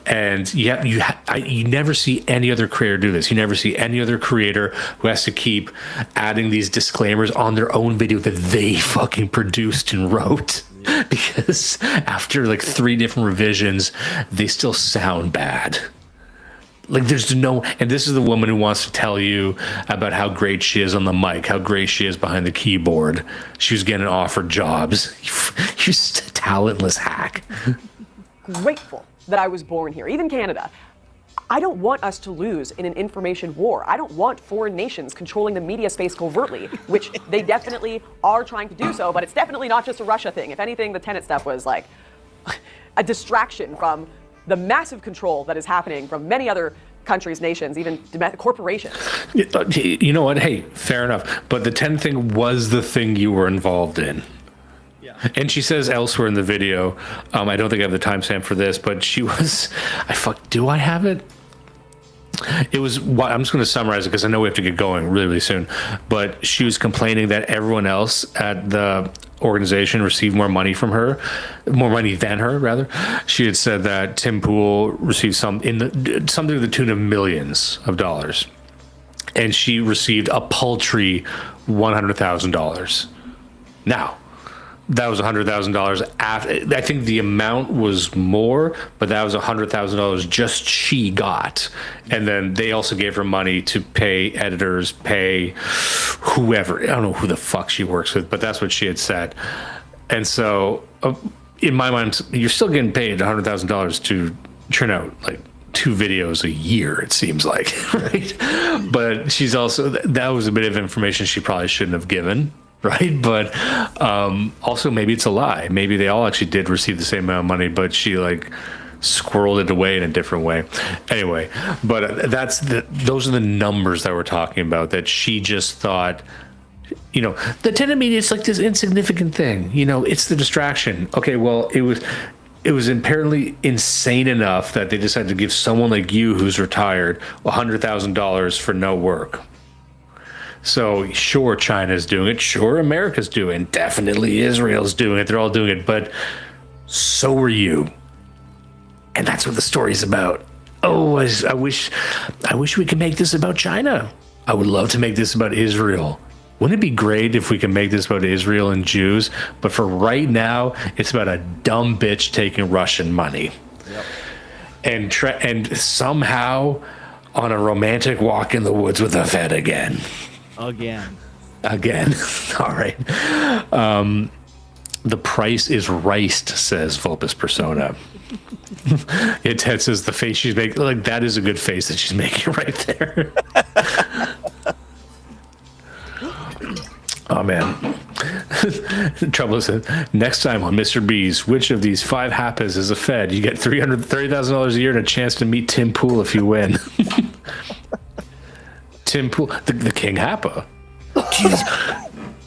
and you never see any other creator do this. You never see any other creator who has to keep adding these disclaimers on their own video that they fucking produced and wrote, because after like 3 different revisions, they still sound bad. Like there's no, and this is the woman who wants to tell you about how great she is on the mic, how great she is behind the keyboard. She was getting offered jobs. You're just a talentless hack.
Grateful that I was born here, even Canada. I don't want us to lose in an information war. I don't want foreign nations controlling the media space covertly, which they definitely are trying to do so, but it's definitely not just a Russia thing. If anything, the Tenet stuff was like a distraction from the massive control that is happening from many other countries, nations, even corporations.
You know what? Hey, fair enough. But the 10 thing was the thing you were involved in.
Yeah.
And she says elsewhere in the video, I don't think I have the timestamp for this, but she was, do I have it? It was, I'm just going to summarize it because I know we have to get going really, really soon. But she was complaining that everyone else at the organization received more money than her, rather. She had said that Tim Pool received something to the tune of millions of dollars. And she received a paltry $100,000. Now, that was $100,000 after. I think the amount was more, but that was $100,000 just she got. And then they also gave her money to pay editors, pay whoever. I don't know who the fuck she works with, but that's what she had said. And so, in my mind, you're still getting paid $100,000 to churn out like 2 videos a year, it seems like, right? But she's also, that was a bit of information she probably shouldn't have given. Right, but also maybe it's a lie. Maybe they all actually did receive the same amount of money, but she like squirreled it away in a different way. Anyway, but those are the numbers that we're talking about. That she just thought, the Tenet media is like this insignificant thing. It's the distraction. Okay, well, it was apparently insane enough that they decided to give someone like you, who's retired, $100,000 for no work. So sure, China's doing it. Sure, America's doing it. Definitely Israel's doing it. They're all doing it. But so are you. And that's what the story's about. Oh, I wish we could make this about China. I would love to make this about Israel. Wouldn't it be great if we could make this about Israel and Jews? But for right now, it's about a dumb bitch taking Russian money. Yep. And somehow on a romantic walk in the woods with a Fed again.
Again.
All right. The price is riced, says Vulpus Persona. Ted says the face she's making, like, that is a good face that she's making right there. Oh, man. Trouble is, next time on Mr. B's, which of these 5 happas is a Fed? You get $330,000 a year and a chance to meet Tim Pool if you win. Tim Pool, the King Happa. Jeez.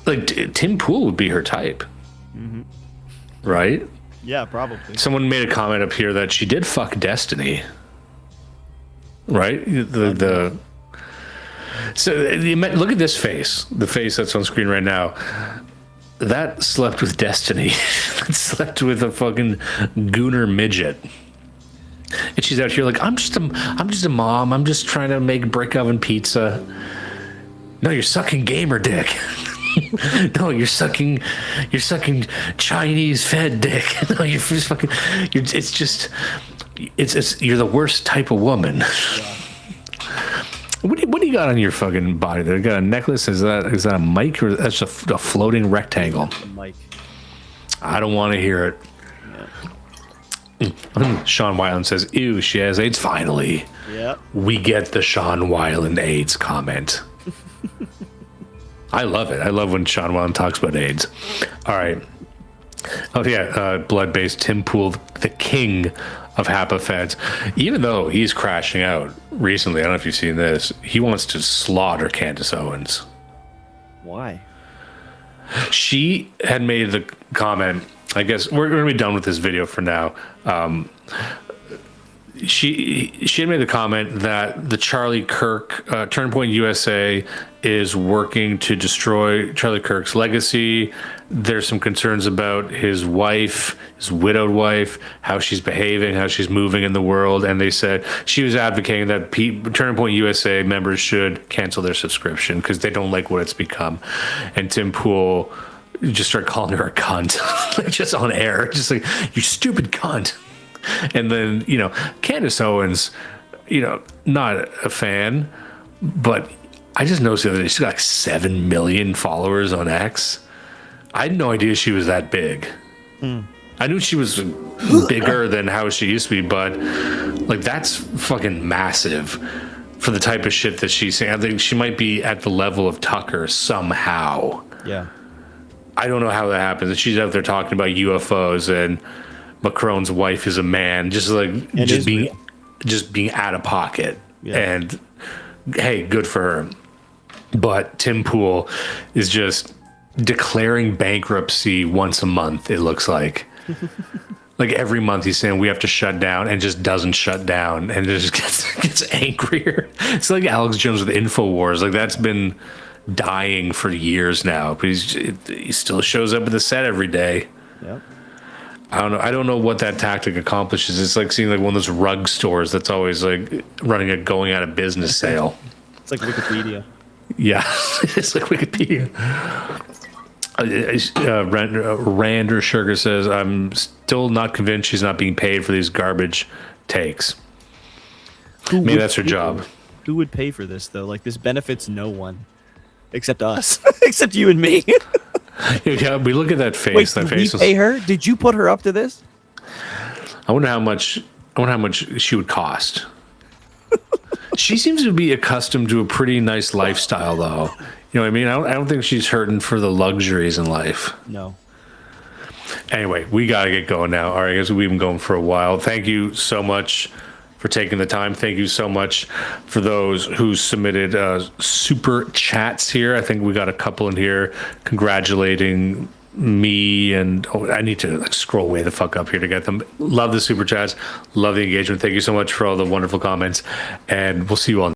Like, Tim Pool would be her type. Mm-hmm. Right?
Yeah, probably. Someone
made a comment up here that she did fuck Destiny. Right? So look at this face. The face that's on screen right now. That slept with Destiny. That slept with a fucking gooner midget. And she's out here like, I'm just a mom. I'm just trying to make brick oven pizza. No, you're sucking gamer dick. No, you're sucking Chinese Fed dick. No, you're just fucking. You're the worst type of woman. Yeah. What do you got on your fucking body there? You got a necklace? Is that a mic or that's a floating rectangle?
A mic.
I don't want to hear it. Sean Weiland says, ew, she has AIDS finally.
Yeah.
We get the Sean Weiland AIDS comment. I love it. I love when Sean Weiland talks about AIDS. All right. Oh, yeah. Blood-based Tim Pool, the king of Happa Feds. Even though he's crashing out recently, I don't know if you've seen this, he wants to slaughter Candace Owens.
Why?
She had made the comment, I guess we're going to be done with this video for now. She had made the comment that the Charlie Kirk, Turnpoint USA is working to destroy Charlie Kirk's legacy. There's some concerns about his wife, his widowed wife, how she's behaving, how she's moving in the world. And they said she was advocating that Turnpoint USA members should cancel their subscription because they don't like what it's become. And Tim Pool just started calling her a cunt, like just on air, just like, you stupid cunt. And then, Candace Owens, not a fan, but I just noticed the other day she's got like 7 million followers on X. I had no idea she was that big. I knew she was bigger than how she used to be, but like that's fucking massive for the type of shit that she's saying. I think she might be at the level of Tucker somehow.
Yeah.
I don't know how that happens. And she's out there talking about UFOs and Macron's wife is a man, just being out of pocket.
Yeah.
And hey, good for her. But Tim Pool is just declaring bankruptcy once a month, it looks like. Like every month he's saying we have to shut down and just doesn't shut down and it just gets angrier. It's like Alex Jones with InfoWars. Like that's been dying for years now, but he still shows up at the set every day.
Yep.
I don't know what that tactic accomplishes. It's like seeing like one of those rug stores that's always like running a going out of business sale.
It's like Wikipedia.
Yeah, it's like Wikipedia. Rander Sugar says, I'm still not convinced she's not being paid for these garbage takes. Maybe that's her job.
Who would pay for this, though? Like, this benefits no one. Except us. Except you and me.
Yeah, we look at that face.
Wait,
that
did
face
we pay her? Did you put her up to this?
I wonder how much she would cost. She seems to be accustomed to a pretty nice lifestyle, though. You know what I mean? I don't think she's hurting for the luxuries in life.
No.
Anyway, we got to get going now. All right, I guess we've been going for a while. Thank you so much for taking the time. Thank you so much for those who submitted super chats here. I think we got a couple in here congratulating me, and I need to like scroll way the fuck up here to get them. Love the super chats. Love the engagement. Thank you so much for all the wonderful comments, and we'll see you all